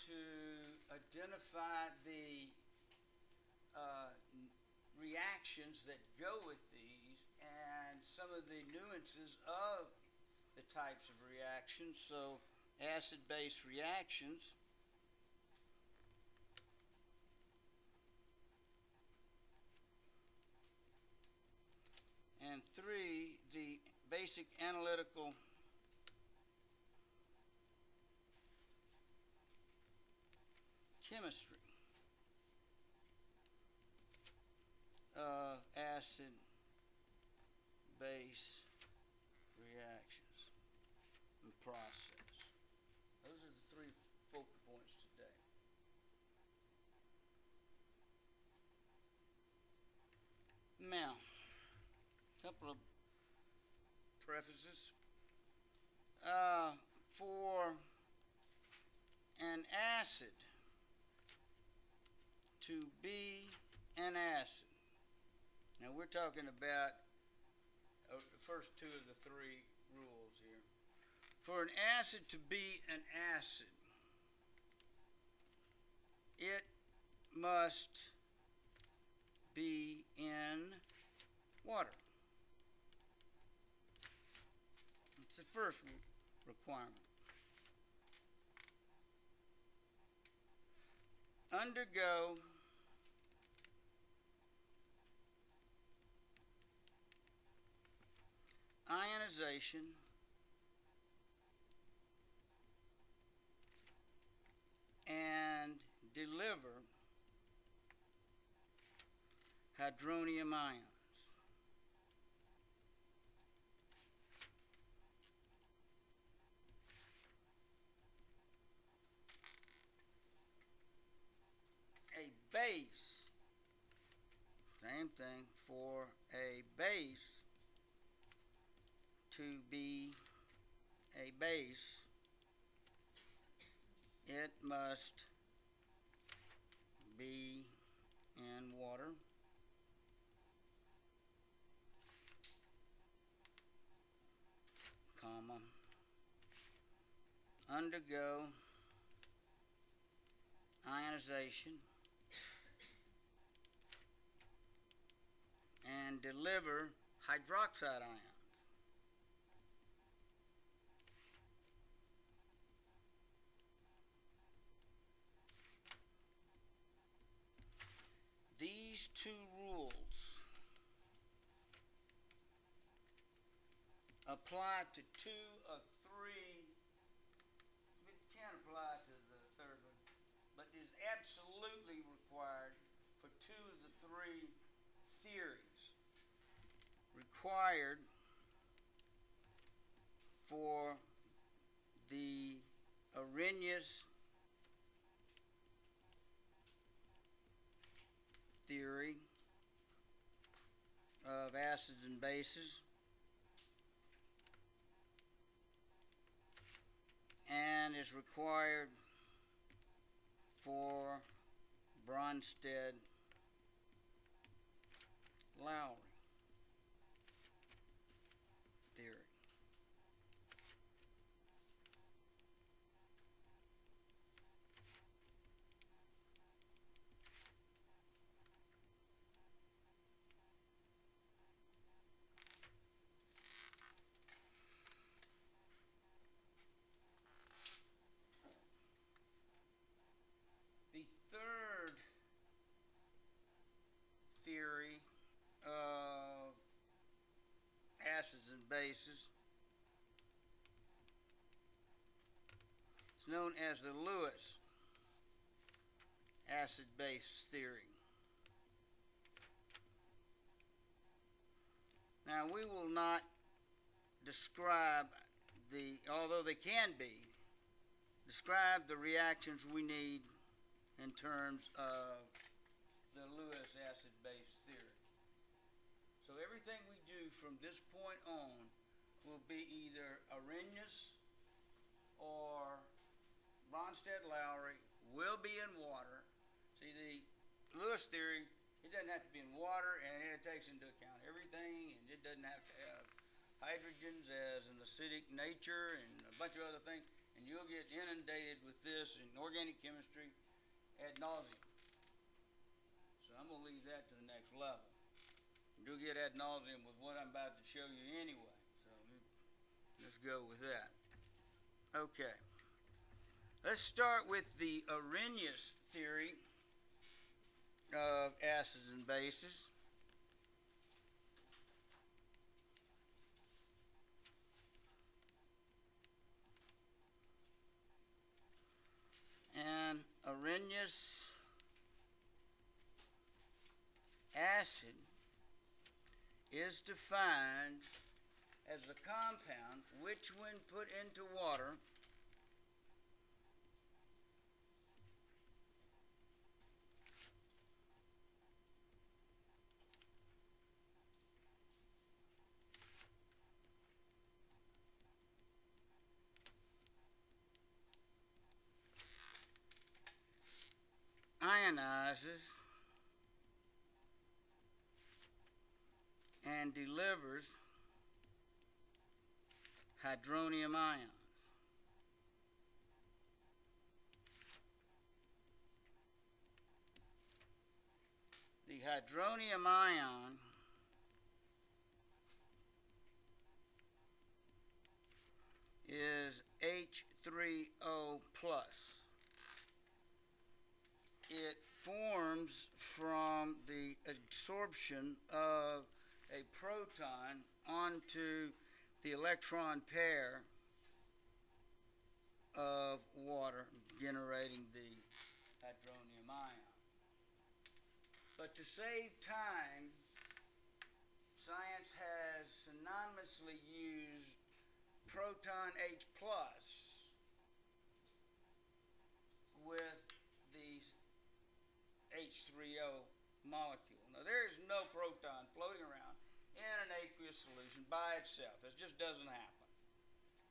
to identify the reactions that go with these and some of the nuances of the types of reactions. So acid-base reactions. And 3, the basic analytical chemistry of acid-base reactions and process. Those are the 3 focal points today. Now, a couple of prefaces. For an acid to be an acid, now we're talking about the first 2 of the 3 rules here. For an acid to be an acid, it must be in water. It's the first requirement. Undergo ionization and deliver hydronium ions. A base, same thing, for a base to be a base, it must be in water, comma, undergo ionization and deliver hydroxide ions. These 2 rules apply to 2 of 3. It can apply to the 3rd one, but is absolutely required for 2 of the 3 theories required for the Arrhenius theory of acids and bases, and is required for Bronsted-Lowry theory. The 3rd theory of acids and bases is known as the Lewis acid-base theory. Now, we will not describe although they can be, describe the reactions we need in terms of the Lewis acid-base theory. So everything we do from this point on will be either Arrhenius or Bronsted-Lowry, will be in water. See, the Lewis theory, it doesn't have to be in water, and it takes into account everything, and it doesn't have to have hydrogens as an acidic nature and a bunch of other things. and you'll get inundated with this in organic chemistry ad nauseum. So I'm going to leave that to the next level. You'll get ad nauseum with what I'm about to show you anyway. So let's go with that. Okay. Let's start with the Arrhenius theory of acids and bases. And Arrhenius acid is defined as a compound which, when put into water, ionizes and delivers hydronium ions. The hydronium ion is H3O plus. It forms from the absorption of a proton onto the electron pair of water, generating the hydronium ion. But to save time, science has synonymously used proton H plus with the H3O molecule. Now, there is no proton floating around in an aqueous solution by itself. This just doesn't happen.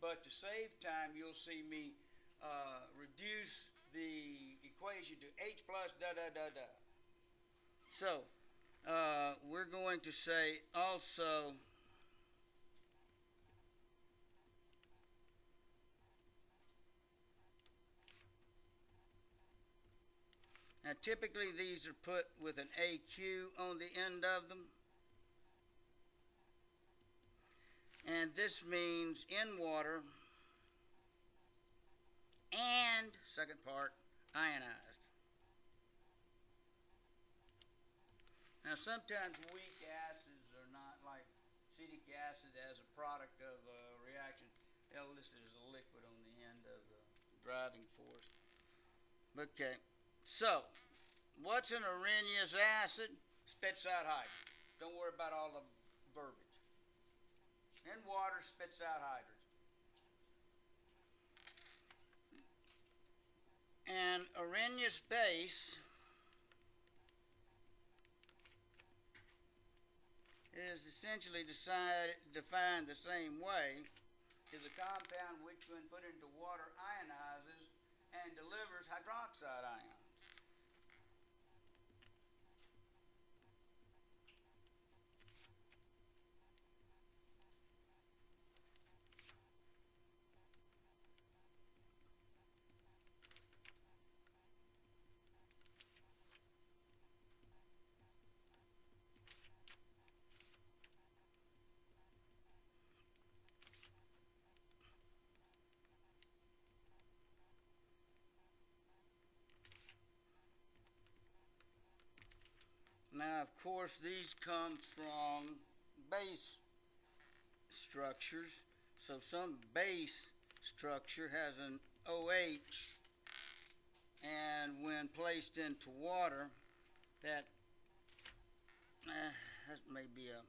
But to save time, you'll see me reduce the equation to H plus da da da da. So, we're going to say also now typically these are put with an AQ on the end of them. And this means in water and, second part, ionized. Now sometimes weak acids are not, like acetic acid as a product of a reaction. They'll list it as a liquid on the end of the driving force. Okay, so what's an Arrhenius acid? Spits out hydrogen. Don't worry about all the verbiage. In water, spits out hydrogen. An Arrhenius base is essentially defined the same way as a compound which, when put into water, ionizes and delivers hydroxide ions. Now, of course, these come from base structures. So some base structure has an OH, and when placed into water, that may be a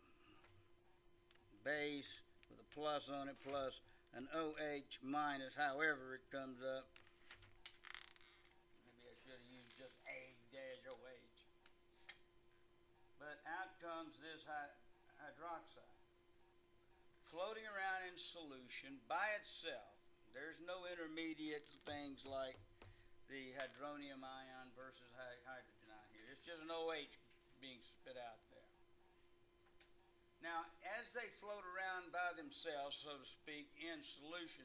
base with a plus on it plus an OH minus, however it comes up. Maybe I should have used just A-OH. But out comes this hydroxide. Floating around in solution by itself. There's no intermediate things like the hydronium ion versus hydrogen ion here. It's just an OH being spit out there. Now, as they float around by themselves, so to speak, in solution,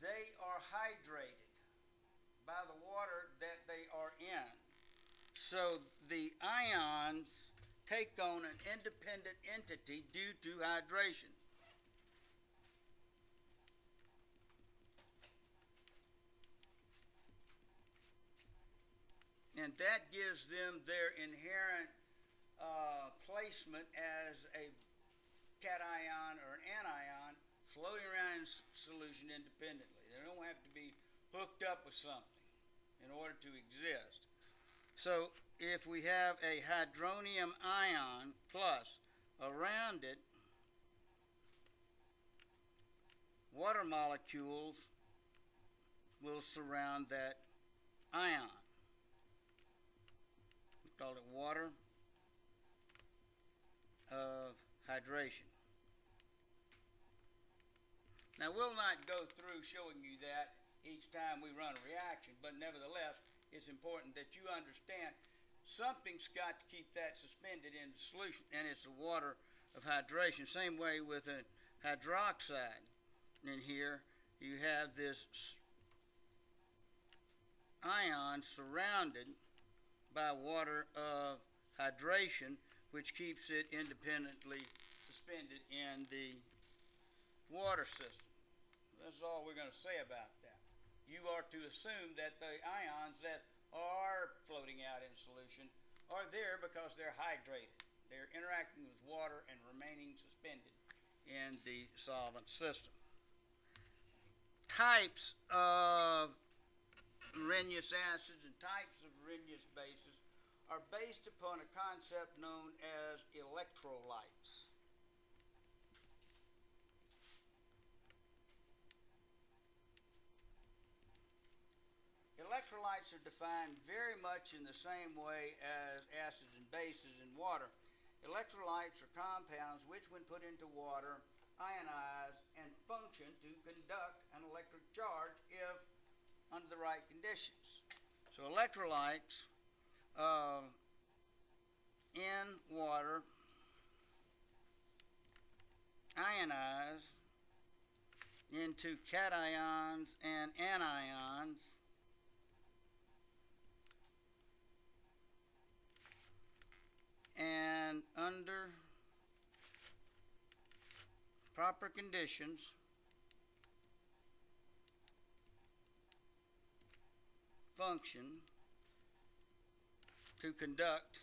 they are hydrated by the water that they are in. So the ions take on an independent entity due to hydration. And that gives them their inherent placement as a cation or an anion floating around in solution independently. They don't have to be hooked up with something in order to exist. So if we have a hydronium ion plus around it, water molecules will surround that ion. We call it water of hydration. Now, we'll not go through showing you that each time we run a reaction, but nevertheless, it's important that you understand something's got to keep that suspended in the solution, and it's the water of hydration. Same way with a hydroxide. In here, you have this ion surrounded by water of hydration, which keeps it independently suspended in the water system. That's all we're going to say about that. You are to assume that the ions that are floating out in solution are there because they're hydrated. They're interacting with water and remaining suspended in the solvent system. Types of Arrhenius acids and types of Arrhenius bases are based upon a concept known as electrolytes. Electrolytes are defined very much in the same way as acids and bases in water. Electrolytes are compounds which, when put into water, ionize and function to conduct an electric charge if under the right conditions. So electrolytes in water ionize into cations and anions and under proper conditions function to conduct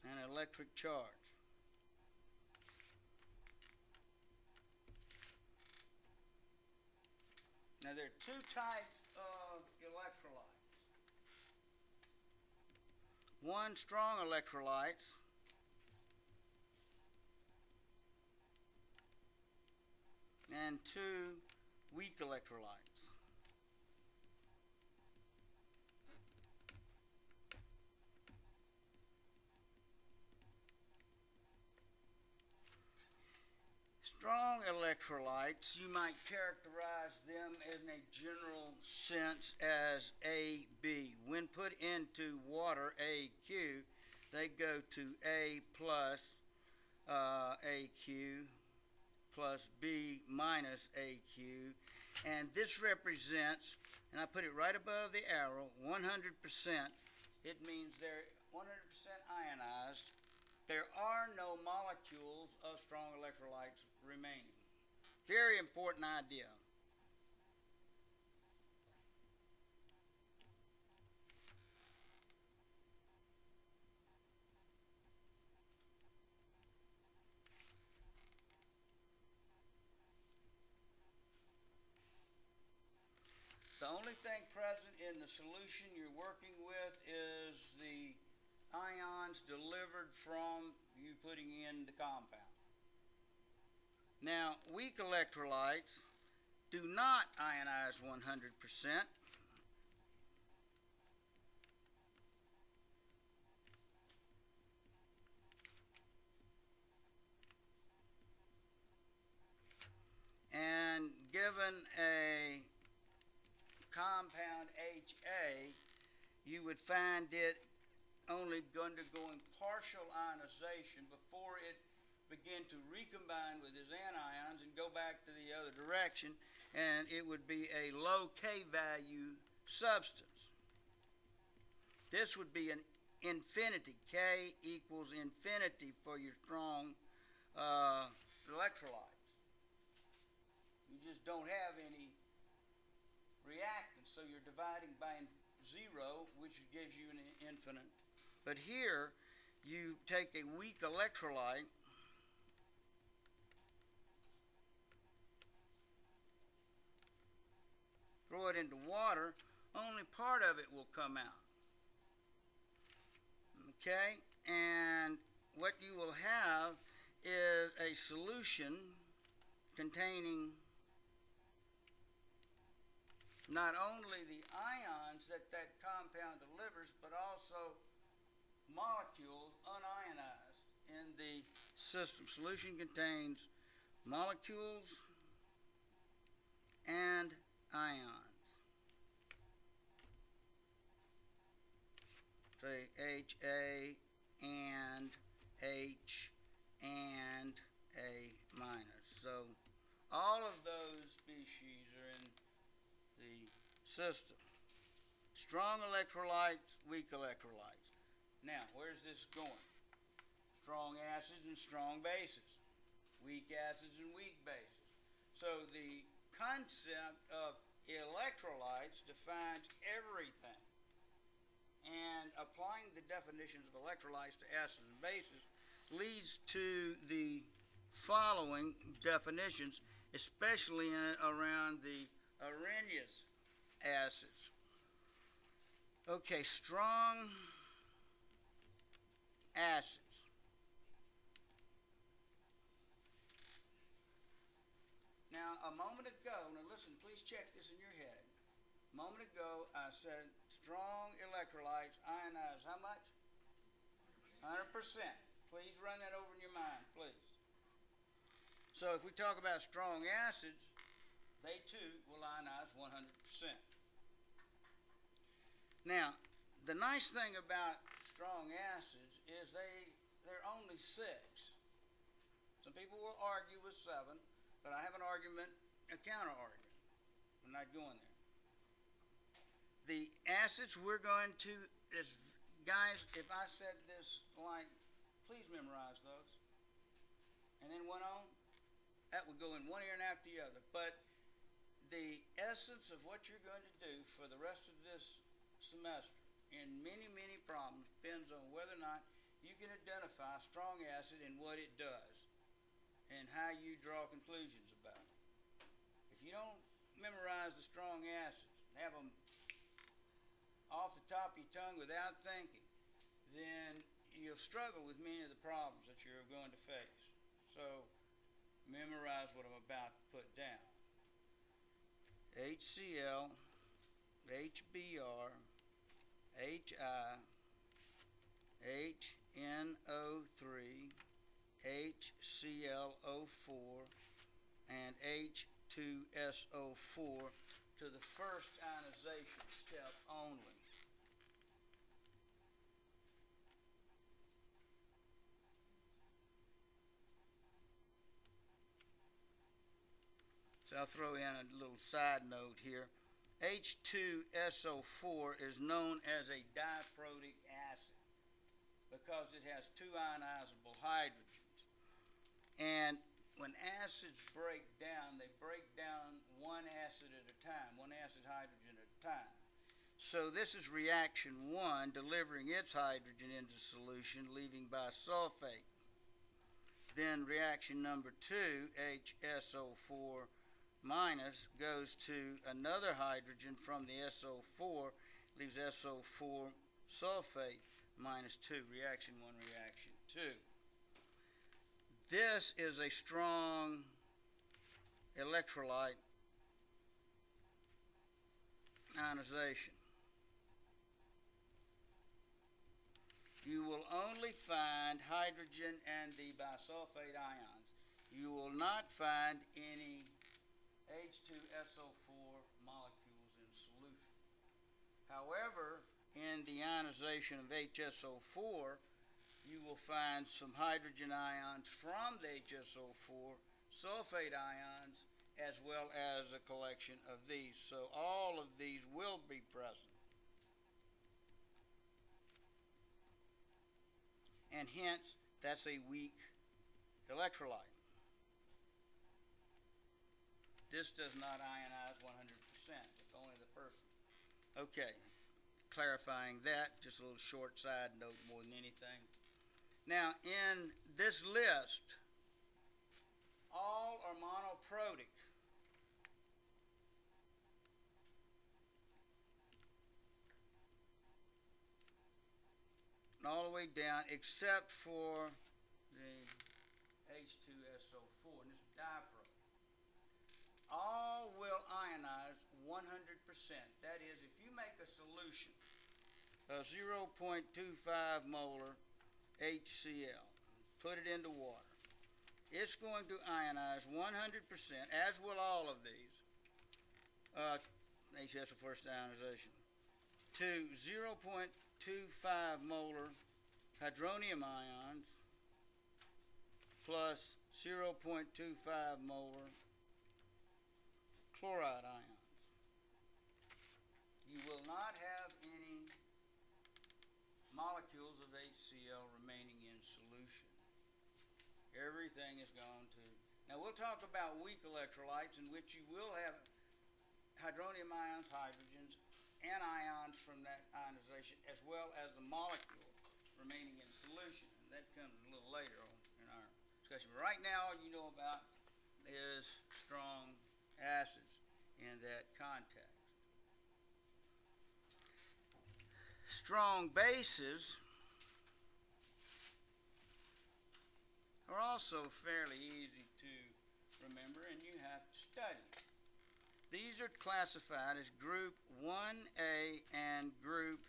an electric charge. Now there are two types of electrolytes. One, strong electrolytes, and two, weak electrolytes. Strong electrolytes, you might characterize them in a general sense as A, B. When put into water, AQ, they go to A plus AQ plus B minus AQ. And this represents, and I put it right above the arrow, 100%. It means they're 100% ionized. There are no molecules of strong electrolytes remaining. Very important idea. The only thing present in the solution you're working with is the ions delivered from you putting in the compound. Now, weak electrolytes do not ionize 100%. And given a compound HA, you would find it only undergoing partial ionization before it begin to recombine with his anions and go back to the other direction, and it would be a low K value substance. This would be an infinity. K equals infinity for your strong electrolytes. You just don't have any reactants, so you're dividing by 0, which gives you an infinite. But here, you take a weak electrolyte, throw it into water, only part of it will come out. Okay, and what you will have is a solution containing not only the ions that that compound delivers, but also molecules unionized in the system. Solution contains molecules and ions. Say HA and H and A minus. So all of those species are in the system. Strong electrolytes, weak electrolytes. Now, where's this going? Strong acids and strong bases. Weak acids and weak bases. So the concept of electrolytes defines everything. And applying the definitions of electrolytes to acids and bases leads to the following definitions, especially around the Arrhenius acids. Okay, strong acids. Now, a moment ago, now listen, please check this in your head. A moment ago, I said strong electrolytes ionize how much? 100%. Please run that over in your mind, please. So if we talk about strong acids, they too will ionize 100%. Now, the nice thing about strong acids is they're only 6. Some people will argue with 7, but I have an argument, a counter argument. I'm not going there. The acids we're going to, guys, if I said this like, please memorize those, and then went on, that would go in one ear and out the other. But the essence of what you're going to do for the rest of this semester in many, many problems depends on whether or not you can identify strong acid and what it does and how you draw conclusions about it. If you don't memorize the strong acids and have them off the top of your tongue without thinking, then you'll struggle with many of the problems that you're going to face. So memorize what I'm about to put down. HCl, HBr, HI, HNO3, HClO4, and H2SO4 to the first ionization step only. So I'll throw in a little side note here. H2SO4 is known as a diprotic acid because it has 2 ionizable hydrogens. And when acids break down, they break down one acid at a time, one acid hydrogen at a time. So this is reaction 1, delivering its hydrogen into solution, leaving bisulfate. Then reaction number 2, HSO4 minus, goes to another hydrogen from the SO4, leaves SO4 sulfate minus 2, reaction 1, reaction 2. This is a strong electrolyte ionization. You will only find hydrogen and the bisulfate ions. You will not find any H2SO4 molecules in solution. However, in the ionization of HSO4, you will find some hydrogen ions from the HSO4, sulfate ions, as well as a collection of these. So all of these will be present. And hence, that's a weak electrolyte. This does not ionize 100%. It's only the first one. Okay, clarifying that, just a little short side note more than anything. Now, in this list, all are monoprotic. And all the way down, except for the H2SO4, and this is dipro. All will ionize 100%. That is, if you make a solution of 0.25 molar HCl, put it into water, it's going to ionize 100%, as will all of these, HS for first ionization, to 0.25 molar hydronium ions plus 0.25 molar chloride ions. You will not have any molecules of HCl remaining in solution. Everything is going to... Now we'll talk about weak electrolytes in which you will have hydronium ions, hydrogens, and ions from that ionization, as well as the molecule remaining in solution. And that comes a little later on in our discussion. But right now, all you know about is strong acids in that context. Strong bases are also fairly easy to remember, and you have to study. These are classified as group 1A and group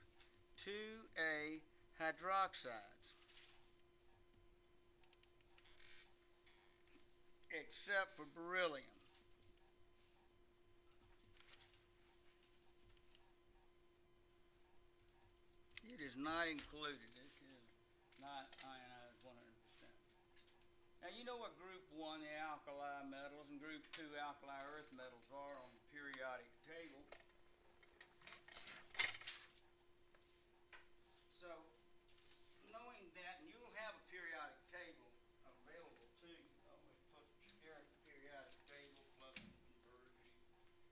2A hydroxides, except for beryllium. It is not included. It is not ionized 100%. Now you know what group 1 the alkali metals and group 2 alkali earth metals are on the periodic table. So knowing that, and you'll have a periodic table available to you. Always put here at the periodic table plus conversion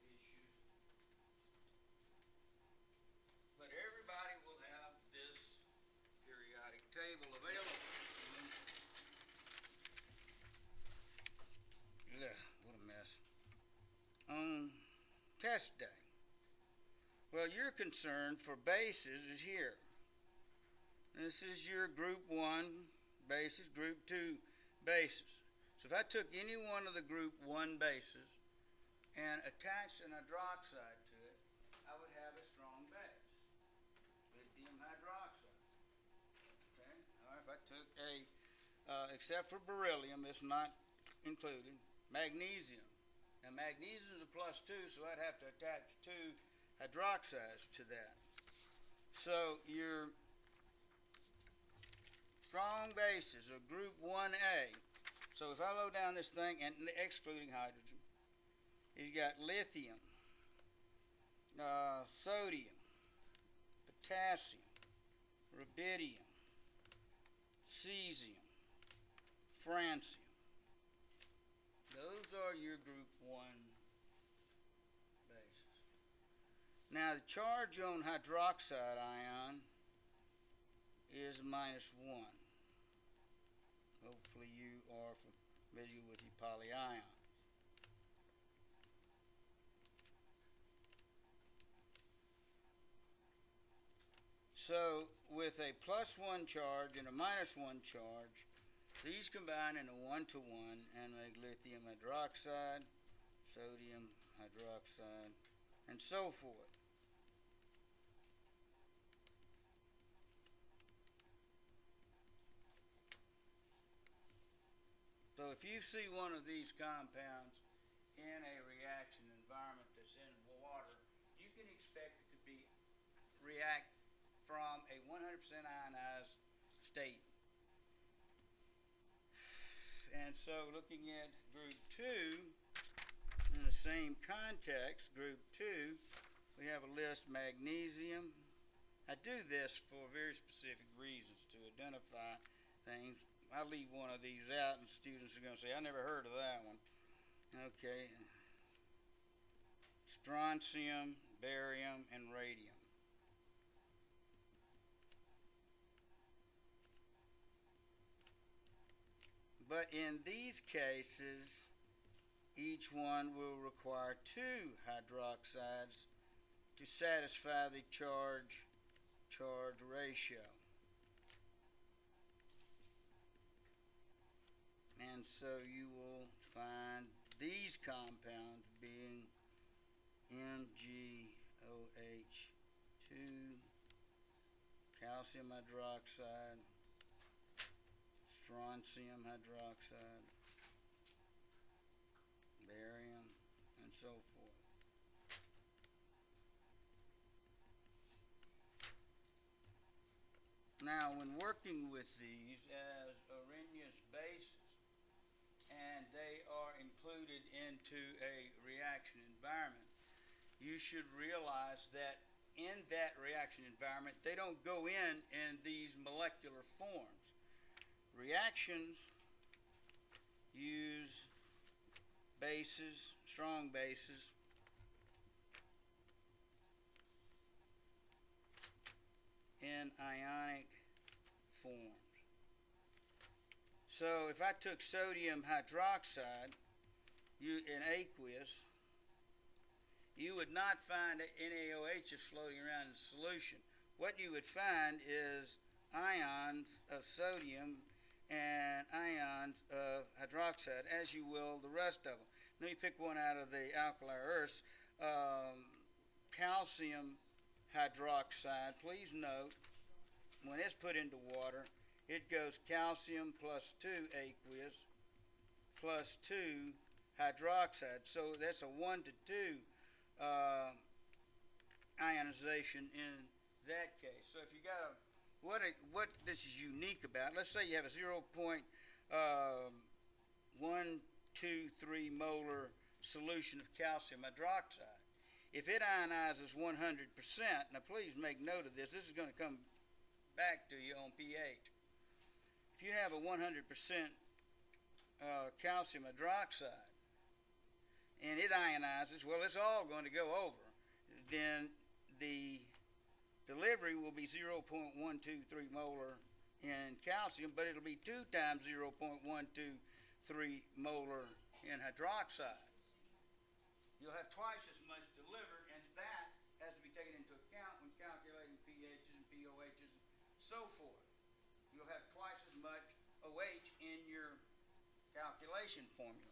issues. But everybody will have this periodic table available. What a mess. On test day. Well, your concern for bases is here. This is your group 1 bases, group 2 bases. So if I took any one of the group 1 bases and attached an hydroxide to it, I would have a strong base, lithium hydroxide. Okay? All right, if I took except for beryllium, it's not included, magnesium. Now magnesium is a +2, so I'd have to attach 2 hydroxides to that. So your strong bases are group 1A. So if I load down this thing, and excluding hydrogen, you've got lithium, sodium, potassium, rubidium, cesium, francium. Those are your group 1 bases. Now the charge on hydroxide ion is -1. Hopefully you are familiar with your polyions. So with a +1 charge and a -1 charge, these combine in a 1-to-1 and make lithium hydroxide, sodium hydroxide, and so forth. So if you see one of these compounds in a reaction environment that's in water, you can expect it to react from a 100% ionized state And so looking at group 2, in the same context, group 2, we have a list magnesium. I do this for very specific reasons to identify things. I leave one of these out and students are going to say, I never heard of that one. Okay. Strontium, barium, and radium. But in these cases, each one will require 2 hydroxides to satisfy the charge ratio. And so you will find these compounds being MgOH2, calcium hydroxide, strontium hydroxide, barium, and so forth. Now, when working with these as Arrhenius bases, and they are included into a reaction environment, you should realize that in that reaction environment, they don't go in these molecular forms. Reactions use bases, strong bases, in ionic forms. So if I took sodium hydroxide in aqueous, you would not find that NaOH is floating around in solution. What you would find is ions of sodium and ions of hydroxide, as you will the rest of them. Let me pick one out of the alkali earths. Calcium hydroxide, please note, when it's put into water, it goes calcium plus 2 aqueous plus 2 hydroxide. So that's a 1 to 2 ionization in that case. So if you got what this is unique about, let's say you have a 0.123 molar solution of calcium hydroxide. If it ionizes 100%, now please make note of this. This is going to come back to you on pH. If you have a 100% calcium hydroxide and it ionizes, well, it's all going to go over. Then the delivery will be 0.123 molar in calcium, but it'll be 2 times 0.123 molar in hydroxide. You'll have twice as much delivered, and that has to be taken into account when calculating pHs and pOHs and so forth. You'll have twice as much OH in your calculation formulas.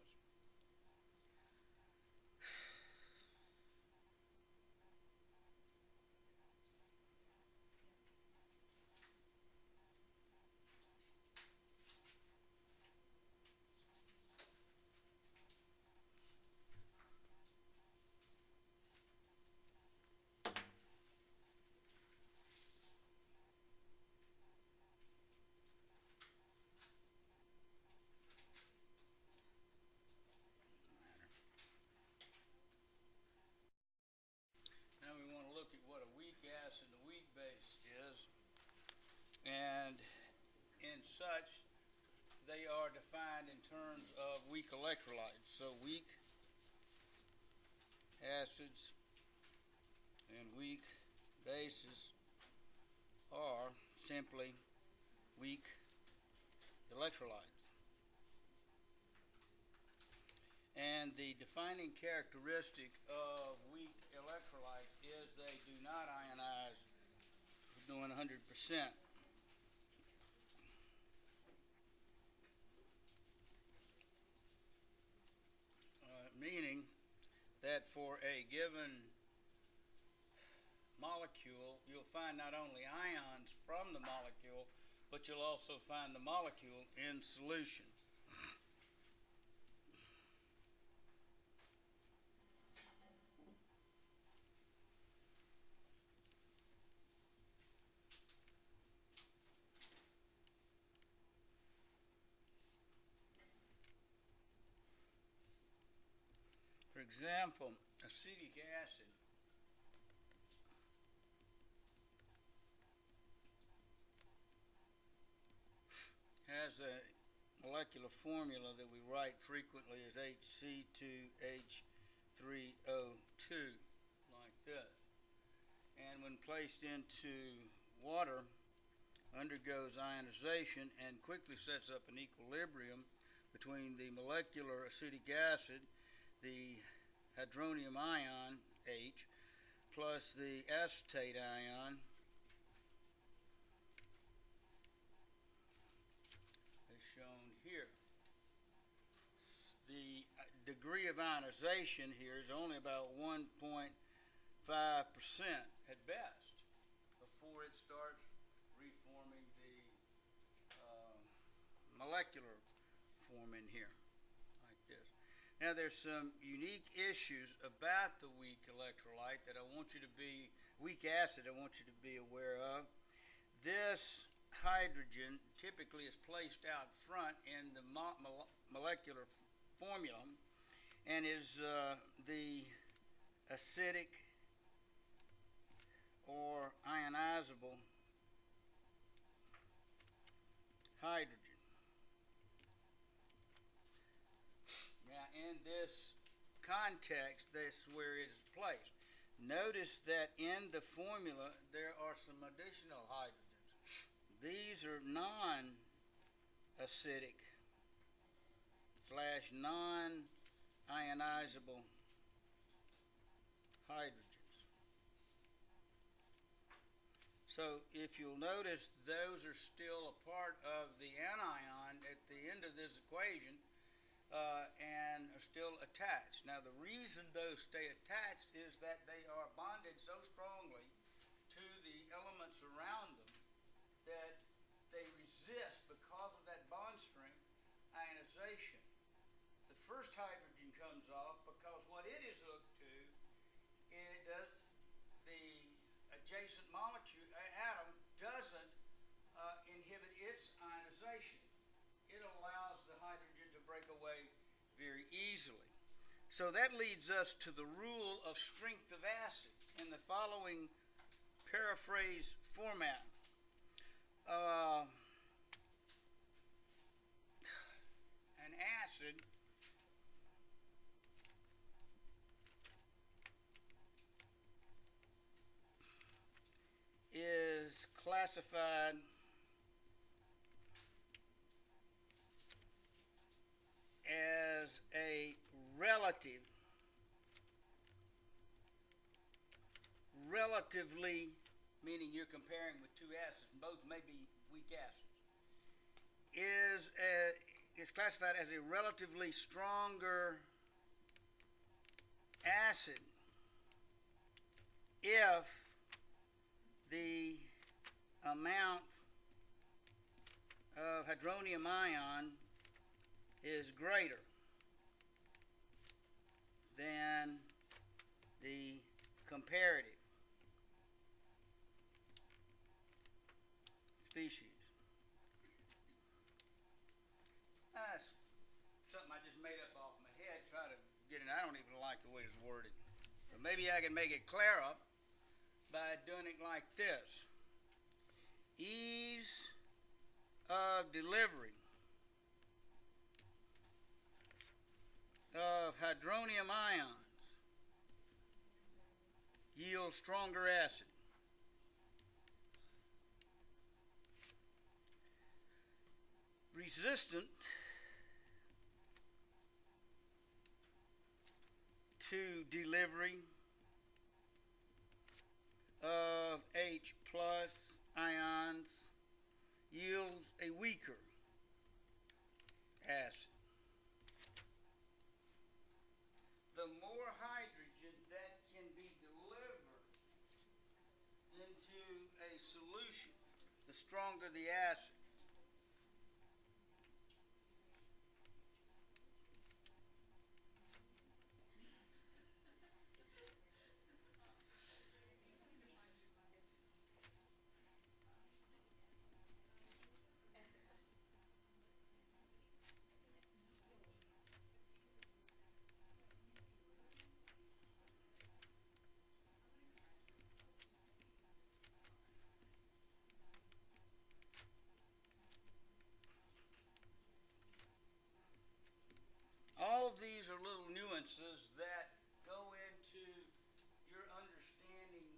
And in such, they are defined in terms of weak electrolytes. So weak acids and weak bases are simply weak electrolytes. And the defining characteristic of weak electrolytes is they do not ionize doing 100%. Meaning that for a given molecule, you'll find not only ions from the molecule, but you'll also find the molecule in solution. example, acetic acid has a molecular formula that we write frequently as HC2H3O2, like this. And when placed into water, undergoes ionization and quickly sets up an equilibrium between the molecular acetic acid, the hydronium ion, H, plus the acetate ion, as shown here. The degree of ionization here is only about 1.5% at best before it starts reforming the molecular form in here, like this. Now there's some unique issues about the weak electrolyte that I want you to be, weak acid I want you to be aware of. This hydrogen typically is placed out front in the molecular formula and is the acidic or ionizable hydrogen. Now in this context, that's where it is placed. Notice that in the formula there are some additional hydrogens. These are non-acidic / non-ionizable hydrogens. So if you'll notice, those are still a part of the anion at the end of this equation and are still attached. Now the reason those stay attached is that they are bonded so strongly to the elements around them that they resist, because of that bond strength, ionization. The first hydrogen comes off because what it is hooked to, it does, the adjacent molecule atom doesn't inhibit its ionization. It allows the hydrogen to break away very easily. So that leads us to the rule of strength of acid in the following paraphrase format. An acid is classified as a relatively, meaning you're comparing with two acids, and both may be weak acids, is classified as a relatively stronger acid if the amount of hydronium ion is greater than the comparative species. That's something I just made up off my head, try to get it. I don't even like the way it's worded. But maybe I can make it clearer by doing it like this. Ease of delivery of hydronium ions yields stronger acid. Resistant to delivery of H plus ions yields a weaker acid. The more hydrogen that can be delivered into a solution, the stronger the acid. nuances that go into your understanding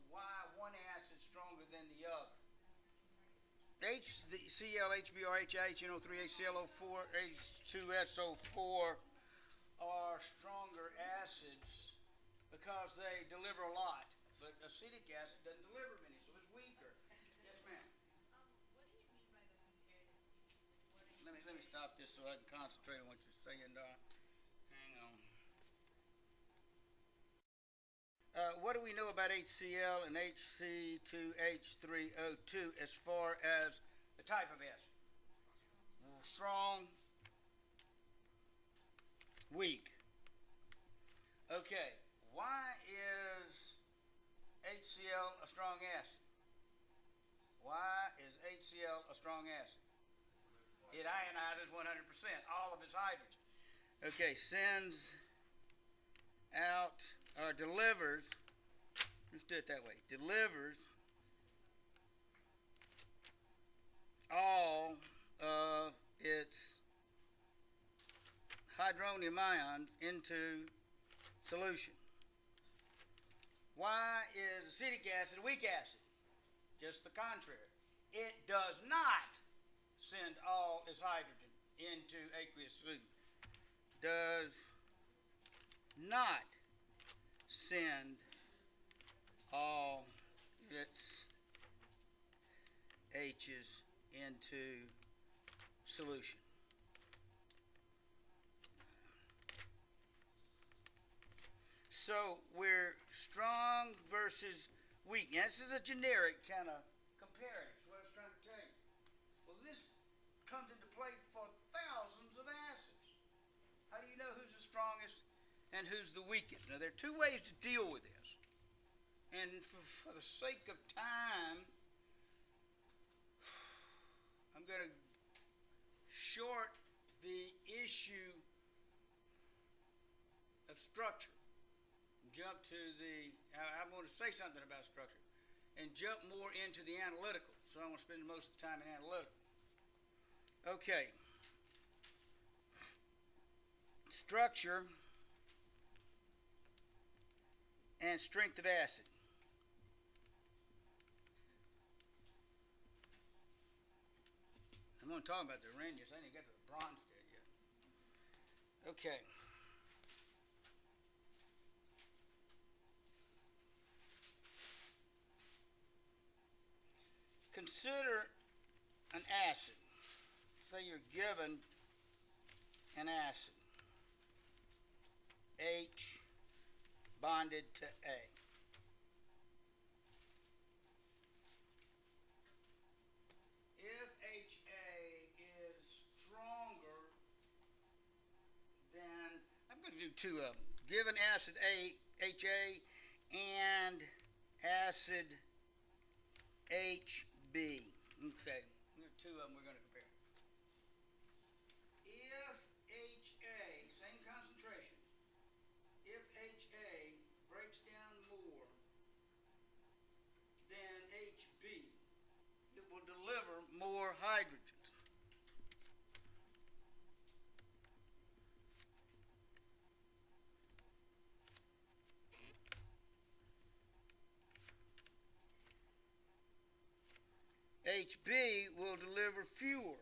why one acid's stronger than the other. HCl, HBr, HIH, NO3, HClO4, H2SO4 are stronger acids because they deliver a lot, but acetic acid doesn't deliver many, so it's weaker. Yes, ma'am. Let me stop this so I can concentrate on what you're saying, Don. Hang on. What do we know about HCl and HC2H3O2 as far as the type of acid? Strong, weak. Okay, why is HCl a strong acid? Why is HCl a strong acid? It ionizes 100%, all of its hydrogen. Okay, sends out, or delivers, let's do it that way, delivers all of its hydronium ions into solution. Why is acetic acid a weak acid? Just the contrary. It does not send all its hydrogen into aqueous solution. Does not send all its H's into solution. So we're strong versus weak. Now, this is a generic kind of comparative. That's what I was trying to tell you. Well, this comes into play for thousands of acids. How do you know who's the strongest and who's the weakest? Now, there are two ways to deal with this. And for the sake of time, I'm going to short the issue of structure. Jump to the, I'm going to say something about structure, and jump more into the analytical. So I'm going to spend most of the time in analytical. Okay. Structure and strength of acid. I'm going to talk about the Arrhenius. I didn't get to the Bronsted yet. Okay. Consider an acid. Say you're given an acid, H bonded to A. If HA is stronger than, I'm going to do two of them. Given acid A, HA, and acid HB. Okay, two of them we're going to compare. If HA, same concentration, if HA breaks down more than HB, it will deliver more hydrogens. HB will deliver fewer.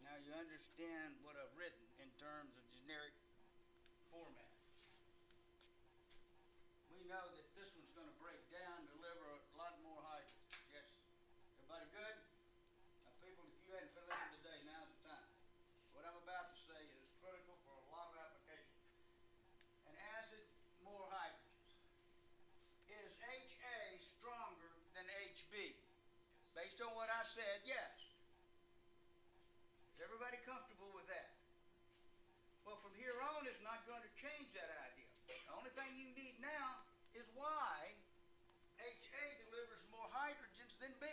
Now you understand what I've written in terms of generic format. We know that this one's going to break down, deliver a lot more hydrogen. Yes? Everybody good? Now people, if you hadn't been listening today, now's the time. What I'm about to say is critical for a lot of applications. An acid, more hydrogens. Is HA stronger than HB? Yes. Based on what I said, yes. Is everybody comfortable with that? Well, from here on, it's not going to change that idea. The only thing you need now is why HA delivers more hydrogens than B.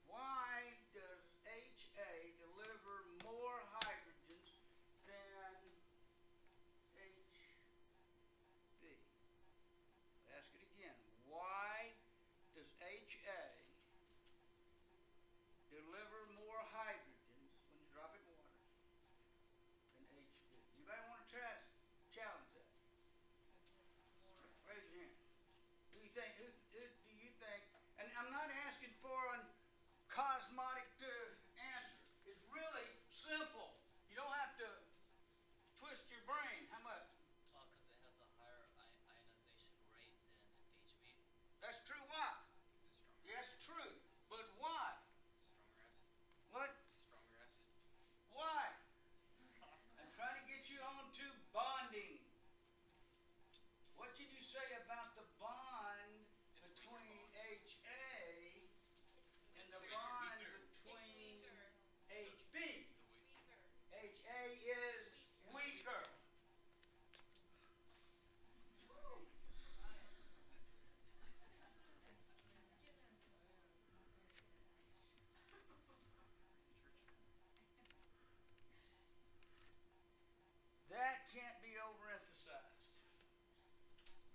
Why does HA deliver more hydrogens than HB? I'll ask it again. That's true. Why? Yes, true. But why? What? Why? I'm trying to get you on to bonding. What can you say about the bond between HA and the bond between HB? HA is weaker. That can't be overemphasized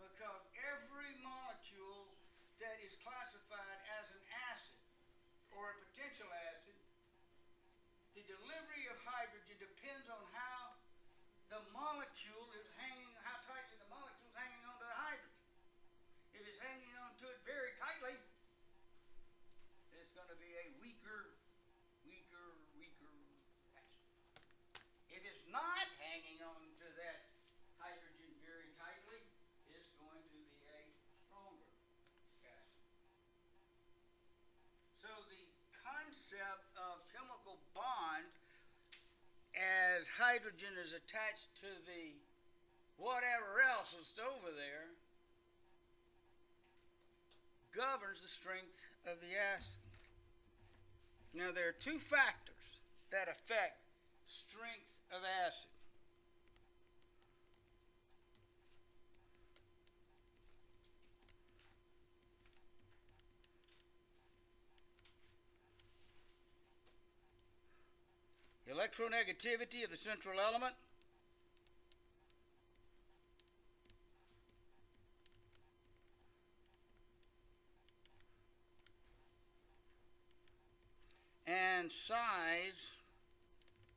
because every molecule that is classified as an acid or a potential acid, the delivery of hydrogen depends on how the molecule is hanging, how tightly the molecule is hanging onto the hydrogen. If it's hanging onto it very tightly, it's going to be a weaker acid. If it's not hanging onto that hydrogen very tightly, it's going to be a stronger acid. So the concept of chemical bond as hydrogen is attached to the whatever else is over there governs the strength of the acid. Now there are two factors that affect strength of acid. The electronegativity of the central element, and size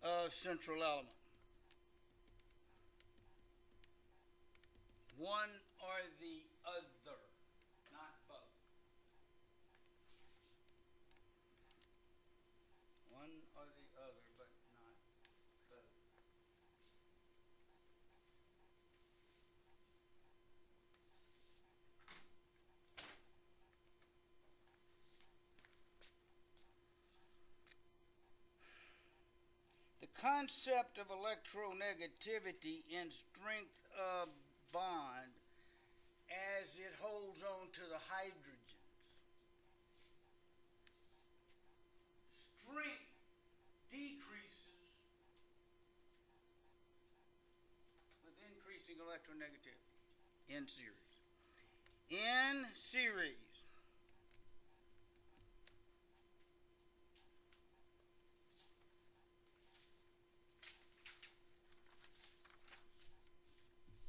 of central element. One or the other, not both. One or the other, but not both. The concept of electronegativity in strength of bond as it holds on to the hydrogens. Strength decreases with increasing electronegativity in series. In series.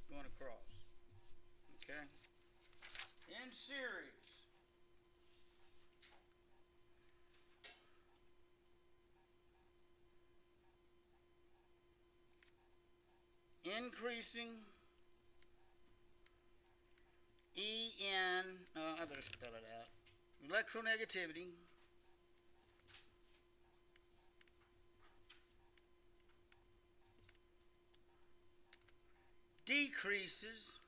Going across. Okay? In series. Increasing I better spell it out. Electronegativity decreases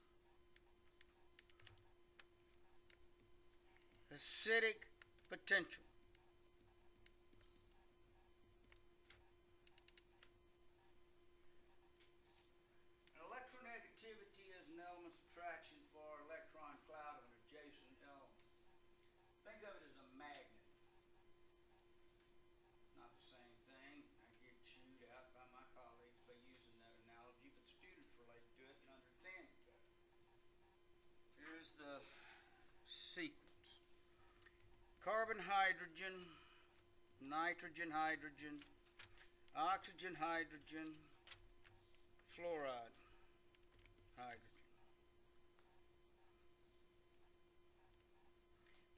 acidic potential. Electronegativity is an element's attraction for electron cloud of an adjacent element. Think of it as a magnet. Not the same thing. I get chewed out by my colleagues by using that analogy, but students relate to it and understand it better. Here's the sequence. Carbon, hydrogen, nitrogen, hydrogen, oxygen, hydrogen, fluoride, hydrogen.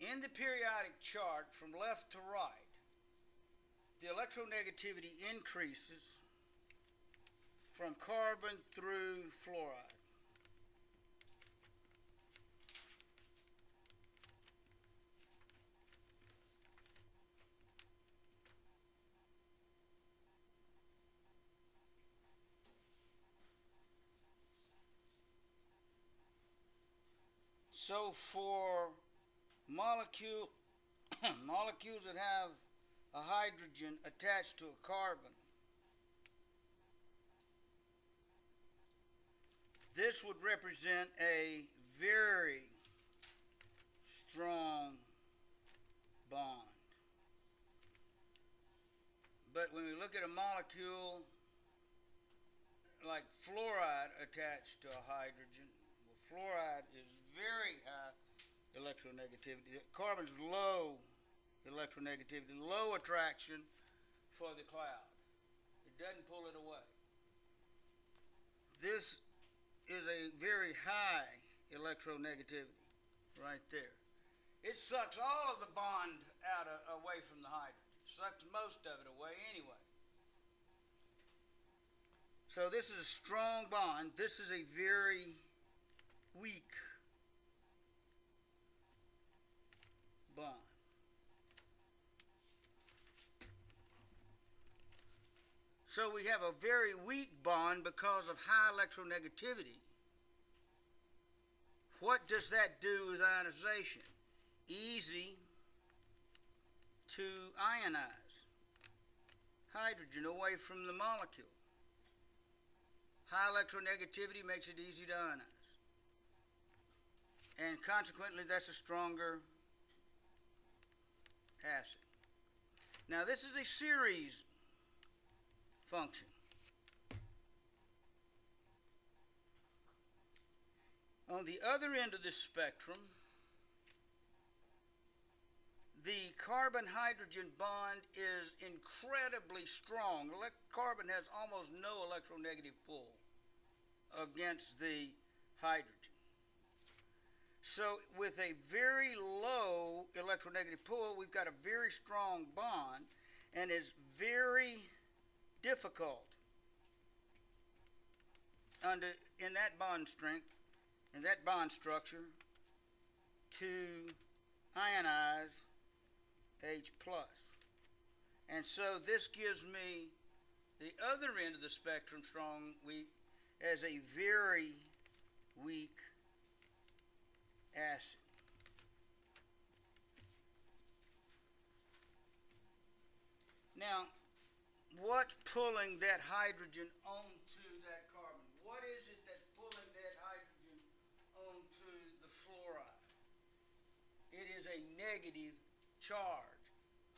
In the periodic chart from left to right, the electronegativity increases from carbon through fluoride. So for molecule molecules that have a hydrogen attached to a carbon. This would represent a very strong bond. But when we look at a molecule like fluoride attached to a hydrogen, well, fluoride is very high electronegativity. Carbon's low electronegativity, low attraction for the cloud. It doesn't pull it away. This is a very high electronegativity right there. It sucks all of the bond away from the hydrogen. Sucks most of it away anyway. So this is a strong bond. This is a very weak bond. So we have a very weak bond because of high electronegativity. What does that do with ionization? Easy to ionize hydrogen away from the molecule. High electronegativity makes it easy to ionize. And consequently, that's a stronger acid. Now, this is a series function. On the other end of this spectrum, the carbon-hydrogen bond is incredibly strong. Carbon has almost no electronegative pull against the hydrogen. So with a very low electronegative pull, we've got a very strong bond, and it's very difficult in that bond strength, in that bond structure, to ionize H+. And so this gives me the other end of the spectrum, weak, as a very weak acid. Now, what's pulling that hydrogen onto that carbon? What is it that's pulling that hydrogen onto the fluoride? It is a negative charge.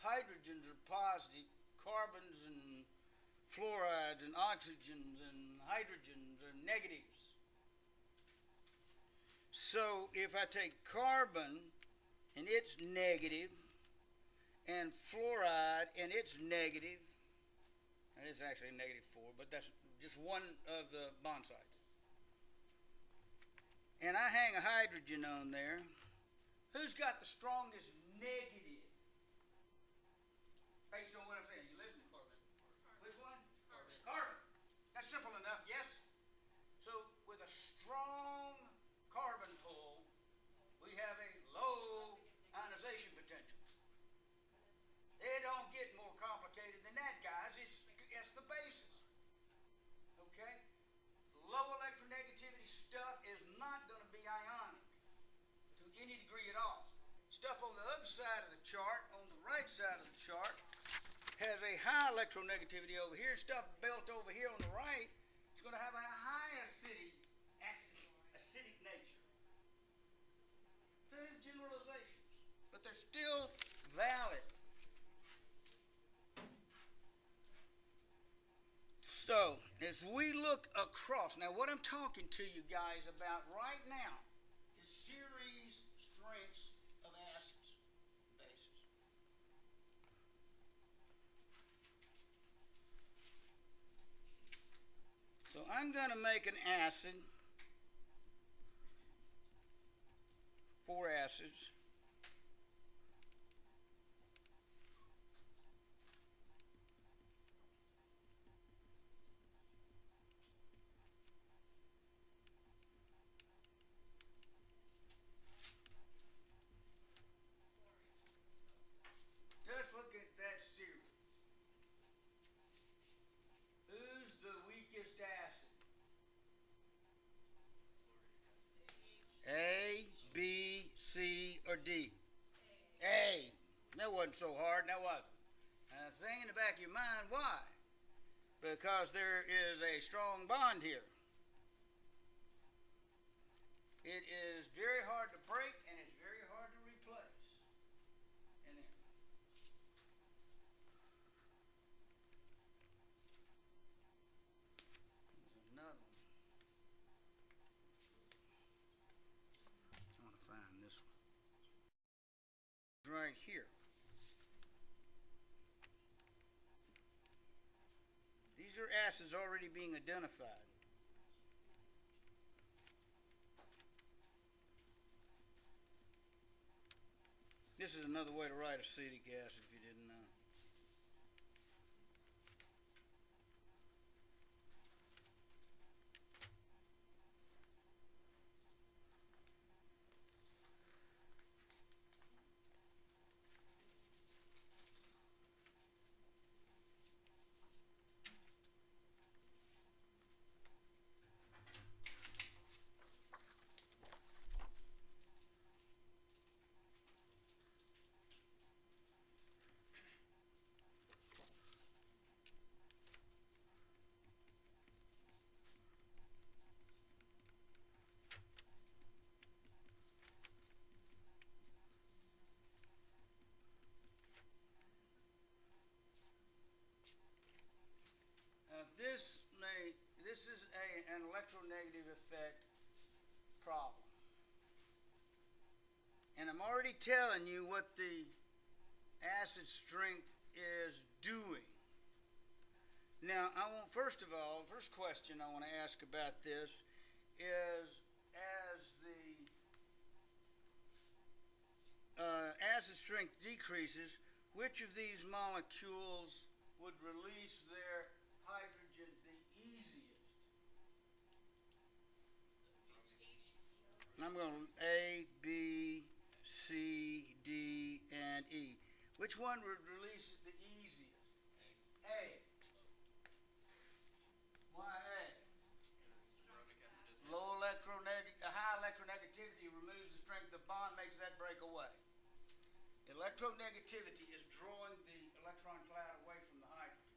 Hydrogens are positive, carbons and fluorides and oxygens and hydrogens are negatives. So if I take carbon and it's negative, and fluoride and it's negative, and it's actually -4, but that's just one of the bond sites, and I hang a hydrogen on there, who's got the strongest negative? Based on what I'm saying, you listen to carbon. Which one? Carbon. That's simple enough, yes? So with a strong carbon pull, we have a low ionization potential. It don't get more complicated than that, guys. It's the basis. Okay? Low electronegativity stuff is not going to be ionic to any degree at all. Stuff on the other side of the chart, on the right side of the chart, has a high electronegativity over here. Stuff built over here on the right is going to have a high acidic nature. They're generalizations, but they're still valid. So, as we look across, now what I'm talking to you guys about right now is series strengths of acids and bases. So I'm going to make an acid, 4 acids. Just look at that series. Who's the weakest acid? A, B, C, or D? wasn't so hard, now was it? And the thing in the back of your mind, why? Because there is a strong bond here. It is very hard to break and it's very hard to replace. In there. There's another one. I want to find this one. Right here. These are acids already being identified. This is another way to write acetic acid if you didn't know. This is an electronegative effect problem. And I'm already telling you what the acid strength is doing. Now, first question I want to ask about this is, as the acid strength decreases, which of these molecules would release their hydrogen the easiest? I'm going A, B, C, D, and E. Which one would release it the easiest? A. Why A? High electronegativity removes the strength of the bond, makes that break away. Electronegativity is drawing the electron cloud away from the hydrogen.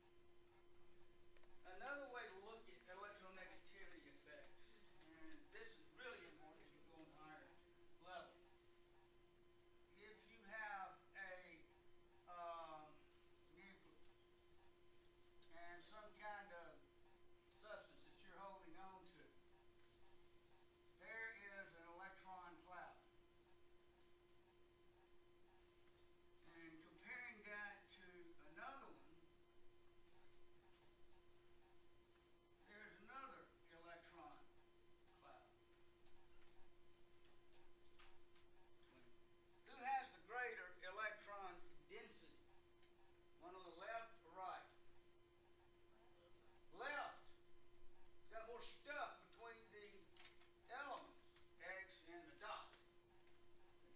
Another way to look at electronegativity effects, and this is really important as we go on higher level. If you have a nucleus and some kind of substance that you're holding on to, there is an electron cloud. And comparing that to another one, there's another electron cloud. Who has the greater electron density? One on the left or right? Left. It's got more stuff between the elements, X and the dot.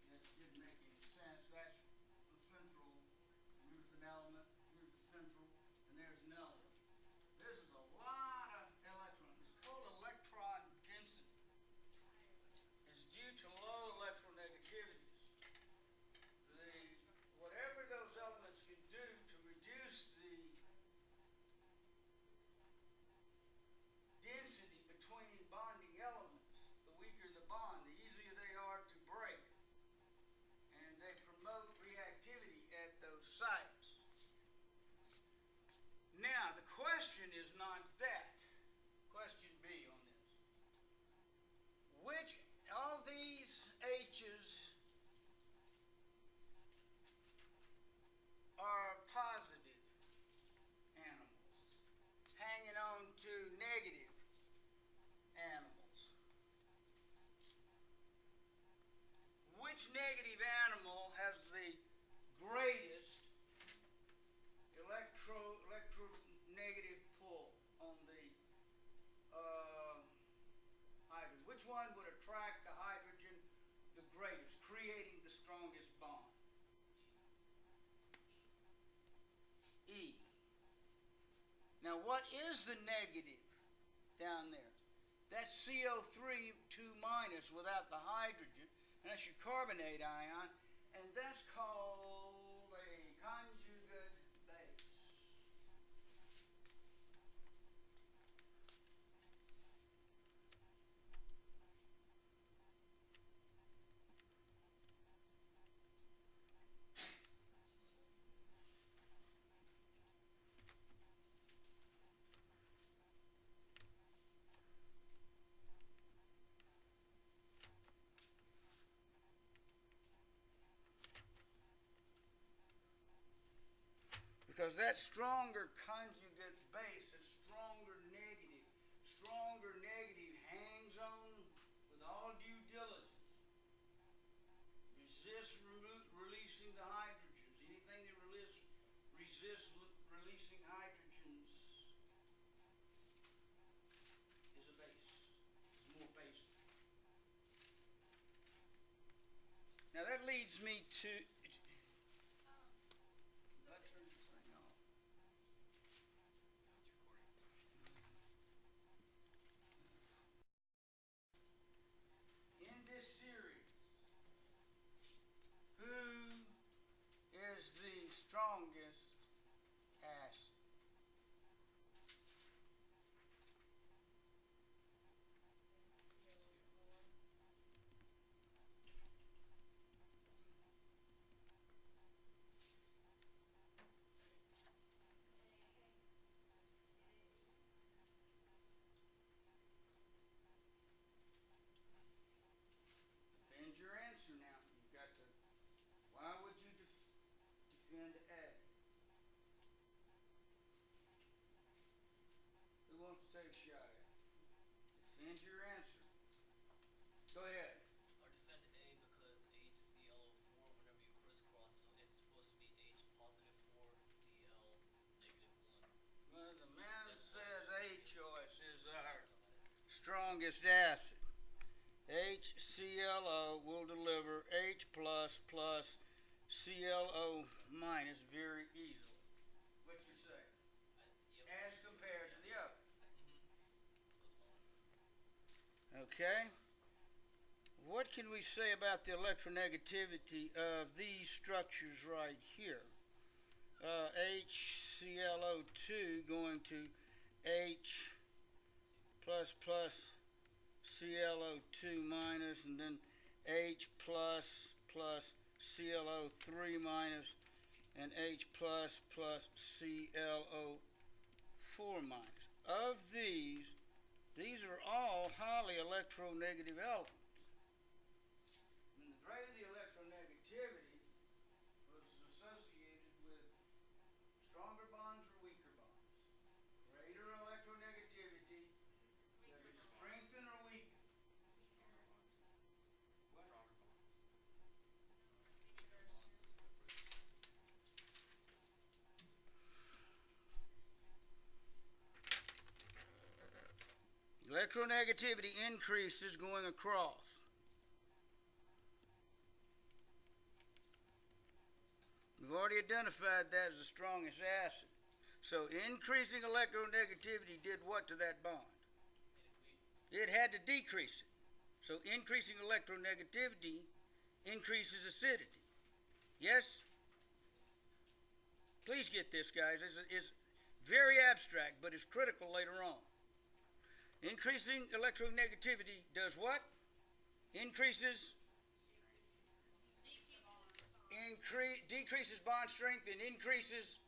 That didn't make any sense. That's the central. Here's an element, here's the central, and there's an element. This is a lot of electrons. It's called electron density. It's due to low electronegativities. Whatever those elements can do to reduce the density between bonding elements, the weaker the bond, the easier they are to break. And they promote reactivity at those sites. Now, the question is not that. Question B on this. Which all these H's are positive animals, hanging on to negative animals? Which negative animal has the greatest electronegative pull on the hydrogen? Which one would attract the hydrogen the greatest, creating the strongest bond? E. Now, what is the negative down there? That's CO3 2- without the hydrogen, and that's your carbonate ion, and that's called a because that stronger conjugate base, that stronger negative hangs on with all due diligence. Resists releasing the hydrogens. Anything that resists releasing hydrogens is a base. It's more basic. Now that leads me to. In this series, who is the strongest acid? Defend your answer now. You've got to. Why would you defend A? Who wants to take a shot at it? Defend your answer. Go ahead. Or defend A because HClO4, whenever you crisscross them, it's supposed to be H positive 4, Cl negative 1. Well, the man says A choice is our strongest acid. HClO will deliver H plus plus ClO minus very easily. What you say? Yep. As compared to the others. Mm-hmm. Okay. What can we say about the electronegativity of these structures right here? HClO2 going to H plus plus ClO2 minus, and then H plus plus ClO3 minus, and H plus plus ClO4 minus. Of these are all highly electronegative elements. And the greater the electronegativity was associated with stronger bonds or weaker bonds. Greater electronegativity, does it strengthen or weaken? Stronger bonds. Electronegativity increases going across. We've already identified that as the strongest acid. So increasing electronegativity did what to that bond? It had to decrease it. So increasing electronegativity increases acidity. Yes? Please get this, guys. It's very abstract, but it's critical later on. Increasing electronegativity does what? Decreases bond strength and increases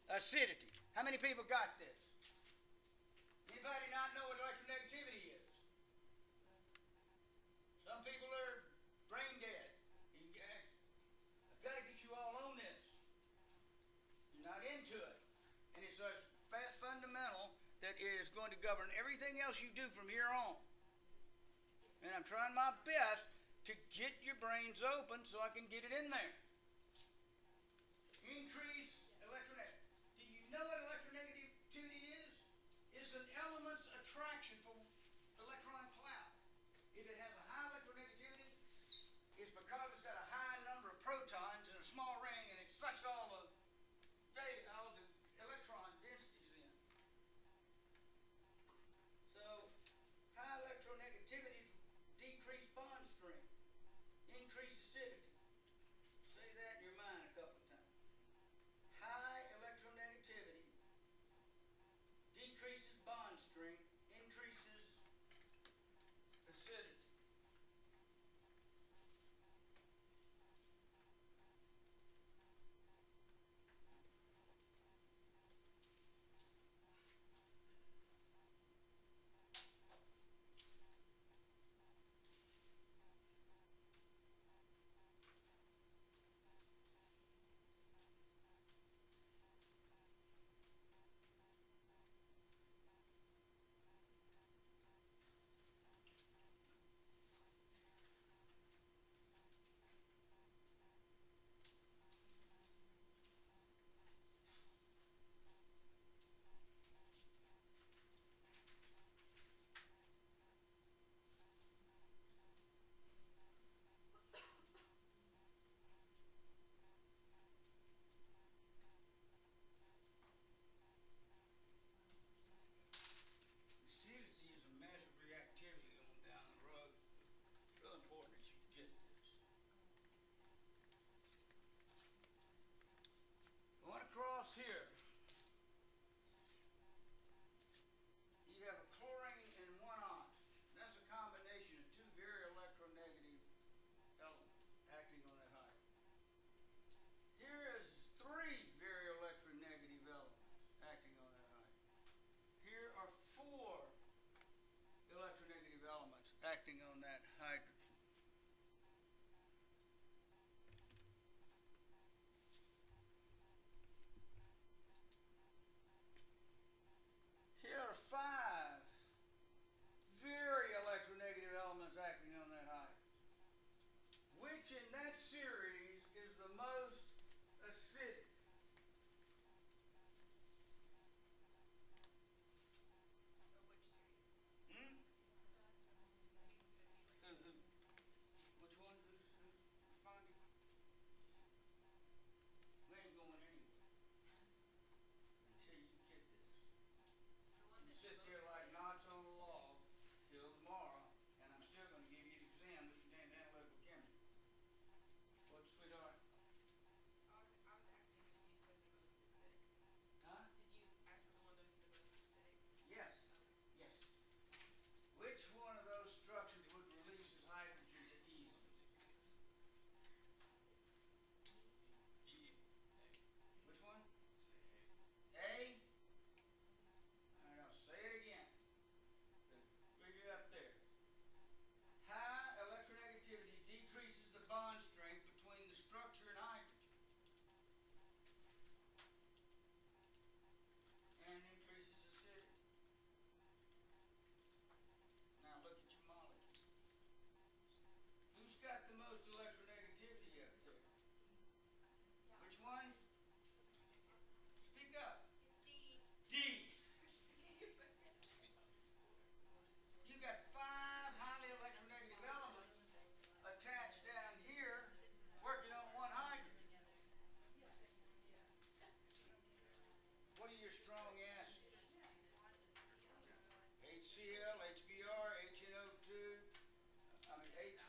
acidity. How many people got this? Anybody not know what electronegativity is? Some people are brain dead. I've got to get you all on this. You're not into it. And it's a fundamental that is going to govern everything else you do from here on. And I'm trying my best to get your brains open so I can get it in there. Increase electronegativity. Do you know what electronegativity is? It's an element's attraction for electron cloud. If it has a high electronegativity, it's because it's got a high number of protons in a small ring, and it sucks all the electron densities in. So high electronegativity decrease bond strength, increase acidity. Say that in your mind a couple of times. High electronegativity decreases bond strength, increases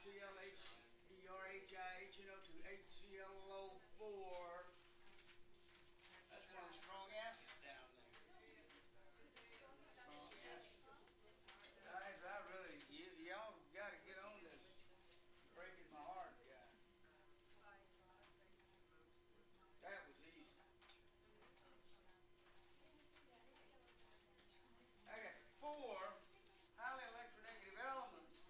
HClHDRHIHNO to HClO4. That's one of the strong acids down there. Strong acid. Guys, I really, y'all got to get on this. Breaking my heart, guys. That was easy. I got 4 highly electronegative elements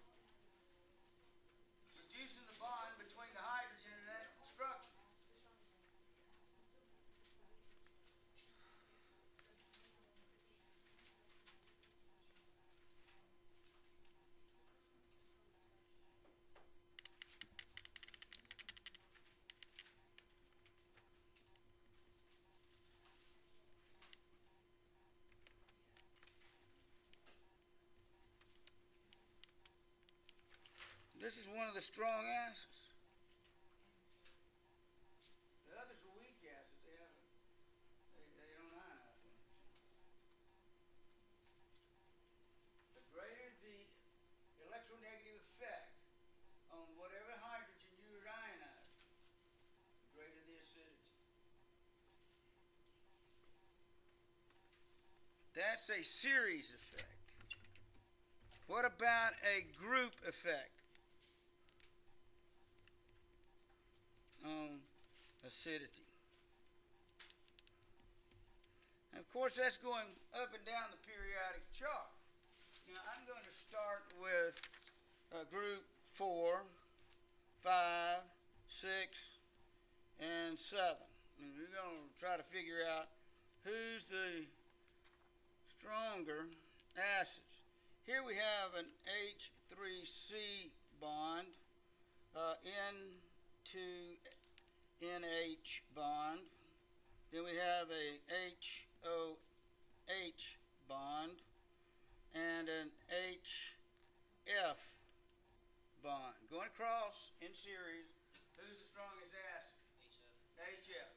reducing the bond between the hydrogen and that structure. This is one of the strong acids. The others are weak acids. They don't ionize them. The greater the electronegative effect on whatever hydrogen you ionize, the greater the acidity. That's a series effect. What about a group effect on acidity? And of course, that's going up and down the periodic chart. Now, I'm going to start with group 4, 5, 6, and 7. And we're going to try to figure out who's the stronger acids. Here we have an H3C bond, N2NH bond. Then we have a HOH bond and an HF bond. Going across in series, who's the strongest acid? HF.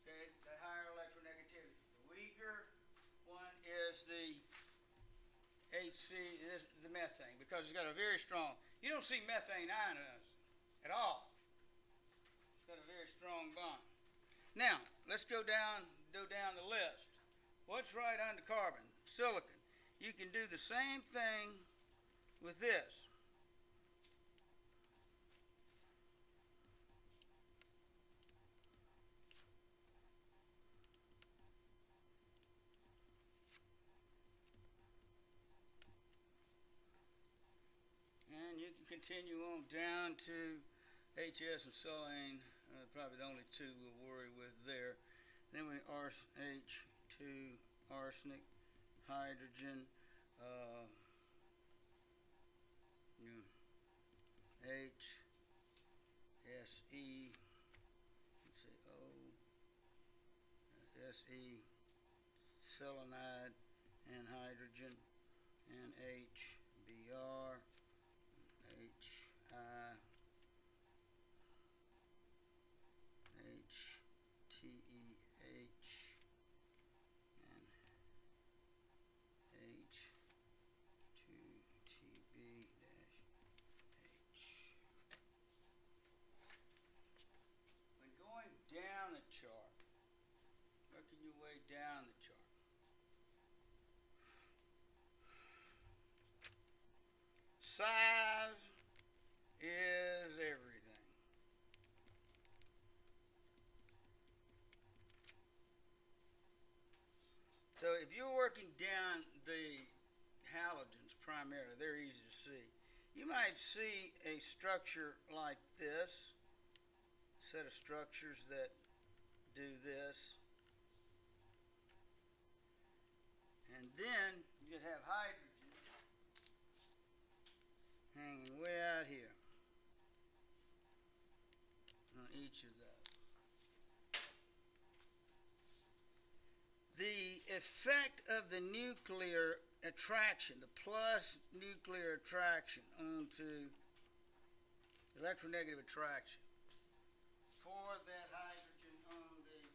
Okay, the higher electronegativity. The weaker one is the HC, the methane, because it's got a very strong, you don't see methane ionizing at all. It's got a very strong bond. Now, let's go down the list. What's right under carbon? Silicon. You can do the same thing with this. And you can continue on down to HS and sulfane, probably the only two we'll worry with there. Then we H2 arsenic, hydrogen, HSE, let's see, SE, selenide and hydrogen, and HBr, HI, HTEH, and H2TB-H. When going down the chart, working your way down the chart, size is everything. So if you're working down the halogens primarily, they're easy to see. You might see a structure like this, set of structures that do this, and then you'd have hydrogen hanging way out here on each of those. The effect of the nuclear attraction, the plus nuclear attraction onto electronegative attraction for that hydrogen on the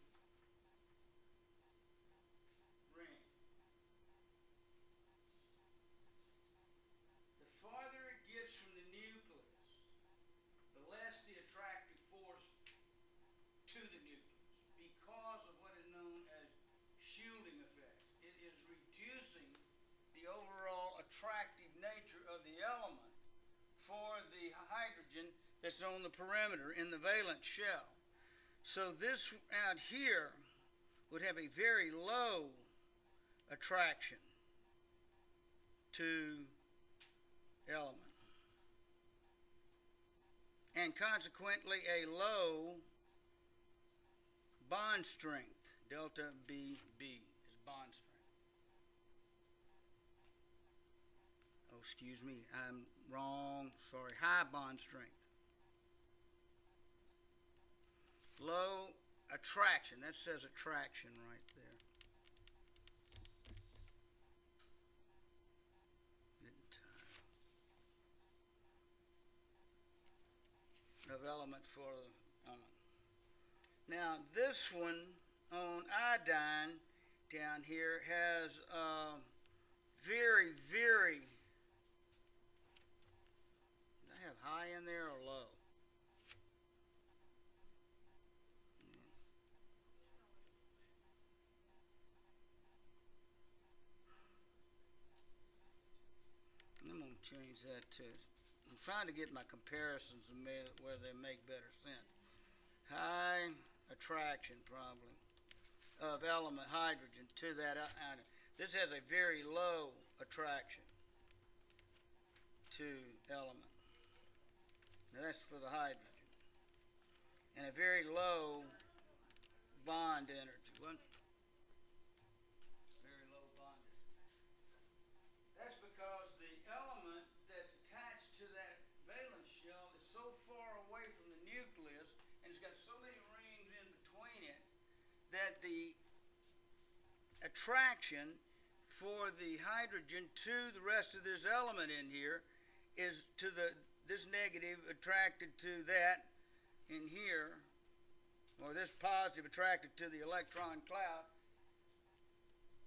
ring. The farther it gets from the nucleus, the overall attractive nature of the element for the hydrogen that's on the perimeter in the valence shell. So this out here would have a very low attraction to element, and consequently a low bond strength. Delta BB is bond strength. Oh, excuse me, I'm wrong. Sorry, high bond strength. Low attraction. That says attraction right there. Of element for the element. Now this one on iodine down here has very, very, did I have high in there or low? I'm going to change that to, I'm trying to get my comparisons where they make better sense. High attraction probably of element hydrogen to that ion. This has a very low attraction to element. Now that's for the hydrogen. And a very low bond energy. What? Very low bond energy. That's because the element that's attached to that valence shell is so far away from the nucleus and it's got so many rings in between it that the attraction for the hydrogen to the rest of this element in here is to this negative attracted to that in here, or this positive attracted to the electron cloud,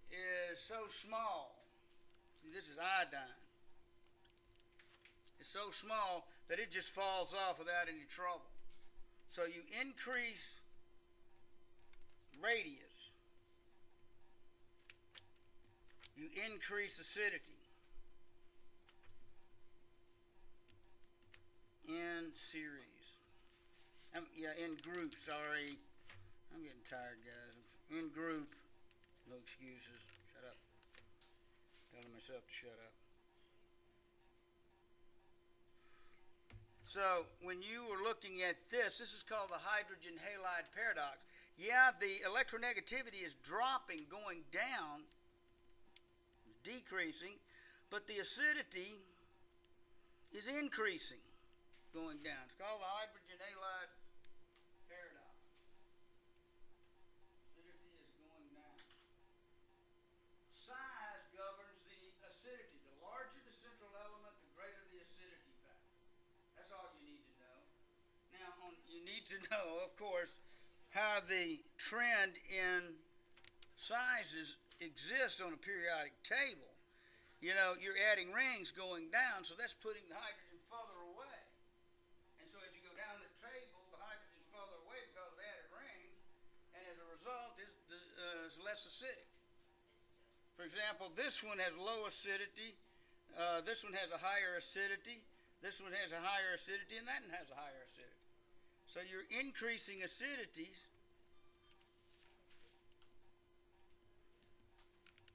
is so small. See, this is iodine. It's so small that it just falls off without any trouble. So you increase radius, you increase acidity in series. In group, sorry. I'm getting tired, guys. In group, no excuses. Shut up. Telling myself to shut up. So when you were looking at this is called the hydrogen halide paradox. Yeah, the electronegativity is dropping, going down, decreasing, but the acidity is increasing, going down. It's called the hydrogen halide paradox. Acidity is going down. Size governs the acidity. The larger the central element, the greater the acidity factor. That's all you need to know. Now, you need to know, of course, how the trend in sizes exists on a periodic table. You know, you're adding rings going down, so that's putting the hydrogen further away. And so as you go down the table, the hydrogen's further away because of added rings, and as a result, it's less acidic. For example, this one has low acidity, this one has a higher acidity, this one has a higher acidity, and that one has a higher acidity. So you're increasing acidities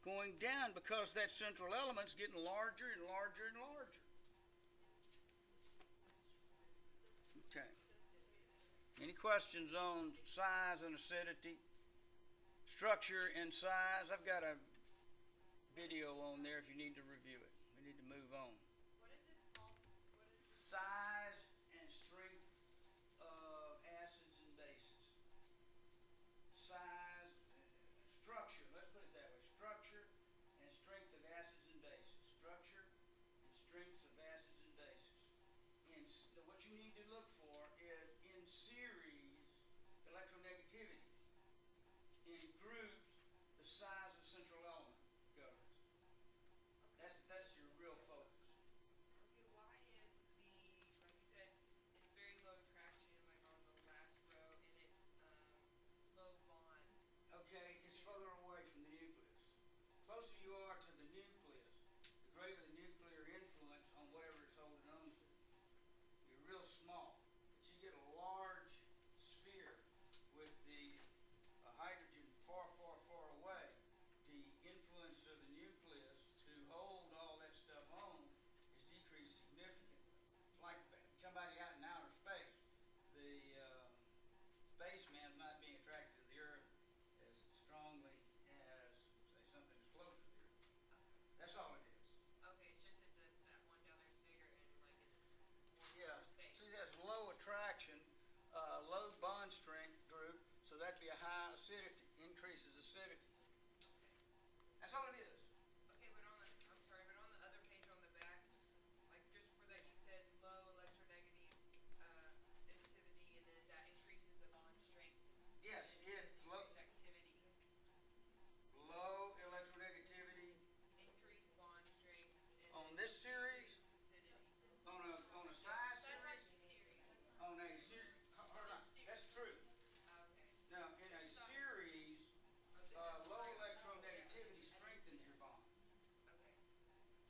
going down because that central element's getting larger and larger and larger. Okay. Any questions on size and acidity? Structure and size? I've got a video on there if you need to review it. We need to move on. What is this called? What is this? Size and strength of acids and bases. Size, structure, let's put it that way. Structure and strength of acids and bases. Structure and strengths of acids and bases. What you need to look for is in series electronegativity. In groups, the size of central element governs. That's your real focus. Okay, why is like you said, it's very low attraction, like on the last row, and it's low bond. Okay, it's further away from the nucleus. Closer you are to the nucleus, bond strength group, so that'd be a high acidity, increases acidity. That's all it is. Okay, but on the, I'm sorry, but on the other page on the back, like just before that you said low electronegative, activity, and then that increases the bond strength. Yes, and it, low, decrease activity. low electronegativity Increase bond strength. And on then this series, acidity. on a size That's not series, series. on a series, hold on, that's true. Okay. Now, in a series, low electronegativity strengthens your bond. Okay.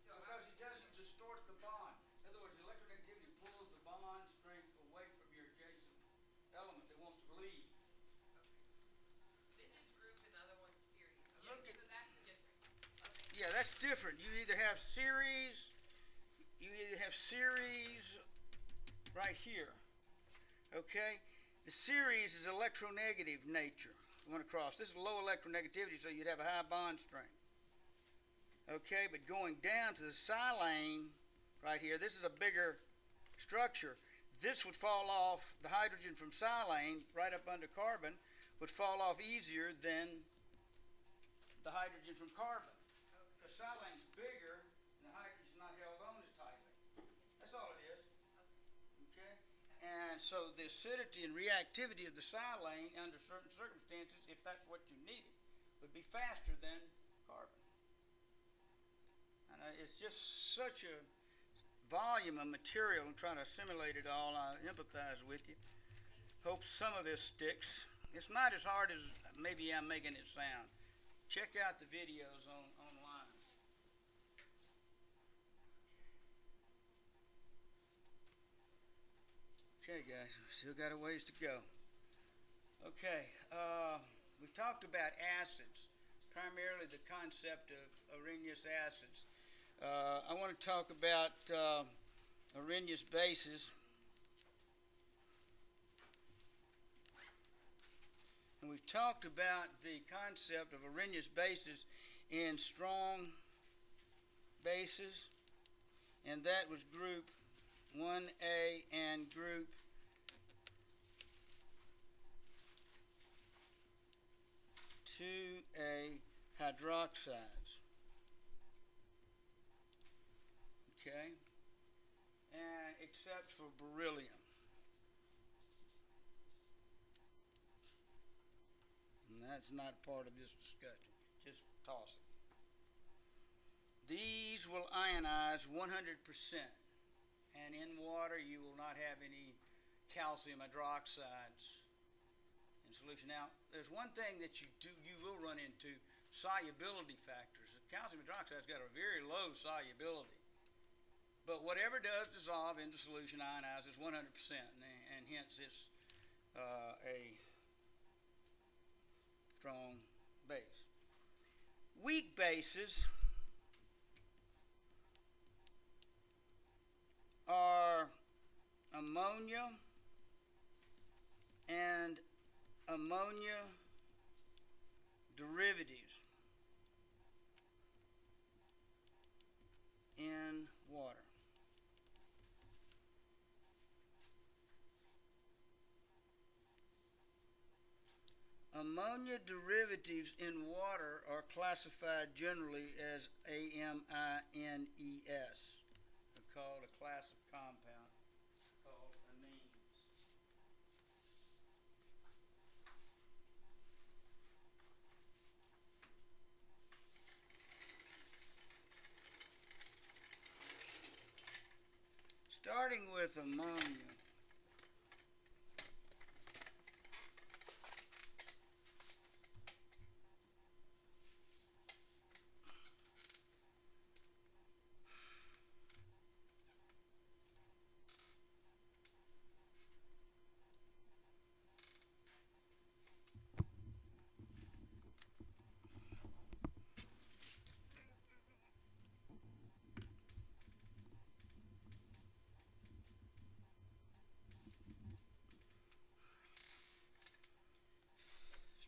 So Because it doesn't distort the bond. In other words, electronegativity pulls the bond strength away from your adjacent element that wants to leave. this is group and the other one's series. Okay, Look at- so that's the difference. Okay. Yeah, that's different. You either have series right here. Okay? The series is electronegative nature. Going across. This is low electronegativity, so you'd have a high bond strength. Okay, but going down to the silane right here, this is a bigger structure. This would fall off, the hydrogen from silane right up under carbon would fall off easier than the hydrogen from carbon. Because silane's bigger and the hydrogen's not held on as tightly. That's all it is. Okay? And so the acidity and reactivity of the silane under certain circumstances, if that's what you needed, would be faster than carbon. And it's just such a volume of material and trying to assimilate it all. I empathize with you. Hope some of this sticks. It's not as hard as maybe I'm making it sound. Check out the videos online. Okay, guys, still got a ways to go. Okay, we talked about acids, primarily the concept of Arrhenius acids. I want to talk about Arrhenius bases. And we've talked about the concept of Arrhenius bases in strong bases, and that was group 1A and group 2A hydroxides. Okay? And except for beryllium. And that's not part of this discussion. Just toss it. These will ionize 100%. And in water, you will not have any calcium hydroxides in solution. Now, there's one thing that you will run into, solubility factors. Calcium hydroxide's got a very low solubility. But whatever does dissolve into solution ionizes 100%, and hence it's a strong base. Weak bases are ammonia and ammonia derivatives in water. Ammonia derivatives in water are classified generally as AMINES. They're called a class of compound called amines. Starting with ammonia.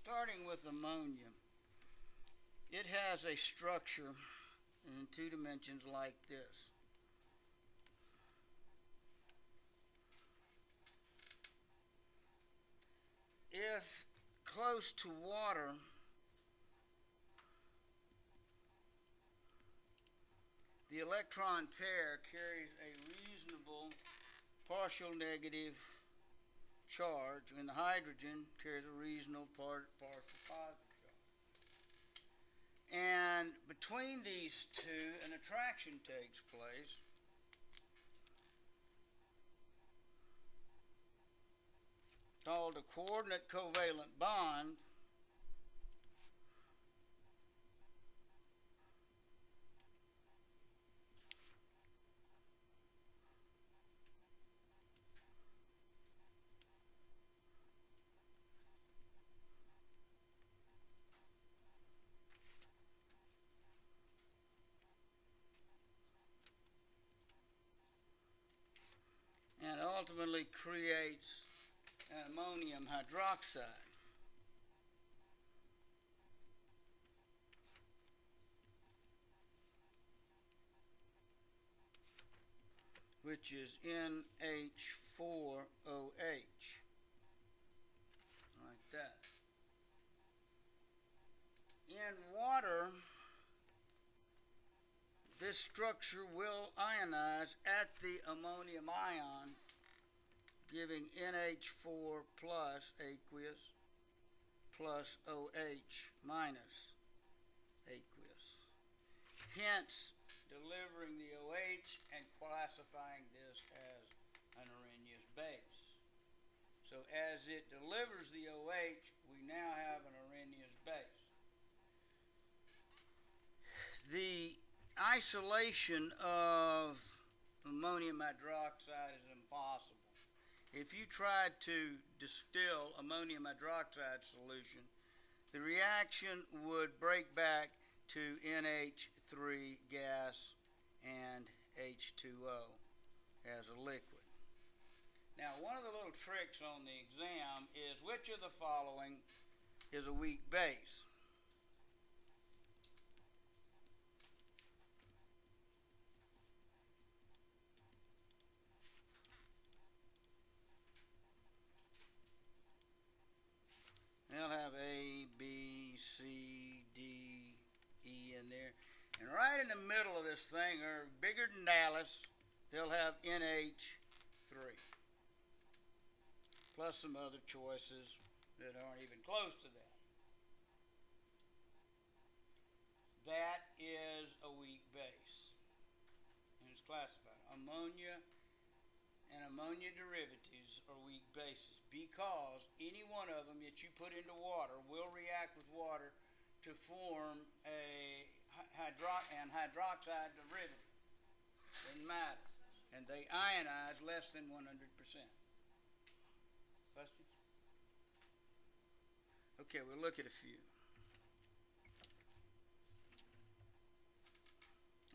Starting with ammonia, it has a structure in 2 dimensions like this. if close to water, the electron pair carries a reasonable partial negative charge, and the hydrogen carries a reasonable partial positive charge. And between these two, an attraction takes place. Called a coordinate covalent bond. And ultimately creates ammonium hydroxide. Which is NH4OH. Like that. In water, this structure will ionize at the ammonium ion, giving NH4 plus aqueous plus OH minus aqueous. Hence, delivering the OH and classifying this as an Arrhenius base. So as it delivers the OH, we now have an Arrhenius base. The isolation of ammonium hydroxide is impossible. If you tried to distill ammonium hydroxide solution, the reaction would break back to NH3 gas and H2O as a liquid. Now, one of the little tricks on the exam is which of the following is a weak base? They'll have A, B, C, D, E in there. And right in the middle of this thing, or bigger than Dallas, they'll have NH3. Plus some other choices that aren't even close to that. That is a weak base. And it's classified. Ammonia and ammonia derivatives are weak bases because any one of them that you put into water will react with water to form a hydroxide derivative. Doesn't matter. And they ionize less than 100%. Questions? Okay, we'll look at a few.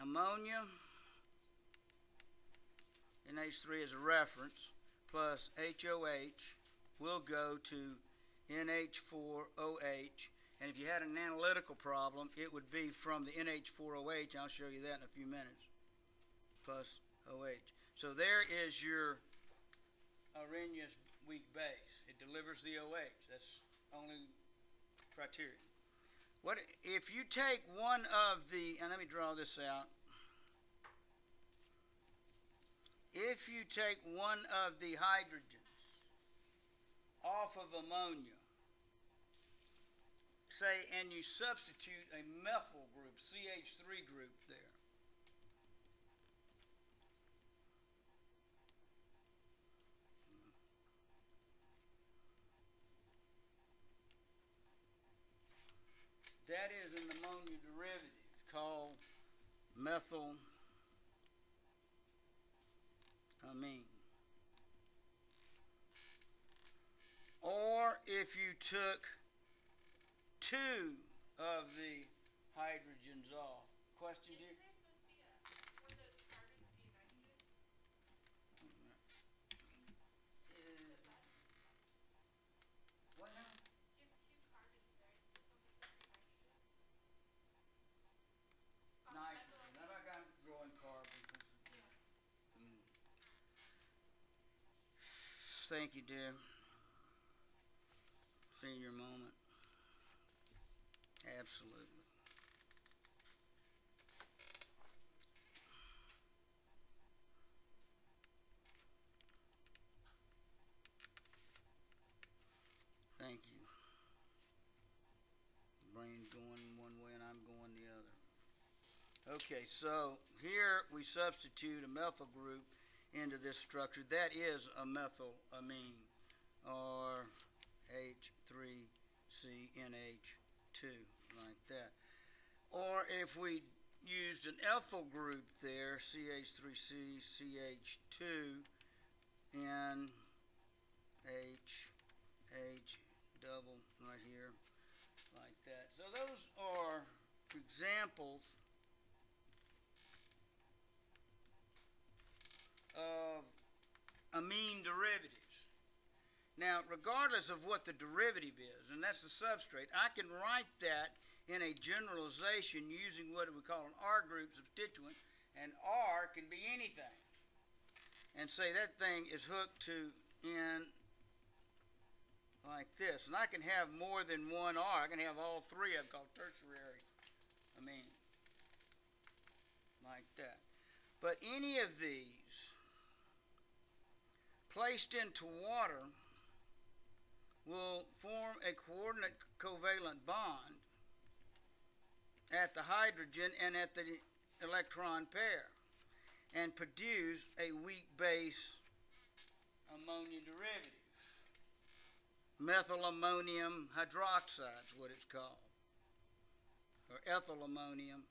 Ammonia, NH3 is a reference, plus HOH will go to NH4OH. And if you had an analytical problem, it would be from the NH4OH. I'll show you that in a few minutes. Plus OH. So there is your Arrhenius weak base. It delivers the OH. That's only criteria. What if you take one of the, and let me draw this out. If you take one of the hydrogens off of ammonia, say, and you substitute a methyl group, CH3 group there, that is an ammonia derivative called methylamine. Or if you took two of the hydrogens off. Question, dear? Isn't there supposed to be one of those carbons be a nitrogen? What now? You have two carbons there. Is one supposed to be nitrogen? Nitrogen. Now I got growing carbon. Thank you, dear. Senior moment. Absolutely. Thank you. Brain's going one way and I'm going the other. Okay, so here we substitute a methyl group into this structure. That is a methylamine, or H3CNH2, like that. Or if we used an ethyl group there, CH3C, CH2, H double right here, like that. So those are examples of amine derivatives. Now, regardless of what the derivative is, and that's the substrate, I can write that in a generalization using what we call an R group substituent, and R can be anything. And say that thing is hooked to N like this. And I can have more than one R. I can have all three of them called tertiary amine, like that. But any of these placed into water will form a coordinate covalent bond at the hydrogen and at the electron pair and produce a weak base ammonia derivative. Methyl ammonium hydroxide is what it's called, or ethyl ammonium.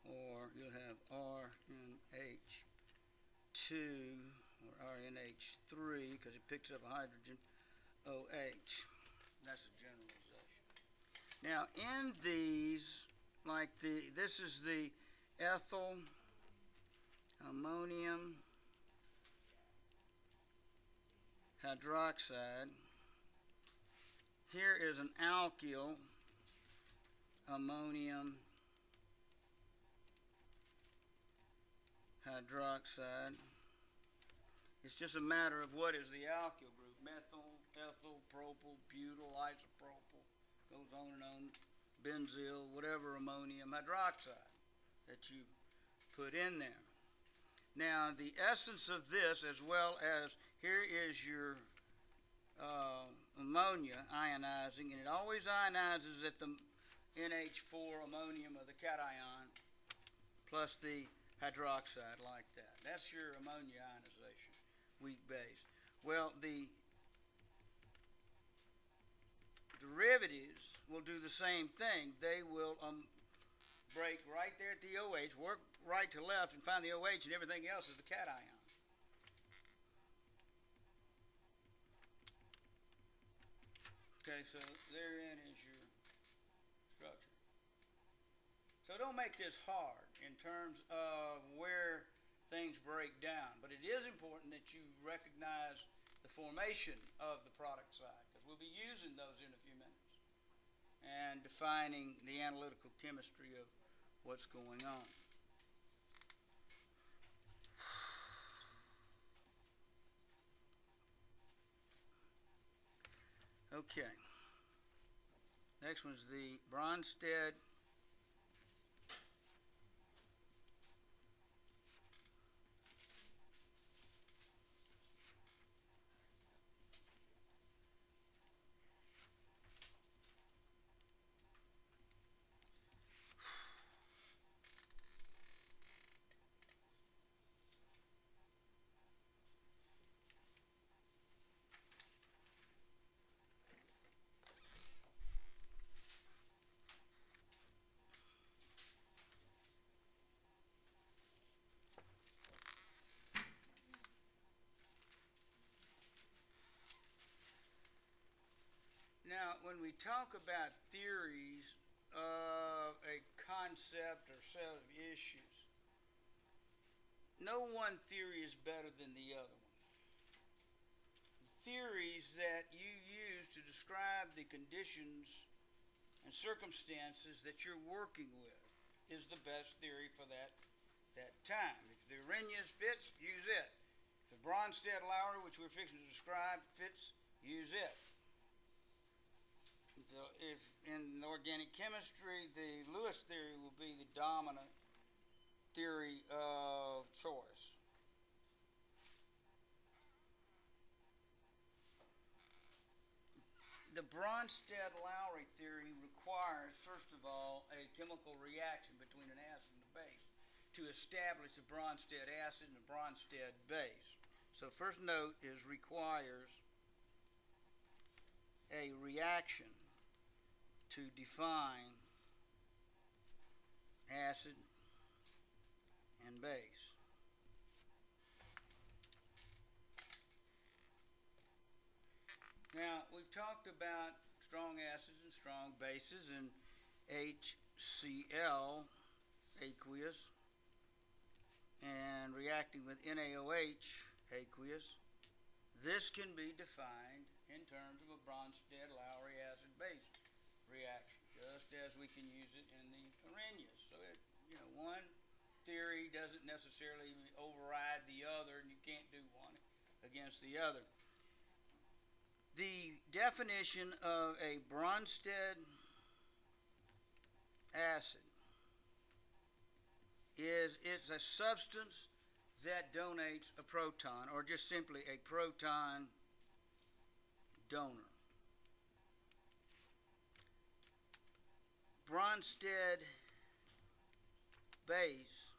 Or you'll have RNH2 or RNH3 because it picks up a hydrogen, OH. That's a generalization. Now in these, like this is the ethyl ammonium hydroxide. Here is an alkyl ammonium hydroxide. It's just a matter of what is the alkyl group. Methyl, ethyl, propyl, butyl, isopropyl, goes on and on. Benzyl, whatever ammonium hydroxide that you put in there. Now the essence of this, as well as here is your ammonia ionizing, and it always ionizes at the NH4 ammonium of the cation plus the hydroxide like that. That's your ammonia ionization, weak base. Well, the derivatives will do the same thing. They will break right there at the OH, work right to left and find the OH, and everything else is the cation. Okay, so therein is your structure. So don't make this hard in terms of where things break down, but it is important that you recognize the formation of the product side, because we'll be using those in a few minutes and defining the analytical chemistry of what's going on. Okay. Next one's the Bronsted Now, when we talk about theories of a concept or set of issues, no one theory is better than the other one. theories that you use to describe the conditions and circumstances that you're working with is the best theory for that time. If the Arrhenius fits, use it. If the Bronsted-Lowry, which we're fixing to describe, fits, use it. If in organic chemistry, the Lewis theory will be the dominant theory of choice. The Bronsted-Lowry theory requires, first of all, a chemical reaction between an acid and a base to establish a Bronsted acid and a Bronsted base. So first note is requires a reaction to define acid and base. Now, we've talked about strong acids and strong bases and HCl, aqueous, and reacting with NaOH, aqueous. This can be defined in terms of a Bronsted-Lowry acid-base reaction, just as we can use it in the Arrhenius. So, one theory doesn't necessarily override the other, and you can't do one against the other. The definition of a Bronsted acid is it's a substance that donates a proton, or just simply a proton donor. Bronsted base,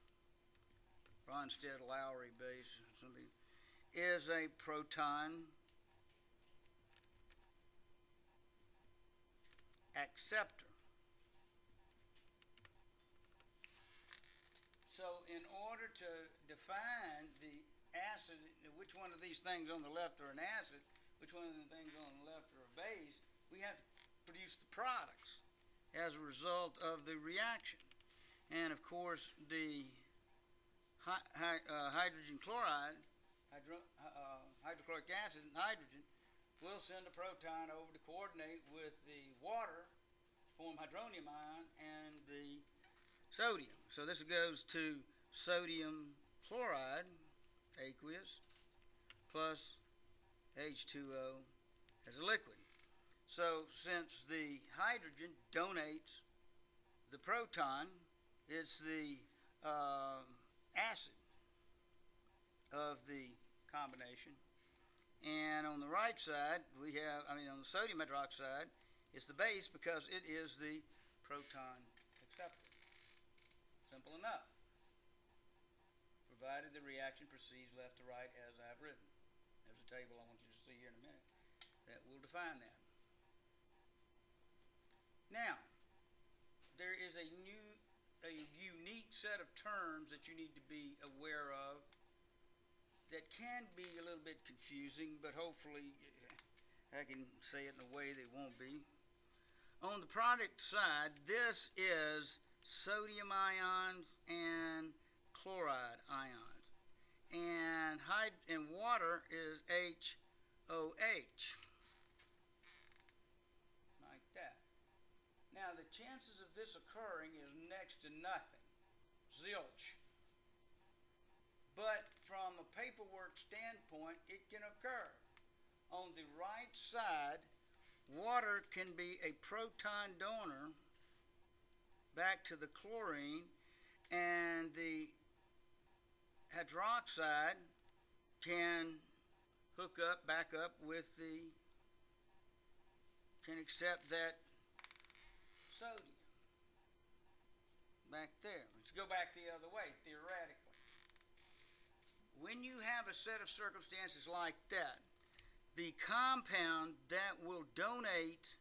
Bronsted-Lowry base, is a proton acceptor. So in order to define the acid, which one of these things on the left are an acid, which one of the things on the left are a base, we have to produce the products as a result of the reaction. And of course, the hydrogen chloride, hydrochloric acid and hydrogen will send a proton over to coordinate with the water, form hydronium ion, and the sodium. So this goes to sodium chloride, aqueous, plus H2O as a liquid. So since the hydrogen donates the proton, it's the acid of the combination. And on the right side, on the sodium hydroxide, it's the base because it is the proton acceptor. Simple enough. Provided the reaction proceeds left to right as I've written. There's a table I want you to see here in a minute that will define that. Now, there is a unique set of terms that you need to be aware of that can be a little bit confusing, but hopefully I can say it in a way that won't be. On the product side, this is sodium ions and chloride ions, and water is HOH, like that. Now the chances of this occurring is next to nothing, zilch. But from a paperwork standpoint, it can occur. On the right side, water can be a proton donor back to the chlorine, and the hydroxide can back up with can accept that sodium back there. Let's go back the other way, theoretically. When you have a set of circumstances like that, the compound that will donate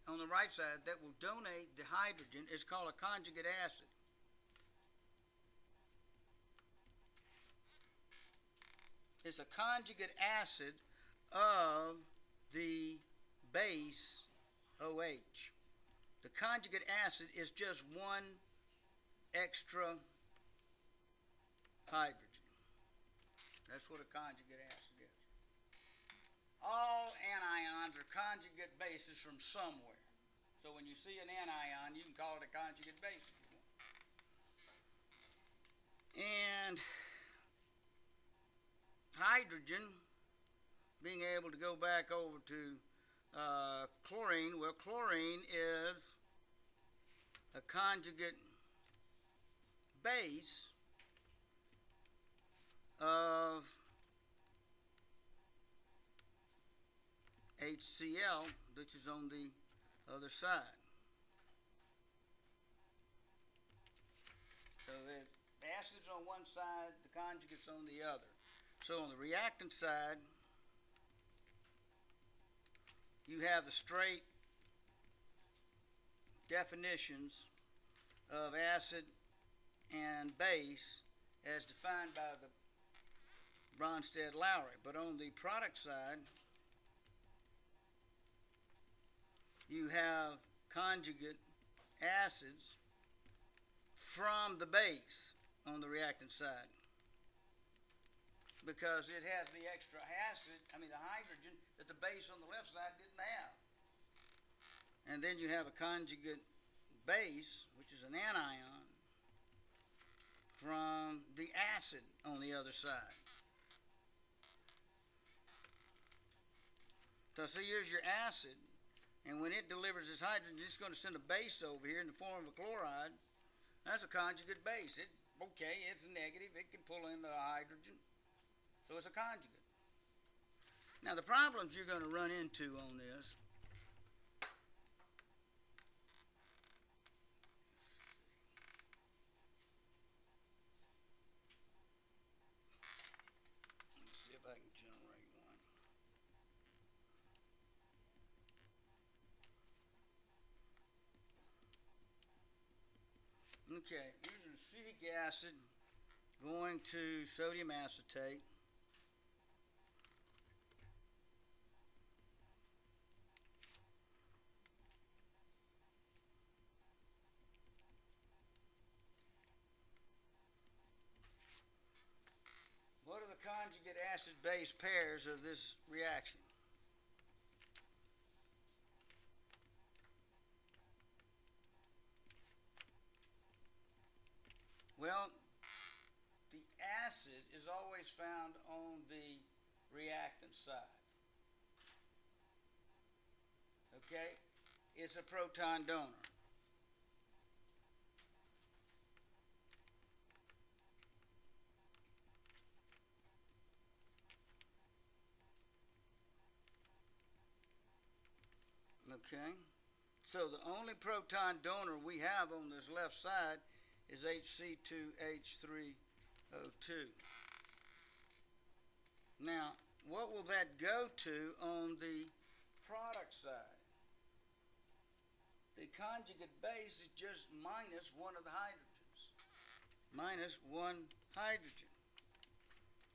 on the right side, that will donate the hydrogen is called a conjugate acid. It's a conjugate acid of the base OH. The conjugate acid is just one extra hydrogen. That's what a conjugate acid is. all anions are conjugate bases from somewhere. So when you see an anion, you can call it a conjugate base if you want. And hydrogen, being able to go back over to chlorine, well, chlorine is a conjugate base of HCl, which is on the other side. So the acid's on one side, the conjugate's on the other. So on the reactant side, you have the straight definitions of acid and base as defined by the Bronsted-Lowry. But on the product side, you have conjugate acids from the base on the reactant side, because it has the extra acid, the hydrogen, that the base on the left side didn't have. And then you have a conjugate base, which is an anion, from the acid on the other side. So see, here's your acid, and when it delivers its hydrogen, it's going to send a base over here in the form of a chloride. That's a conjugate base. It's negative. It can pull in the hydrogen. So it's a conjugate. Now the problems you're going to run into on this, let's see if I can generate one. Okay, using acetic acid going to sodium acetate. What are the conjugate acid-base pairs of this reaction? Well, the acid is always found on the reactant side. Okay? It's a proton donor. Okay? So the only proton donor we have on this left side is HC2H3O2. Now, what will that go to on the product side? The conjugate base is just minus one of the hydrogens. Minus one hydrogen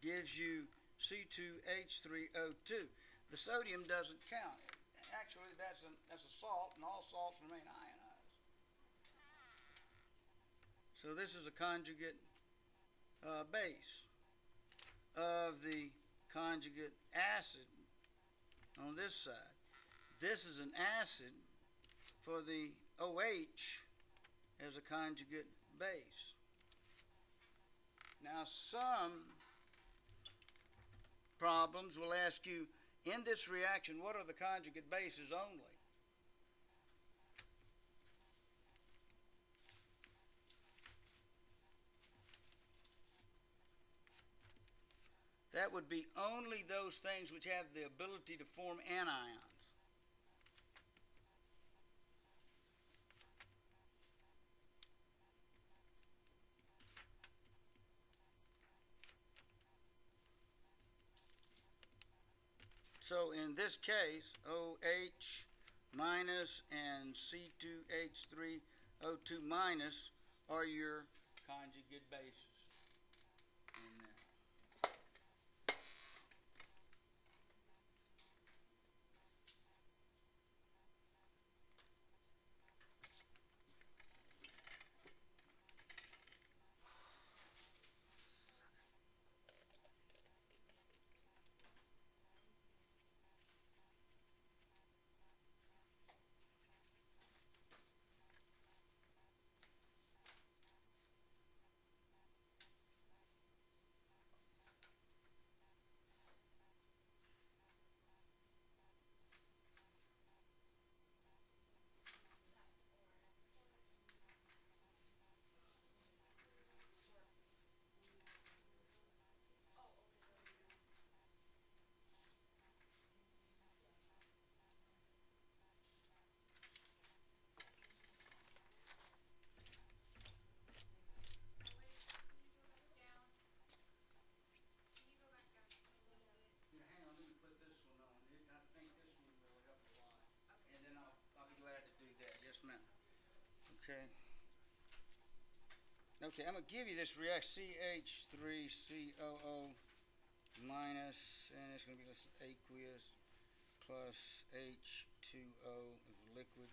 gives you C2H3O2. The sodium doesn't count. Actually, that's a salt, and all salts remain ionized. So this is a conjugate base of the conjugate acid on this side. This is an acid for the OH as a conjugate base. Now, some problems will ask you, in this reaction, what are the conjugate bases only? That would be only those things which have the ability to form anions. So in this case, OH minus and C2H3O2 minus are your conjugate bases. Okay. Okay, I'm gonna give you this reaction CH3COO minus, and it's gonna be this aqueous plus H2O is liquid.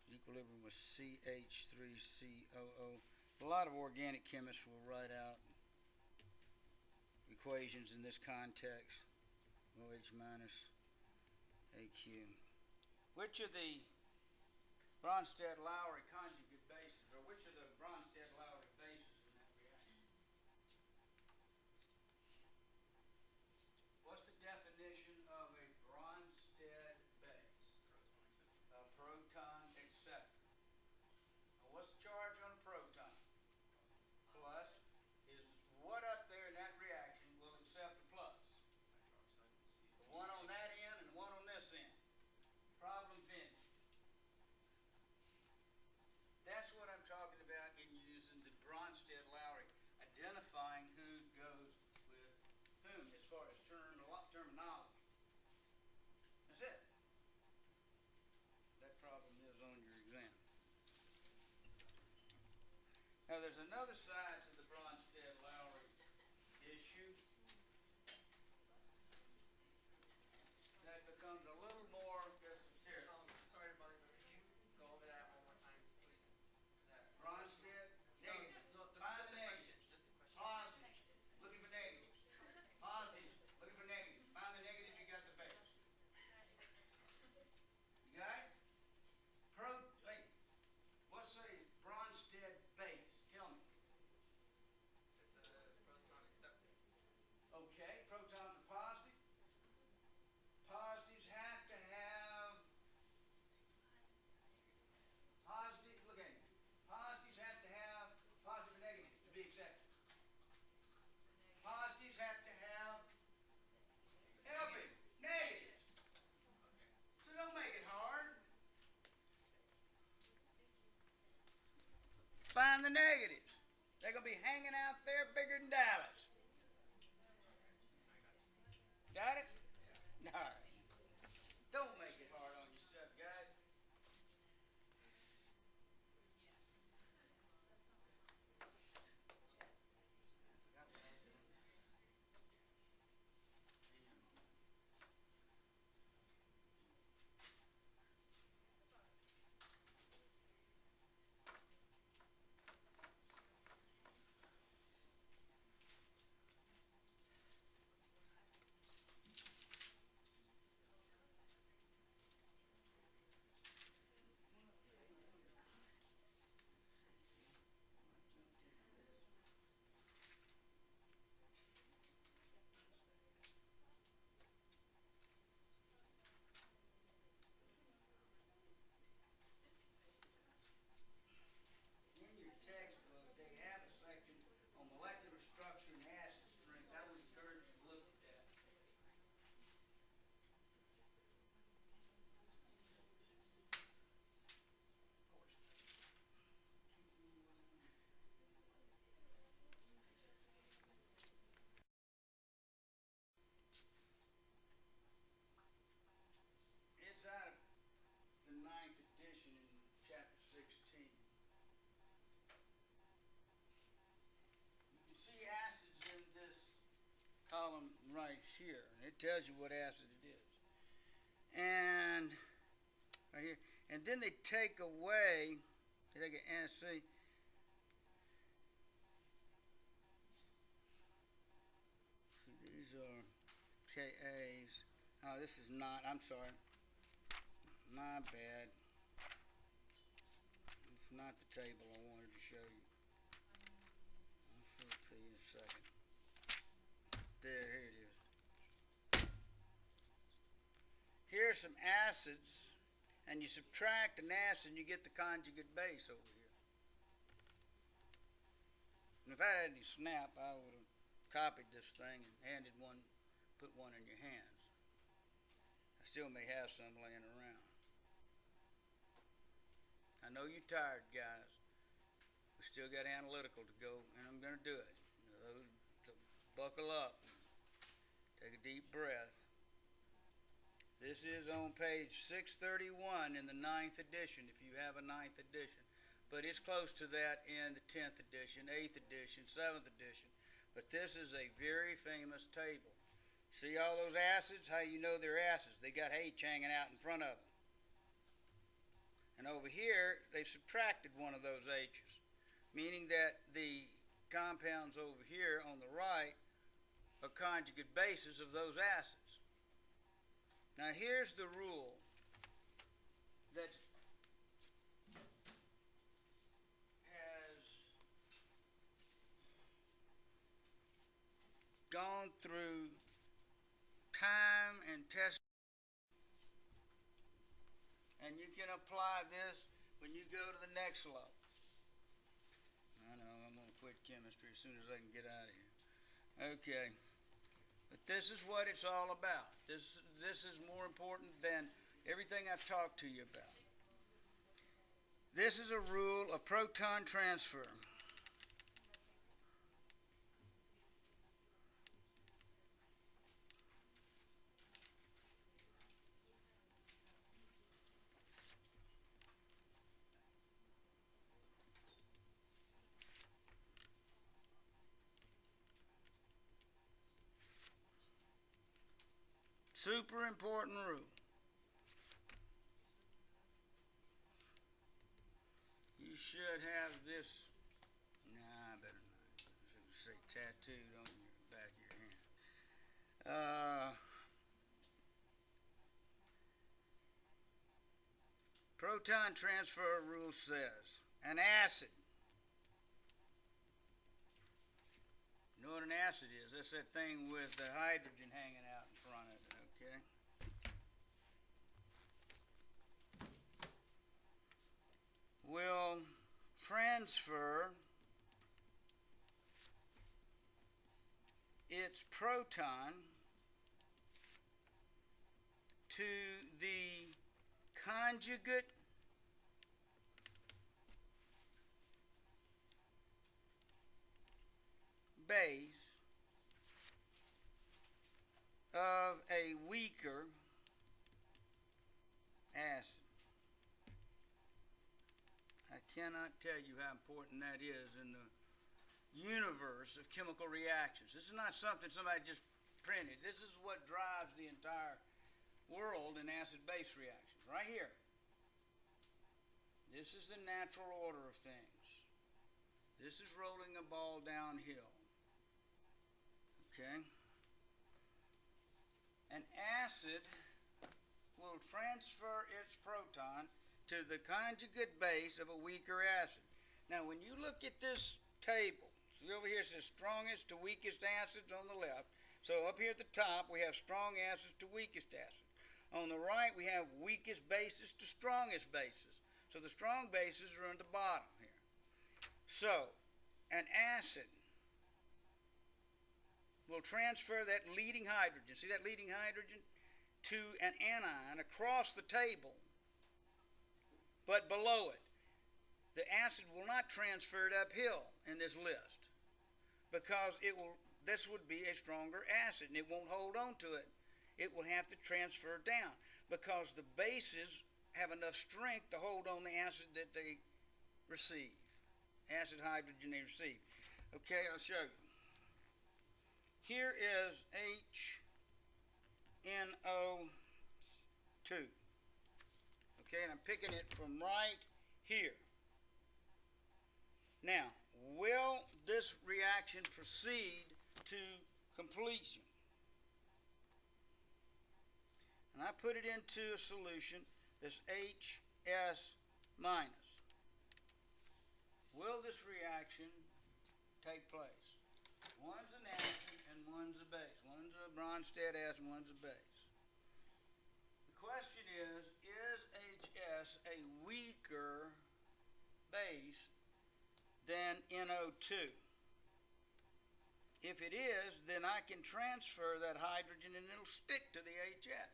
Equilibrium with CH3COO. A lot of organic chemists will write out equations in this context. OH minus AQ. Which of the Bronsted-Lowry conjugate bases, or which of the Bronsted-Lowry bases in that reaction? What's the definition of a Bronsted base? A proton acceptor. Now, what's the charge on a proton? Plus. Is what up there in that reaction will accept a plus? The one on that end and the one on this end. Problem finished. That's what I'm talking about in using the Bronsted-Lowry, identifying who goes with whom as far as terminology. That's it. That problem is on your exam. Now there's another side to the Bronsted-Lowry issue that becomes a little more esoteric. Sorry to bother you, but could you go over that one more time, please? That Bronsted, negative. No, Find just the a negatives. question. Just a question. Positives, looking for negatives. Positives, looking for negatives. Find the negatives, you got the base. You got it? Hey, what's a Bronsted base? Tell me. It's a proton acceptor. Okay, protons are positive. Positives have to have positive, look at me. Positives have to have positive and negatives to be accepted. Positives have to have helping negatives. So don't make it hard. Find the negatives. They're going to be hanging out there bigger than Dallas. Got it? All right. Don't make it hard on yourself, guys. In your textbook, they have a section on molecular structure and acid strength. I would encourage you to look at that. It's out of the 9th edition in chapter 16. You can see acids in this column right here. It tells you what acid it is. And right here. And then they take away, they take an NC. See, these are KAs. Oh, this is not, I'm sorry. My bad. It's not the table I wanted to show you. I'll show it to you in a second. There, here it is. Here's some acids, and you subtract an acid and you get the conjugate base over here. And if I had any snap, I would have copied this thing and handed one, put one in your hands. I still may have some laying around. I know you're tired, guys. We still got analytical to go, and I'm going to do it. So buckle up. Take a deep breath. This is on page 631 in the 9th edition, if you have a 9th edition. But it's close to that in the 10th edition, 8th edition, 7th edition. But this is a very famous table. See all those acids? How you know they're acids? They got H hanging out in front of them. And over here, they subtracted one of those H's, meaning that the compounds over here on the right are conjugate bases of those acids. Now here's the rule that has gone through time and testing, and you can apply this when you go to the next level. I know, I'm going to quit chemistry as soon as I can get out of here. Okay. But this is what it's all about. This is more important than everything I've talked to you about. This is a rule of proton transfer. Super important rule. You should have this. Nah, I better not. I should say tattooed on your back of your hand. Proton transfer rule says an acid. You know what an acid is? That's that thing with the hydrogen hanging out in front of it, okay? Will transfer its proton to the conjugate base of a weaker acid. I cannot tell you how important that is in the universe of chemical reactions. This is not something somebody just printed. This is what drives the entire world in acid-base reactions. Right here. This is the natural order of things. This is rolling a ball downhill. Okay? An acid will transfer its proton to the conjugate base of a weaker acid. Now, when you look at this table, see over here it says strongest to weakest acids on the left. So up here at the top, we have strong acids to weakest acids. On the right, we have weakest bases to strongest bases. So the strong bases are on the bottom here. So, an acid will transfer that leading hydrogen, see that leading hydrogen, to an anion across the table, but below it. The acid will not transfer it uphill in this list because this would be a stronger acid and it won't hold on to it. It will have to transfer down because the bases have enough strength to hold on the acid that they receive, acid hydrogen they receive. Okay, I'll show you. Here is HNO2. Okay, and I'm picking it from right here. Now, will this reaction proceed to completion? And I put it into a solution that's HS minus. Will this reaction take place? One's an acid and one's a base. One's a Bronsted acid and one's a base. The question is HS a weaker base than NO2? If it is, then I can transfer that hydrogen and it'll stick to the HS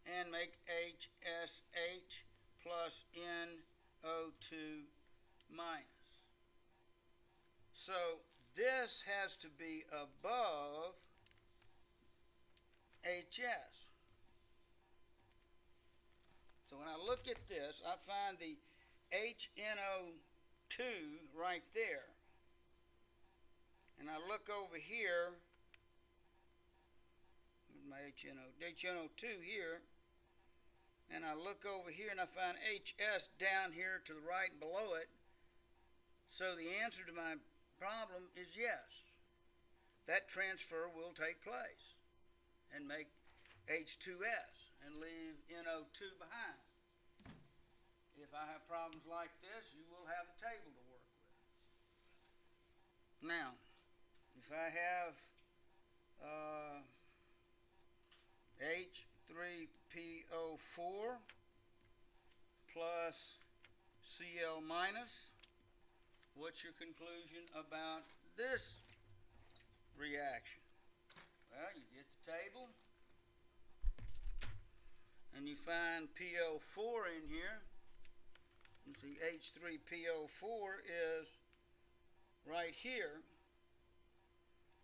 and make HSH plus NO2 minus. So this has to be above HS. So when I look at this, I find the HNO2 right there. And I look over here, with my HNO2 here, and I look over here and I find HS down here to the right and below it. So the answer to my problem is yes. That transfer will take place and make H2S and leave NO2 behind. If I have problems like this, you will have the table to work with. Now, if I have H3PO4 plus Cl minus, what's your conclusion about this reaction? Well, you get the table and you find PO4 in here. You see H3PO4 is right here,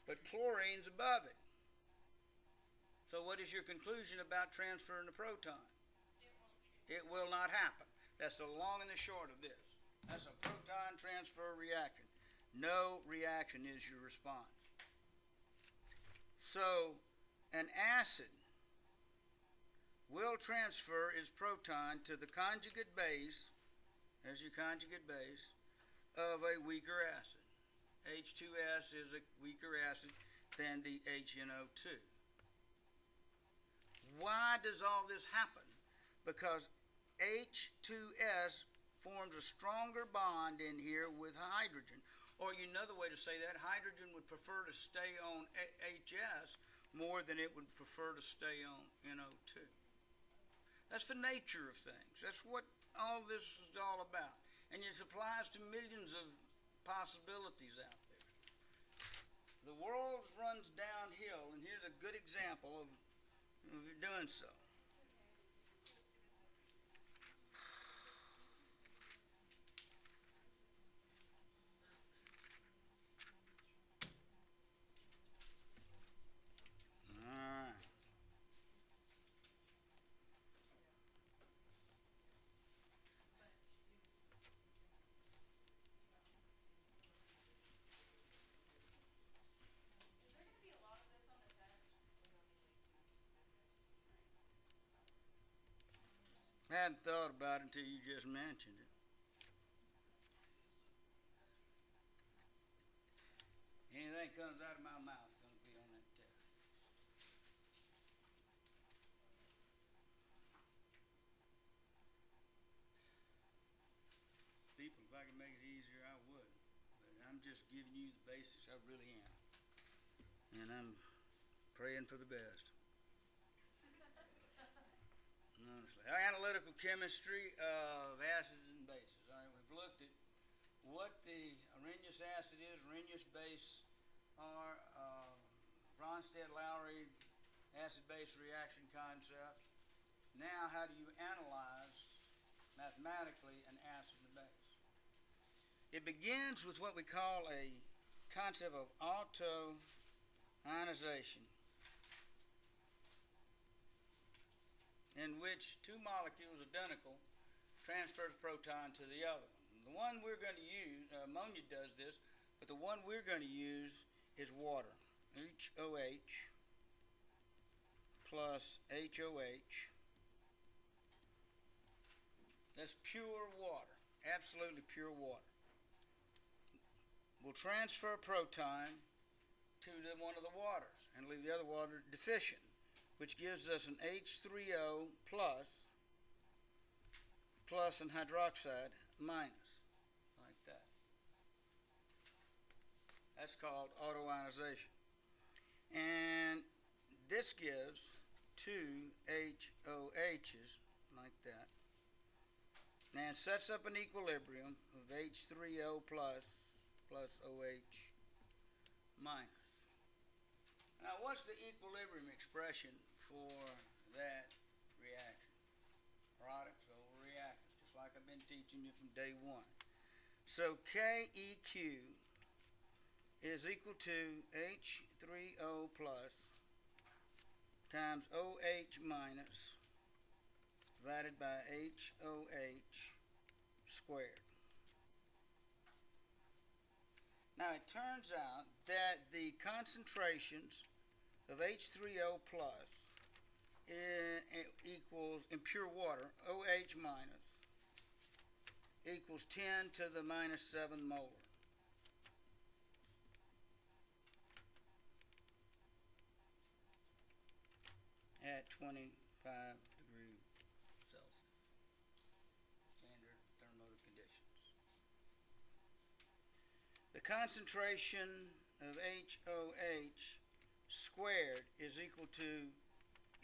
but chlorine's above it. So what is your conclusion about transferring the proton? It will not happen. That's the long and the short of this. That's a proton transfer reaction. No reaction is your response. So an acid will transfer its proton to the conjugate base, as your conjugate base, of a weaker acid. H2S is a weaker acid than the HNO2. Why does all this happen? Because H2S forms a stronger bond in here with hydrogen. Or another way to say that, hydrogen would prefer to stay on HS more than it would prefer to stay on NO2. That's the nature of things. That's what all this is all about. And it applies to millions of possibilities out there. The world runs downhill, and here's a good example of doing so. I hadn't thought about it until you just mentioned it. Anything comes out of my mouth is going to be on that test. People, if I could make it easier, I would. But I'm just giving you the basics. I really am. And I'm praying for the best. Honestly. Our analytical chemistry of acids and bases. All right, we've looked at what the Arrhenius acid is, Arrhenius base are, Bronsted-Lowry acid-base reaction concept. Now, how do you analyze mathematically an acid and a base? It begins with what we call a concept of auto-ionization, in which two molecules identical transfers proton to the other one. The one we're going to use, ammonia does this, but the one we're going to use is water. HOH plus HOH. That's pure water, absolutely pure water. We'll transfer proton to one of the waters and leave the other water deficient, which gives us an H3O plus an hydroxide minus, like that. That's called autoionization. And this gives two HOHs, like that, and sets up an equilibrium of H3O plus OH minus. Now, what's the equilibrium expression for that reaction? Products over reactants, just like I've been teaching you from day one. So KEQ is equal to H3O plus times OH minus divided by HOH squared. Now it turns out that the concentrations of H3O plus equals, in pure water, OH minus equals 10 to the minus 7 molar. At 25 degrees Celsius, standard thermodynamic conditions. The concentration of HOH squared is equal to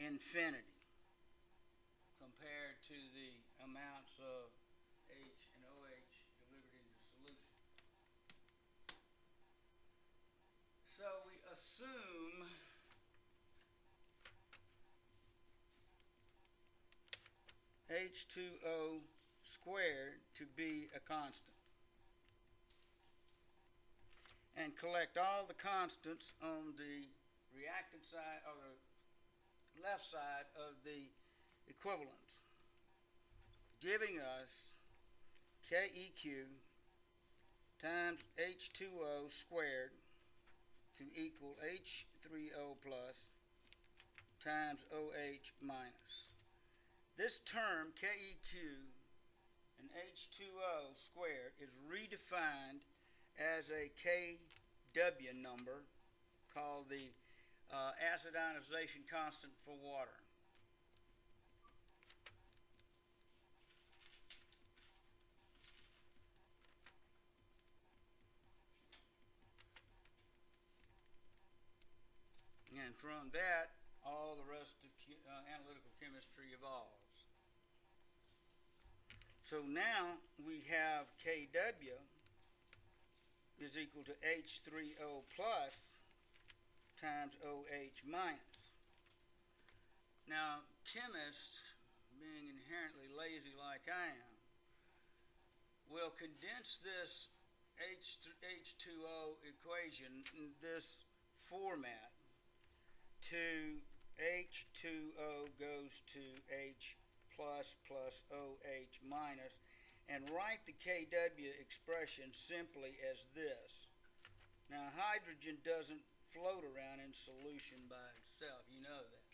infinity compared to the amounts of H and OH delivered into solution. So we assume H2O squared to be a constant and collect all the constants on the reactant side or the left side of the equivalent, giving us KEQ times H2O squared to equal H3O plus times OH minus. This term, KEQ and H2O squared, is redefined as a KW number called the acid ionization constant for water. And from that, all the rest of analytical chemistry evolves. So now we have KW is equal to H3O plus times OH minus. Now, chemists, being inherently lazy like I am, will condense this H2O equation in this format to H2O goes to H plus OH minus, and write the KW expression simply as this. Now, hydrogen doesn't float around in solution by itself, you know that.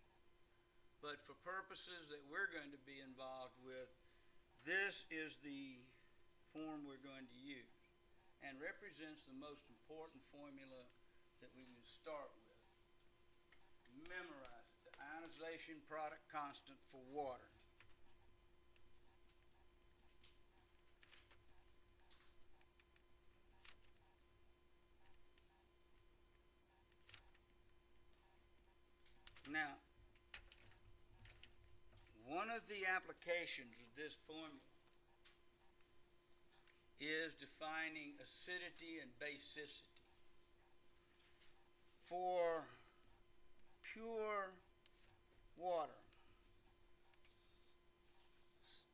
But for purposes that we're going to be involved with, this is the form we're going to use and represents the most important formula that we can start with. Memorize it, the ionization product constant for water. Now, one of the applications of this formula is defining acidity and basicity. For pure water,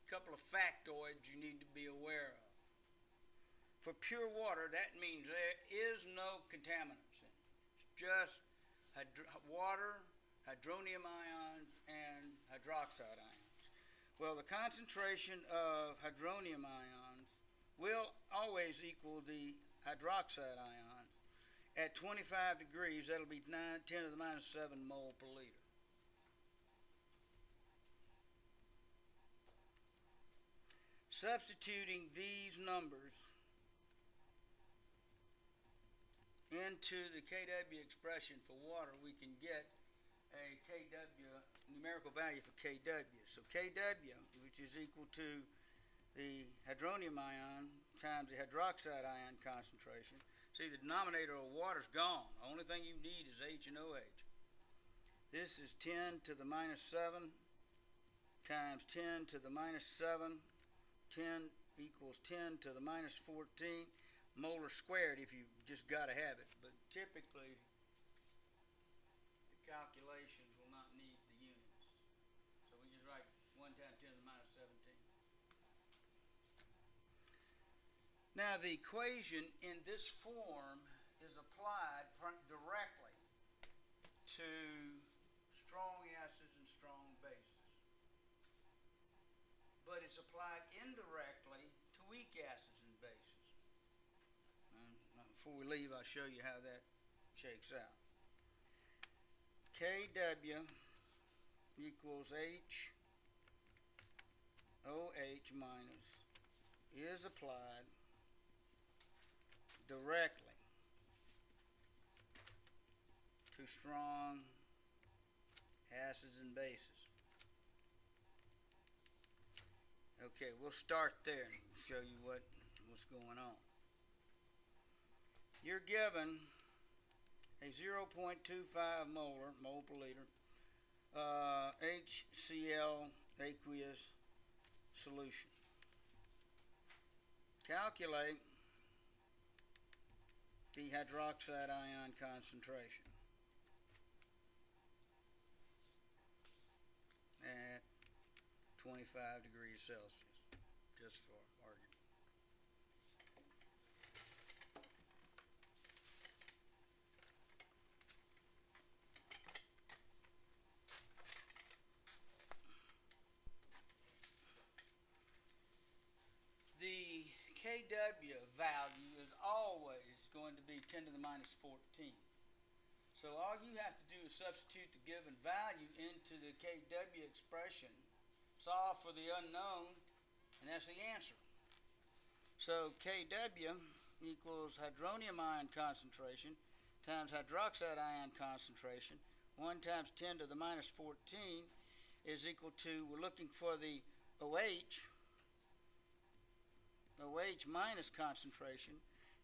a couple of factoids you need to be aware of. For pure water, that means there is no contaminants in it. It's just water, hydronium ions, and hydroxide ions. Well, the concentration of hydronium ions will always equal the hydroxide ions. At 25 degrees, that'll be 10 to the minus 7 mole per liter. Substituting these numbers into the KW expression for water, we can get a KW, numerical value for KW. So KW, which is equal to the hydronium ion times the hydroxide ion concentration. See, the denominator of water's gone. The only thing you need is H and OH. This is 10 to the minus 7 times 10 to the minus 7. 10 equals 10 to the minus 14 molar squared if you just got to have it. But typically, the calculations will not need the units. So we just write 1 times 10 to the minus 17. Now, the equation in this form is applied directly to strong but it's applied indirectly to weak acids and bases. Before we leave, I'll show you how that shakes out. Kw equals HOH minus is applied directly to strong acids and bases. Okay, we'll start there and show you what's going on. You're given a 0.25 mole per liter HCl aqueous solution. Calculate the hydroxide ion concentration at 25 degrees Celsius, just for argument. The Kw value is always going to be 10 to the minus 14. So all you have to do is substitute the given value into the Kw expression, solve for the unknown, and that's the answer. So Kw equals hydronium ion concentration times hydroxide ion concentration, 1 times 10 to the minus 14 is equal to, we're looking for the OH minus concentration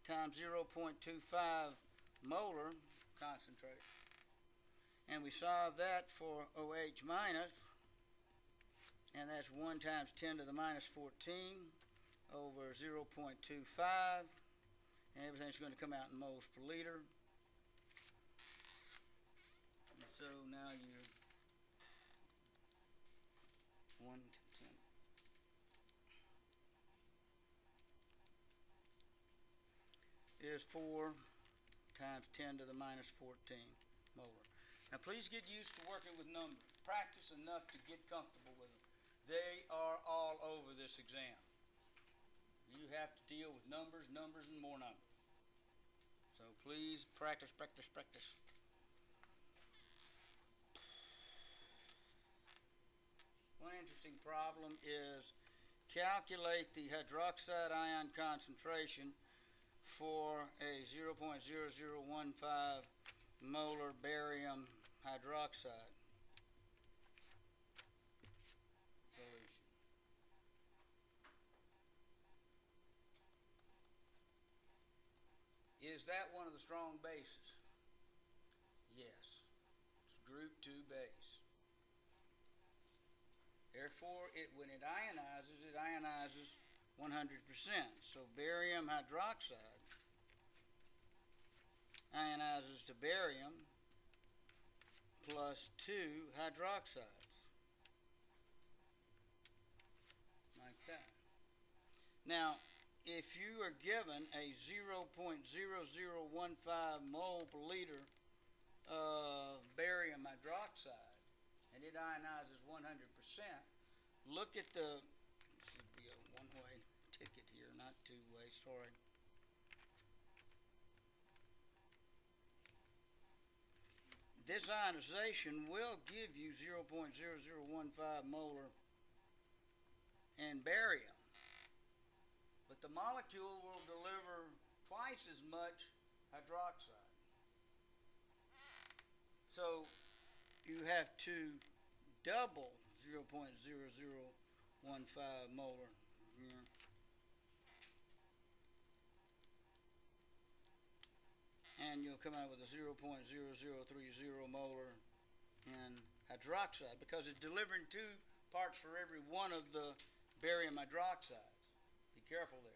times 0.25 molar concentration. And we solve that for OH minus, and that's 1 times 10 to the minus 14 over 0.25, and everything's going to come out in moles per liter. And so now you're 1 to 10. Is 4 times 10 to the minus 14 molar. Now please get used to working with numbers. Practice enough to get comfortable with them. They are all over this exam. You have to deal with numbers, and more numbers. So please practice, practice, practice. One interesting problem is calculate the hydroxide ion concentration for a 0.0015 molar barium hydroxide solution. Is that one of the strong bases? Yes. It's a group 2 base. Therefore, when it ionizes 100%. So barium hydroxide ionizes to barium plus 2 hydroxides. Like that. Now, if you are given a 0.0015 mole per liter of barium hydroxide and it ionizes 100%, look at the, this should be a one-way ticket here, not two-way, sorry. This ionization will give you 0.0015 molar in barium, but the molecule will deliver twice as much hydroxide. So you have to double 0.0015 molar here. And you'll come out with a 0.0030 molar in hydroxide because it's delivering 2 parts for every one of the barium hydroxides. Be careful there.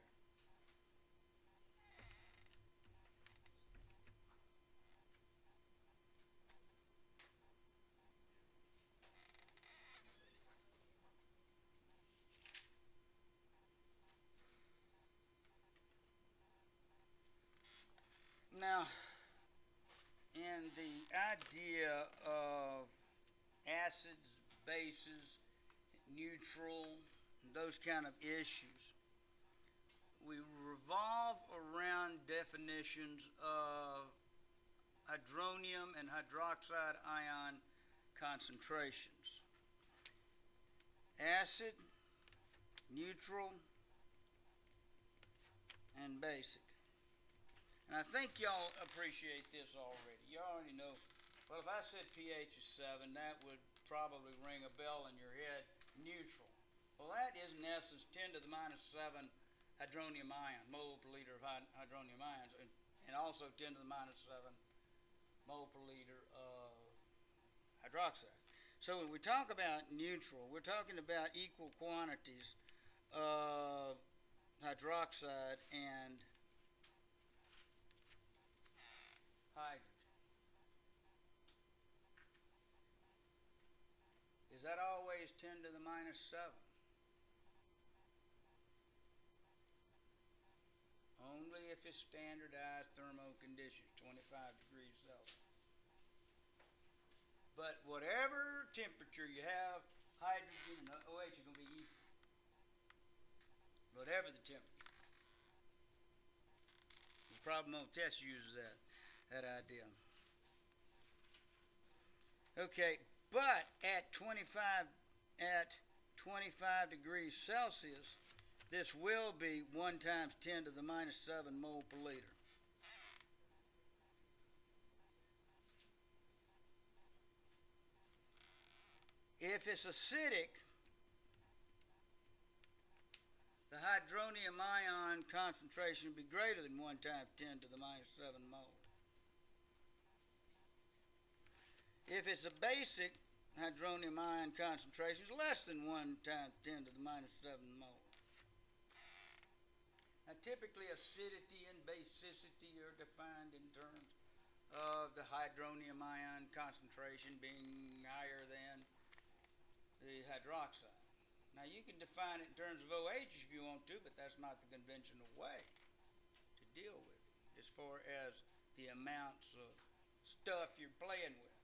Now, in the idea of acids, bases, neutral, those kind of issues. We revolve around definitions of hydronium and hydroxide ion concentrations. Acid, neutral, and basic. And I think y'all appreciate this already. You already know, well, if I said pH is 7, that would probably ring a bell in your head. Neutral. Well, that is in essence 10 to the minus 7 hydronium ion, mole per liter of hydronium ions, and also 10 to the minus 7 mole per liter of hydroxide. So when we talk about neutral, we're talking about equal quantities of hydroxide and hydrogen. Is that always 10 to the minus 7? Only if it's standardized thermo conditions, 25 degrees Celsius. But whatever temperature you have, hydrogen and OH are going to be equal. Whatever the temperature. The problem on test uses that idea. Okay, but at 25 degrees Celsius, this will be 1 times 10 to the minus 7 mole per liter. If it's acidic, the hydronium ion concentration will be greater than 1 times 10 to the minus 7 mole. If it's a basic, hydronium ion concentration is less than 1 times 10 to the minus 7 mole. Now, typically, acidity and basicity are defined in terms of the hydronium ion concentration being higher than the hydroxide. Now, you can define it in terms of OH if you want to, but that's not the conventional way to deal with it as far as the amounts of stuff you're playing with.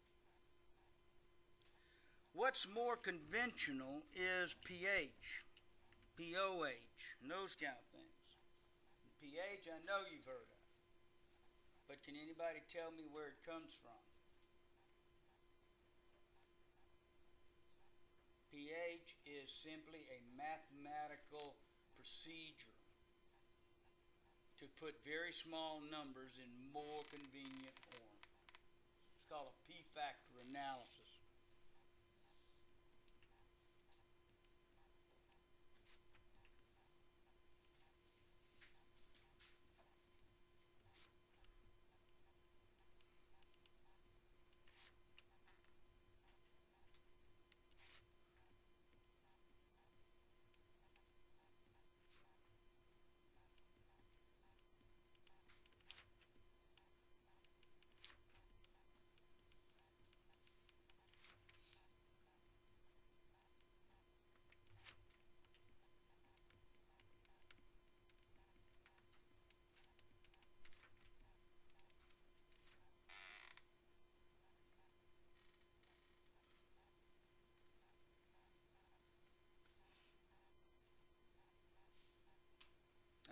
What's more conventional is pH, POH, and those kind of things. pH, I know you've heard of, but can anybody tell me where it comes from? pH is simply a mathematical procedure to put very small numbers in more convenient form. It's called a p-factor analysis.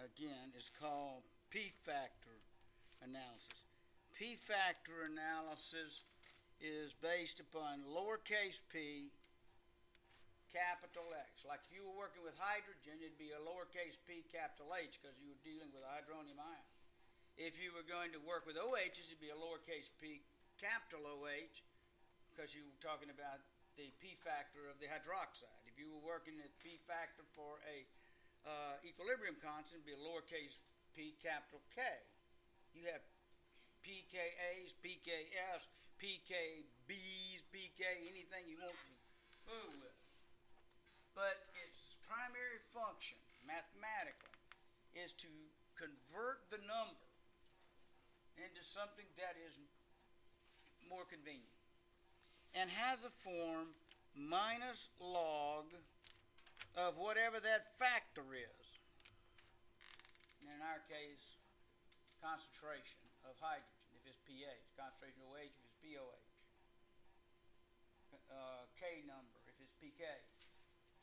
Again, is called p-factor analysis. P-factor analysis is based upon lowercase p, capital X. Like if you were working with hydrogen, it'd be a lowercase p, capital H, because you were dealing with a hydronium ion. If you were going to work with OHs, it'd be a lowercase p, capital OH, because you were talking about the p-factor of the hydroxide. If you were working at p-factor for a equilibrium constant, be a lowercase p, capital K. You have pKa's, pKs, pKb's, pK, anything you want to fool with. But its primary function, mathematically, is to convert the number into something that is more convenient and has a form minus log of whatever that factor is. And in our case, concentration of hydrogen if it's pH, concentration of OH if it's POH, K number if it's pK.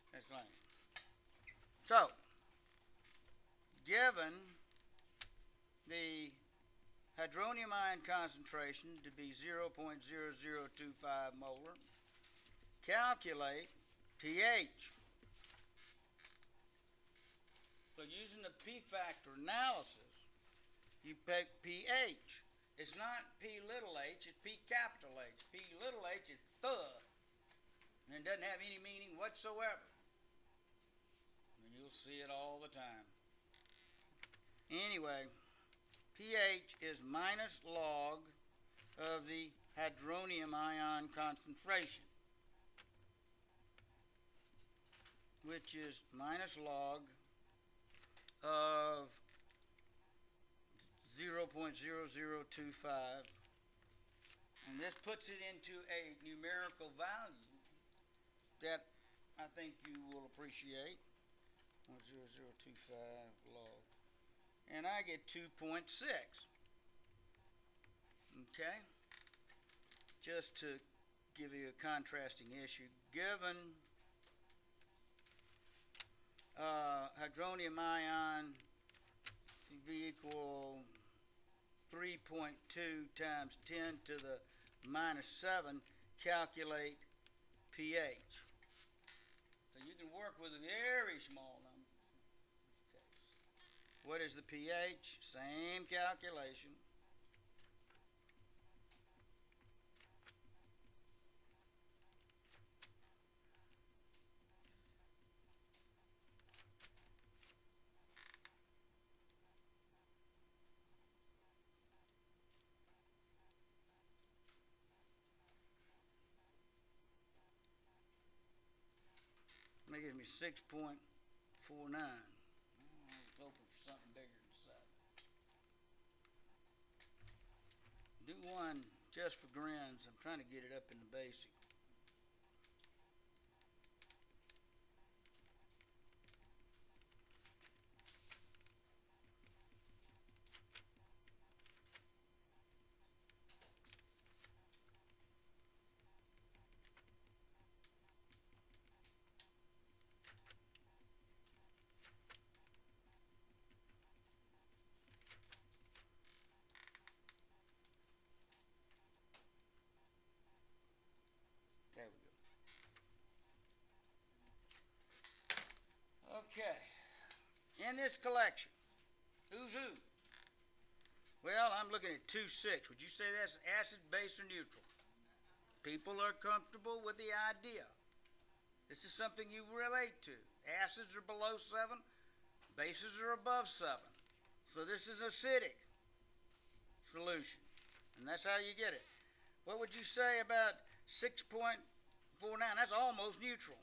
That's right. So, given the hydronium ion concentration to be 0.0025 molar, calculate pH. So using the P factor analysis, you pick pH. It's not P little h, it's P capital H. P little h is thug, and it doesn't have any meaning whatsoever. And you'll see it all the time. Anyway, pH is minus log of the hydronium ion concentration, which is minus log of 0.0025, and this puts it into a numerical value that I think you will appreciate. 0.0025 log, and I get 2.6. Okay, just to give you a contrasting issue, given hydronium ion to be equal 3.2 times 10 to the minus 7, calculate pH. So you can work with a very small number. What is the pH? Same calculation. That gives me 6.49. I was hoping for something bigger than 7. Do one just for grins. I'm trying to get it up in the basic. There we go. Okay. In this collection, who's who? Well, I'm looking at 2,6. Would you say that's acid, base, or neutral? People are comfortable with the idea. This is something you relate to. Acids are below 7, bases are above 7. So this is acidic solution, and that's how you get it. What would you say about 6.49? That's almost neutral,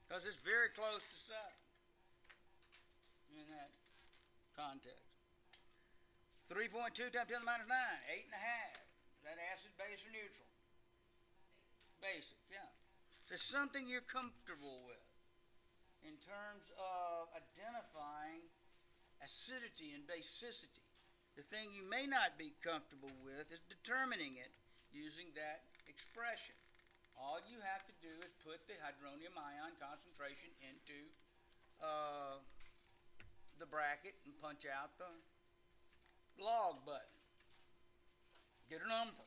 because it's very close to 7 in that context. 3.2 times 10 to the minus 9, 8.5. Is that acid, base, or neutral? Basic, yeah. It's something you're comfortable with in terms of identifying acidity and basicity. The thing you may not be comfortable with is determining it using that expression. All you have to do is put the hydronium ion concentration into the bracket and punch out the log button. Get a number.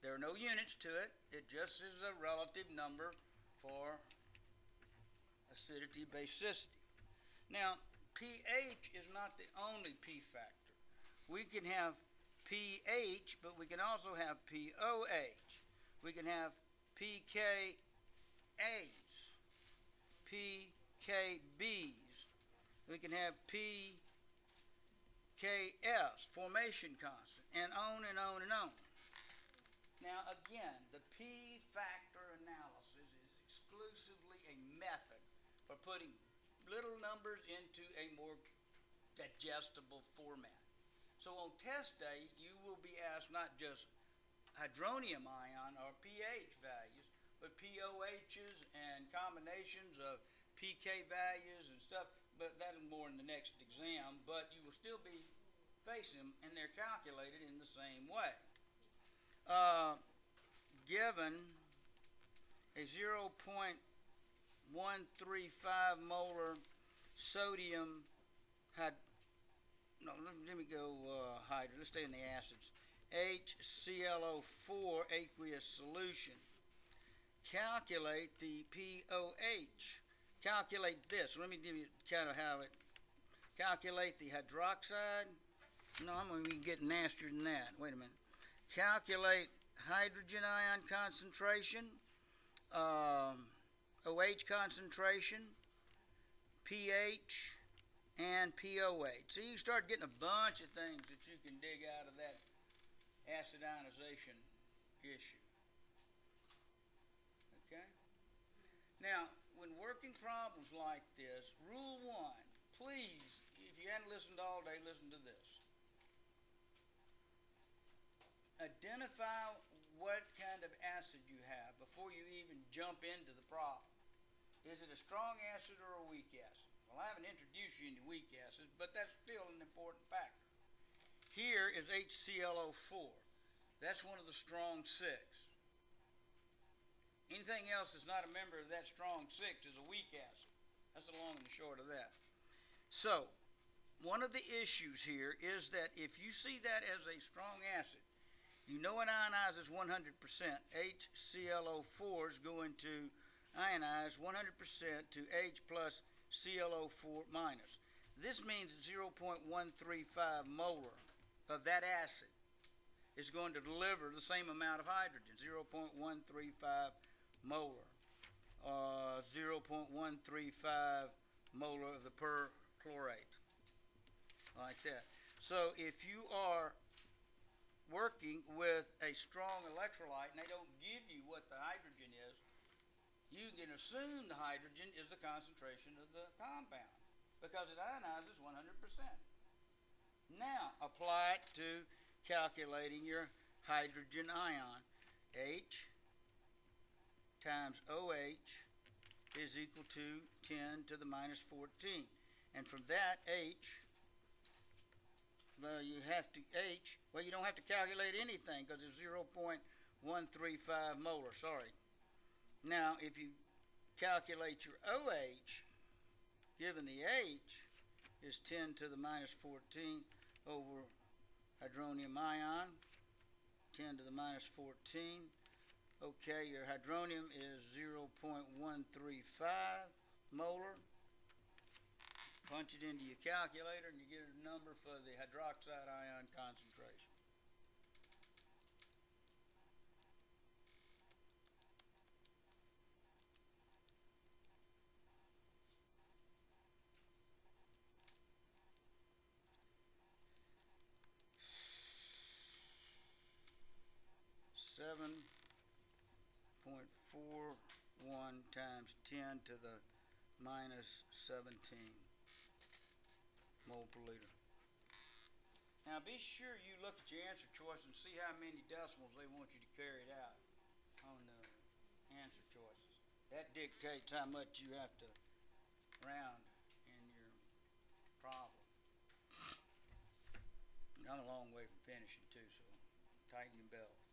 There are no units to it. It just is a relative number for acidity, basicity. Now, pH is not the only P factor. We can have pH, but we can also have pOH. We can have pKa's, pKb's. We can have pKs, formation constant, and on and on and on. Now, again, the P factor analysis is exclusively a method for putting little numbers into a more digestible format. So on test day, you will be asked not just hydronium ion or pH values, but POHs and combinations of pK values and stuff, but that is more in the next exam, but you will still be facing them, and they're calculated in the same way. Given a 0.1 molar sodium let me go hydrogen. Let's stay in the acids. HClO4 aqueous solution. Calculate the POH. Calculate this. Let me give you kind of how it. Calculate the hydroxide. No, I'm going to be getting nastier than that. Wait a minute. Calculate hydrogen ion concentration, OH concentration, pH, and POH. So you start getting a bunch of things that you can dig out of that acid ionization issue. Okay? Now, when working problems like this, rule 1, please, if you hadn't listened all day, listen to this. Identify what kind of acid you have before you even jump into the problem. Is it a strong acid or a weak acid? Well, I haven't introduced you into weak acids, but that's still an important factor. Here is HClO4. That's one of the strong 6. Anything else that's not a member of that strong 6 is a weak acid. That's the long and the short of that. So, one of the issues here is that if you see that as a strong acid, you know it ionizes 100%. HClO4 is going to ionize 100% to H plus ClO4 minus. This means 0.135 molar of that acid is going to deliver the same amount of hydrogen, 0.135 molar, 0.135 molar of the perchlorate, like that. So if you are working with a strong electrolyte and they don't give you what the hydrogen is, you can assume the hydrogen is the concentration of the compound because it ionizes 100%. Now, apply it to calculating your hydrogen ion. H times OH is equal to 10 to the minus 14. And from that, H, well, you don't have to calculate anything because it's 0.135 molar, sorry. Now, if you calculate your OH, given the H is 10 to the minus 14 over hydronium ion, 10 to the minus 14. Okay, your hydronium is 0.135 molar. Punch it into your calculator and you get a number for the hydroxide ion concentration. Seven 0.41 times 10 to the minus 17 mole per liter. Now be sure you look at your answer choice and see how many decimals they want you to carry it out on the answer choices. That dictates how much you have to round in your problem. I'm a long way from finishing too, so tighten your belt.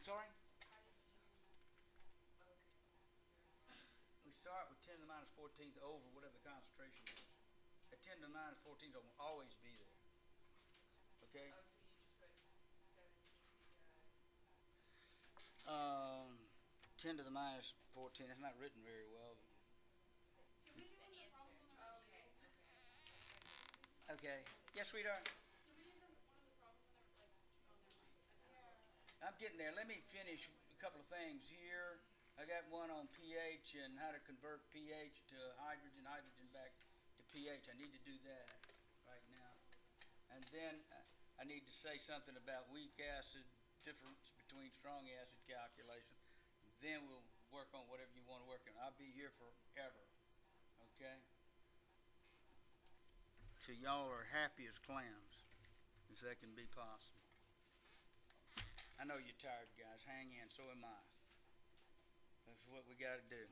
Sorry? We start with 10 to the minus 14th over whatever the concentration is. At 10 to the minus 14th will always be there. Okay? Oh, so you just put 17 10 to the minus 14. It's not written very well. Can we do one of the problems on the Okay. Okay. Yes, sweetheart? Can we do one of the problems on the oh, never mind. I'm getting there. Let me finish a couple of things here. I got one on pH and how to convert pH to hydrogen, hydrogen back to pH. I need to do that right now. And then I need to say something about weak acid, difference between strong acid calculation. Then we'll work on whatever you want to work on. I'll be here forever. Okay? So y'all are happy as clams, if that can be possible. I know you're tired, guys. Hang in, so am I. That's what we got to do.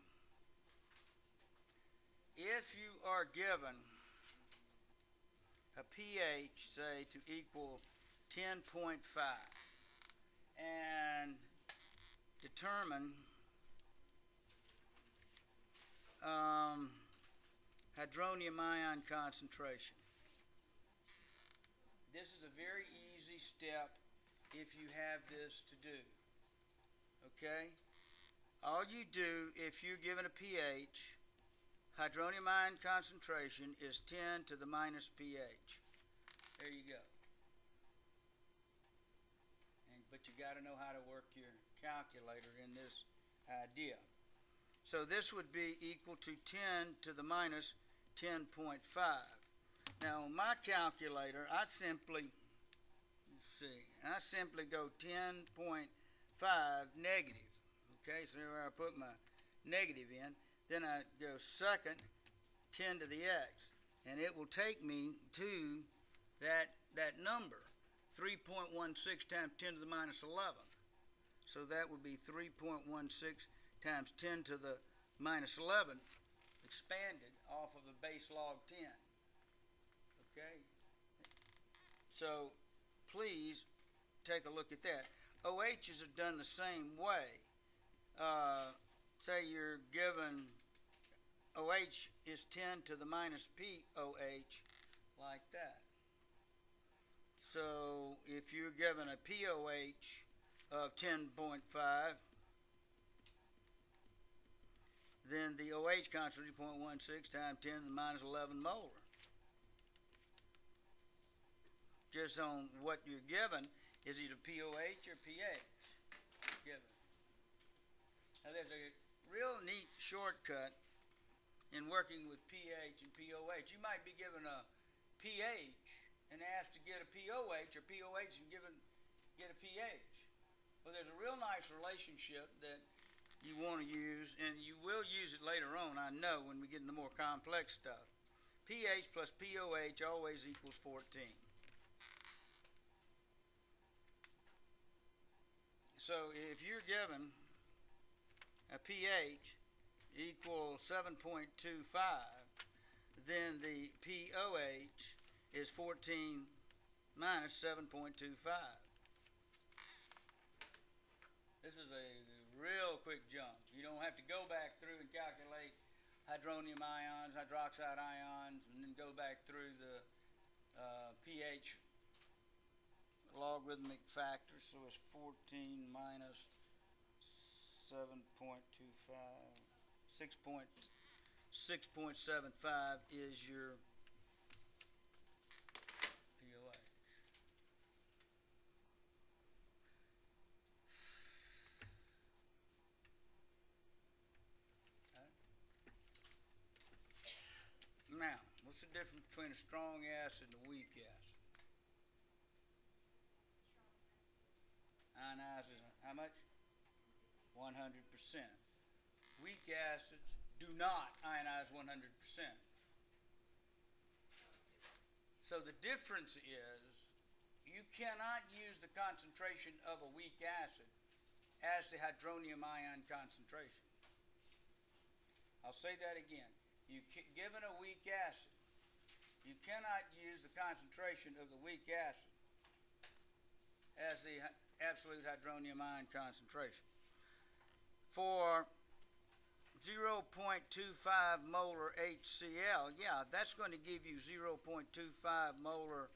If you are given a pH, say, to equal 10.5 and determine hydronium ion concentration. This is a very easy step if you have this to do. Okay? All you do if you're given a pH, hydronium ion concentration is 10 to the minus pH. There you go. But you got to know how to work your calculator in this idea. So this would be equal to 10 to the minus 10.5. Now on my calculator, I simply go 10.5 negative. Okay, so where I put my negative in, then I go second 10 to the x, and it will take me to that number, 3.16 times 10 to the minus 11. So that would be 3.16 times 10 to the minus 11 expanded off of the base log 10. Okay? So please take a look at that. OHs are done the same way. Say you're given OH is 10 to the minus POH, like that. So if you're given a POH of 10.5, then the OH concentration is 0.16 times 10 to the minus 11 molar. Just on what you're given is either POH or pH given. Now there's a real neat shortcut in working with pH and POH. You might be given a pH and asked to get a POH, or POH and get a pH. Well, there's a real nice relationship that you want to use, and you will use it later on, I know, when we get into more complex stuff. pH plus POH always equals 14. So if you're given a pH equals 7.25, then the POH is 14 minus 7.25. This is a real quick jump. You don't have to go back through and calculate hydronium ions, hydroxide ions, and then go back through the pH logarithmic factor. So it's 14 minus 7.25, 6.75 is your POH. Now, what's the difference between a strong acid and a weak acid? Ionizes how much? 100%. Weak acids do not ionize 100%. So the difference is you cannot use the concentration of a weak acid as the hydronium ion concentration. I'll say that again. Given a weak acid, you cannot use the concentration of the weak acid as the absolute hydronium ion concentration. For 0.25 molar HCl, yeah, that's going to give you 0.25 molar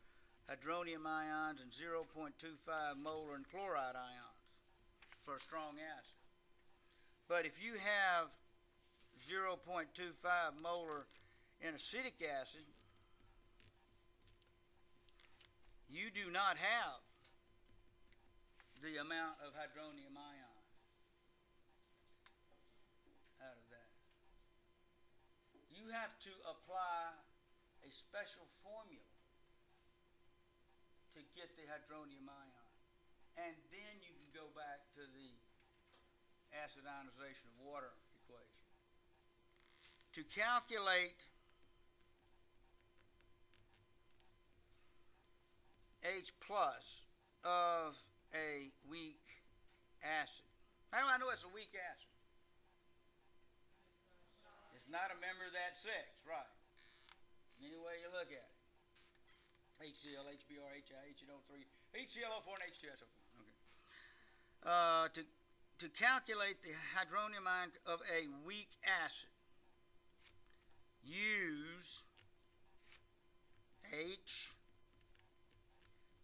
hydronium ions and 0.25 molar and chloride ions for a strong acid. But if you have 0.25 molar in acetic acid, you do not have the amount of hydronium ion out of that. You have to apply a special formula to get the hydronium ion, and then you can go back to the acid ionization of water equation. To calculate H plus of a weak acid. How do I know it's a weak acid? It's not a member of that six, right? Any way you look at it. HCl, HBr, HI, HNO3, HClO4, and H2SO4. Okay. To calculate the hydronium ion of a weak acid, use H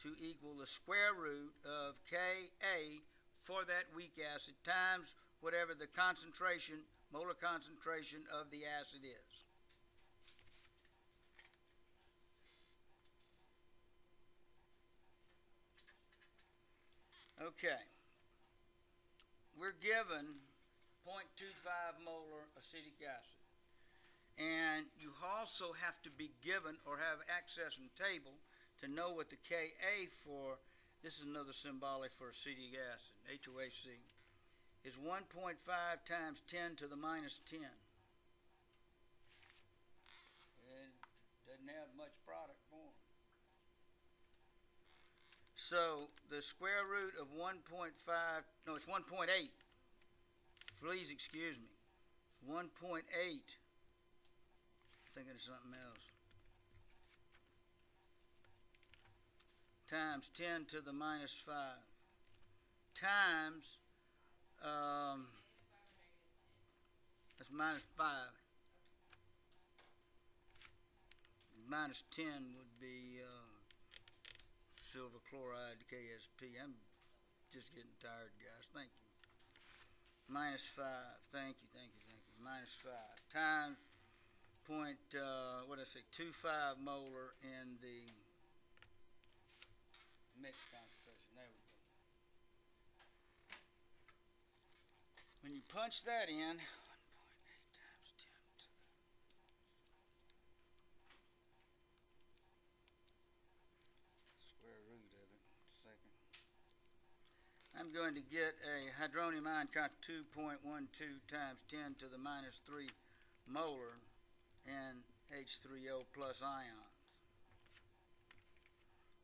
to equal the square root of Ka for that weak acid times whatever the concentration, molar concentration of the acid is. Okay. We're given 0.25 molar acetic acid. And you also have to be given or have access in the table to know what the Ka for, this is another symbolic for acetic acid, HOAC, is 1.5 times 10 to the minus 10. It doesn't have much product form. So the square root of 1.5, no, it's 1.8. Please excuse me. 1.8. Thinking of something else. Times 10 to the minus 5. Times, that's minus 5. Minus 10 would be silver chloride, KSP. I'm just getting tired, guys. Thank you. Minus 5. Thank you. Minus 5 times point, 25 molar in the mixed concentration. There we go. When you punch that in, 1.8 times 10 to the square root of it. Second. I'm going to get a hydronium ion concentration 2.12 times 10 to the minus 3 molar and H3O plus ions.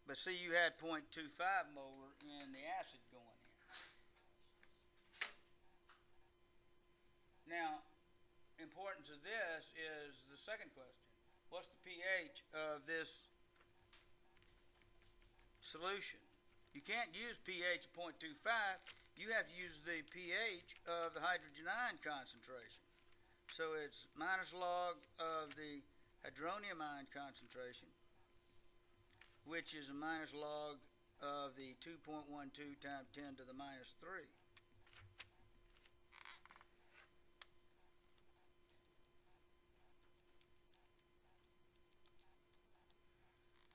But see, you had 0.25 molar in the acid going in. Now, importance of this is the second question. What's the pH of this solution? You can't use pH of 0.25. You have to use the pH of the hydrogen ion concentration. So it's minus log of the hydronium ion concentration, which is a minus log of the 2.12 times 10 to the minus 3.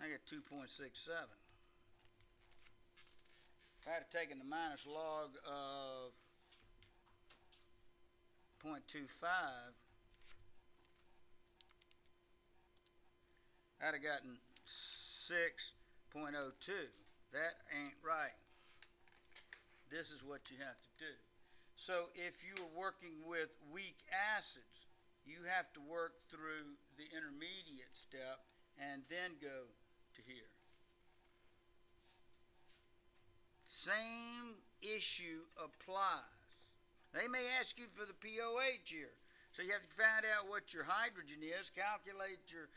I get 2.67. If I had taken the minus log of 0.25, I'd have gotten 6.02. That ain't right. This is what you have to do. So if you are working with weak acids, you have to work through the intermediate step and then go to here. Same issue applies. They may ask you for the POH here. So you have to find out what your hydrogen is, calculate the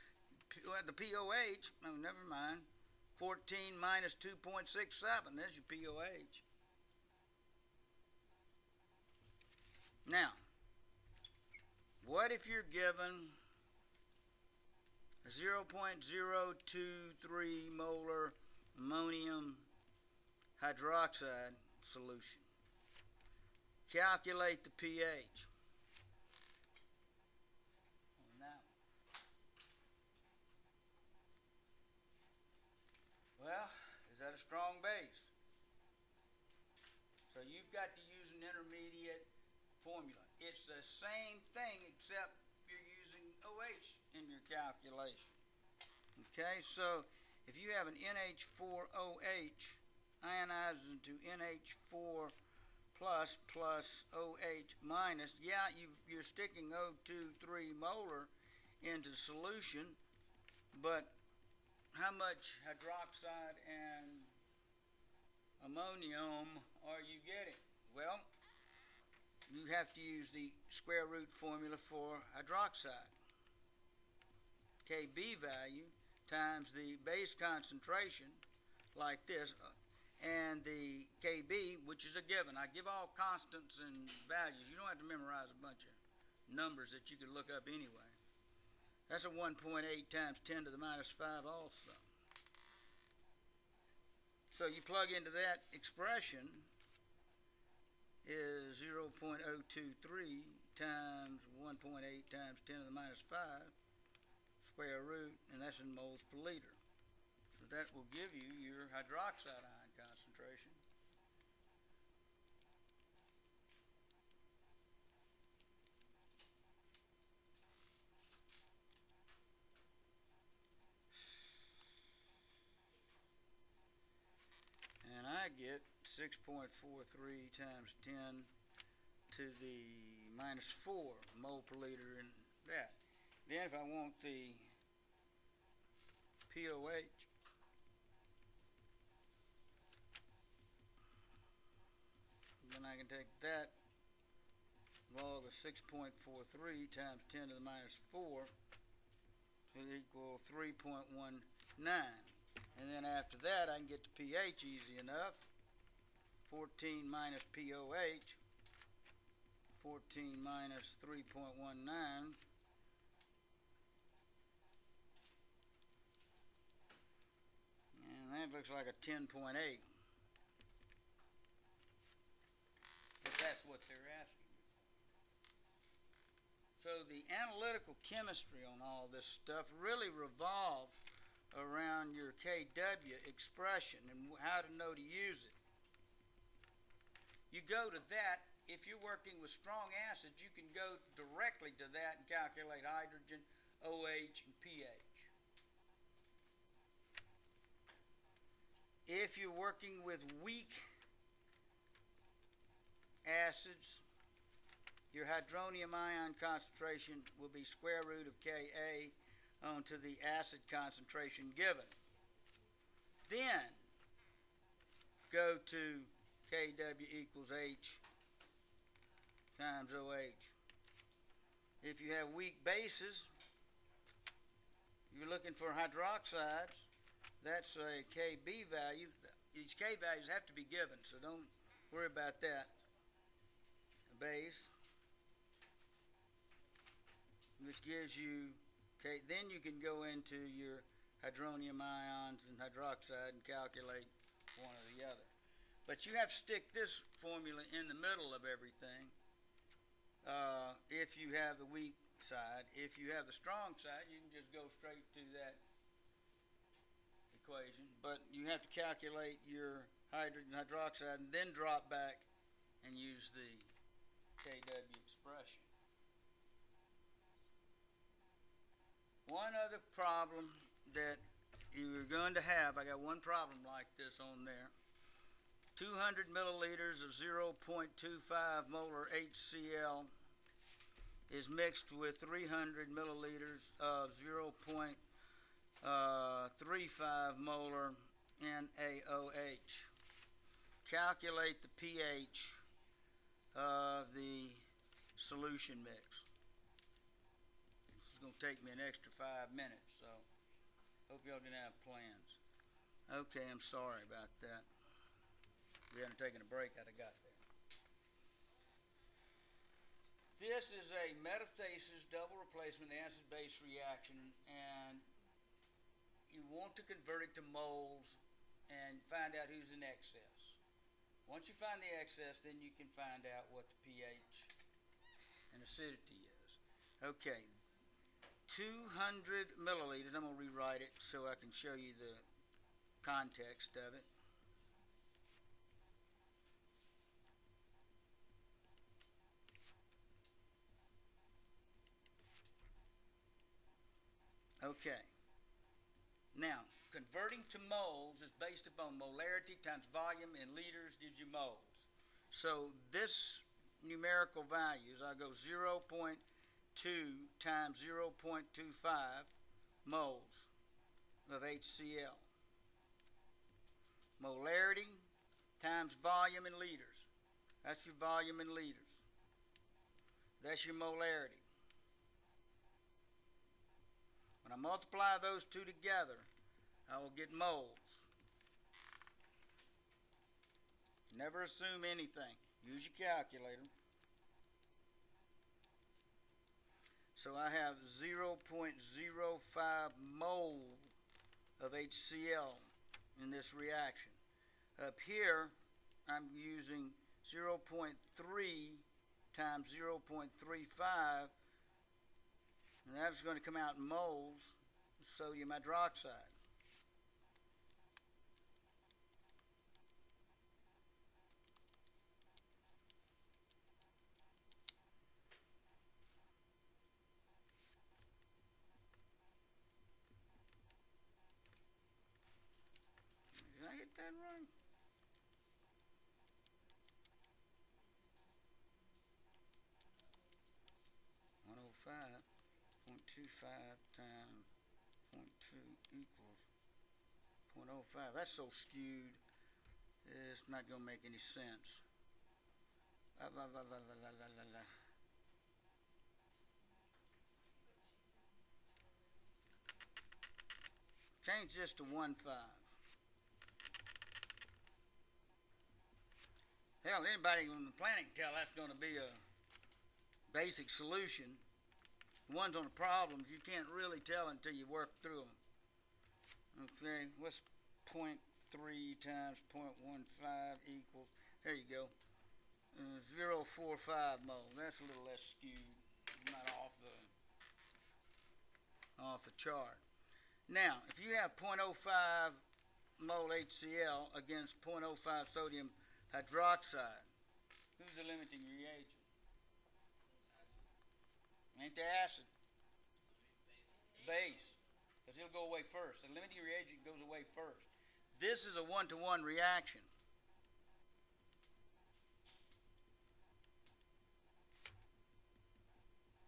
POH. No, never mind. 14 minus 2.67. There's your POH. Now, what if you're given a 0.023 molar ammonium hydroxide solution? Calculate the pH on that one. Well, is that a strong base? So you've got to use an intermediate formula. It's the same thing except you're using OH in your calculation. Okay, so if you have an NH4OH ionizes into NH4 plus OH minus, yeah, you're sticking 0.23 molar into the solution, but how much hydroxide and ammonium are you getting? Well, you have to use the square root formula for hydroxide. Kb value times the base concentration, like this, and the Kb, which is a given. I give all constants and values. You don't have to memorize a bunch of numbers that you could look up anyway. That's a 1.8 times 10 to the minus 5 also. So you plug into that expression is 0.023 times 1.8 times 10 to the minus 5 square root, and that's in moles per liter. So that will give you your hydroxide ion concentration. And I get 6.43 times 10 to the minus 4 mole per liter in that. Then if I want the POH, then I can take that log of 6.43 times 10 to the minus 4 to equal 3.19. And then after that, I can get the pH easy enough. 14 minus POH, 14 minus 3.19, and that looks like a 10.8. But that's what they're asking. So the analytical chemistry on all this stuff really revolves around your KW expression and how to know to use it. You go to that. If you're working with strong acids, you can go directly to that and calculate hydrogen, OH, and pH. If you're working with weak acids, your hydronium ion concentration will be square root of Ka onto the acid concentration given. Then go to Kw equals H times OH. If you have weak bases, you're looking for hydroxides, that's a Kb value. These K values have to be given, so don't worry about that. A base, which gives you, then you can go into your hydronium ions and hydroxide and calculate one or the other. But you have to stick this formula in the middle of everything if you have the weak side. If you have the strong side, you can just go straight to that equation. But you have to calculate your hydrogen hydroxide and then drop back and use the Kw expression. One other problem that you're going to have, I got one problem like this on there. 200 milliliters of 0.25 molar HCl is mixed with 300 milliliters of 0.35 molar NaOH. Calculate the pH of the solution mix. This is going to take me an extra 5 minutes, so hope y'all didn't have plans. Okay, I'm sorry about that. We hadn't taken a break, I'd have got there. This is a metathesis double replacement acid-base reaction, and you want to convert it to moles and find out who's in excess. Once you find the excess, then you can find out what the pH and acidity is. Okay, 200 milliliters, I'm going to rewrite it so I can show you the context of it. Okay. Now, converting to moles is based upon molarity times volume in liters gives you moles. So this numerical values, I go 0.2 times 0.25 moles of HCl. Molarity times volume in liters. That's your volume in liters. That's your molarity. When I multiply those two together, I will get moles. Never assume anything. Use your calculator. So I have 0.05 mole of HCl in this reaction. Up here, I'm using 0.3 times 0.35, and that's going to come out in moles of sodium hydroxide. Did I get that right? .25 times 0.2 equals 0.05. That's so skewed, it's not going to make any sense. Change this to 1.5. Hell, anybody on the planet can tell that's going to be a basic solution. The ones on the problems, you can't really tell until you work through them. Okay, what's 0.3 times 0.15 equals? There you go. 0.45 mole. That's a little less skewed. Not off the chart. Now, if you have 0.05 mole HCl against 0.05 sodium hydroxide, who's the limiting reagent? Ain't the acid. Base. Because it'll go away first. The limiting reagent goes away first. This is a one-to-one reaction.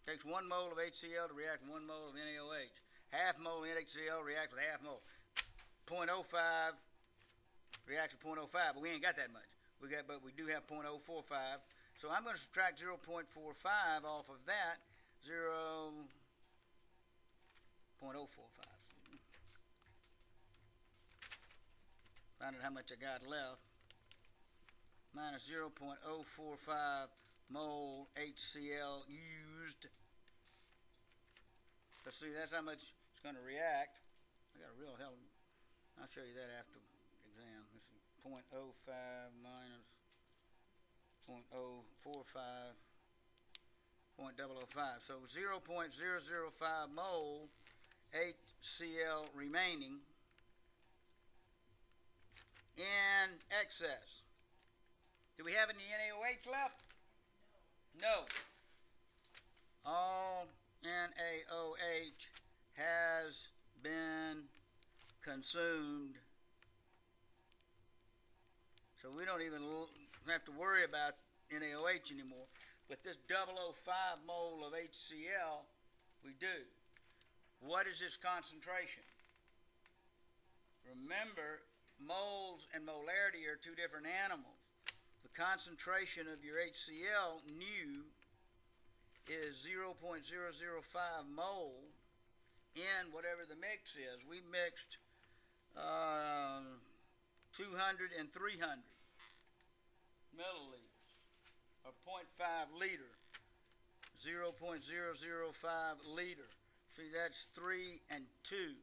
Takes 1 mole of HCl to react with 1 mole of NaOH. Half mole of NaHCl reacts with half mole. 0.05 reacts with 0.05, but we ain't got that much. But we do have 0.045. So I'm going to subtract 0.45 off of that. 0.045. Find out how much I got left. Minus 0.045 mole HCl used. Let's see, that's how much it's going to react. I got a real hell. I'll show you that after exam. This is 0.05 minus 0.045. 0.005. So 0.005 mole HCl remaining in excess. Do we have any NaOH left? No. All NaOH has been consumed. So we don't even have to worry about NaOH anymore. But this 0.005 mole of HCl, we do. What is its concentration? Remember, moles and molarity are two different animals. The concentration of your HCl, nu, is 0.005 mole in whatever the mix is. We mixed 200 and 300 milliliters. A 0.5 liter, 0.005 liter. See, that's 3 and 2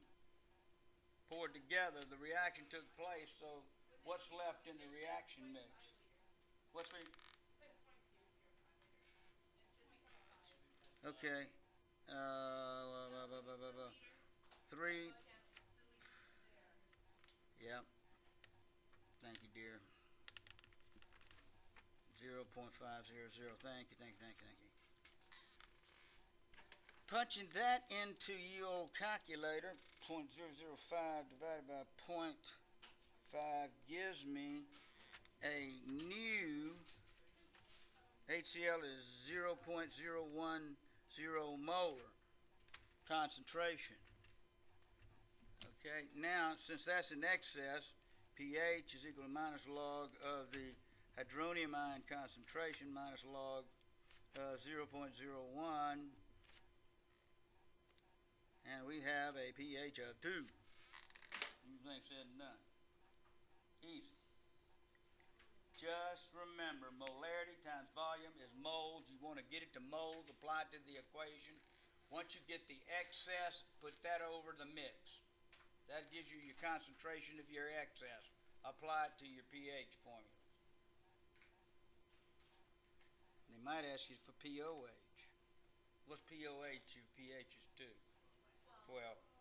poured together. The reaction took place, so what's left in the reaction mix? What's the... Okay. 3. Yep. Thank you, dear. 0.500. Thank you. Punching that into your old calculator, 0.005 divided by 0.5 gives me a new HCl is 0.010 molar concentration. Okay, now since that's in excess, pH is equal to minus log of the hydronium ion concentration minus log of 0.01, and we have a pH of 2. Everything said and done. Easy. Just remember, molarity times volume is moles. You want to get it to moles, apply it to the equation. Once you get the excess, put that over the mix. That gives you your concentration of your excess. Apply it to your pH formula. They might ask you for POH. What's POH? Your pH is 2. 12.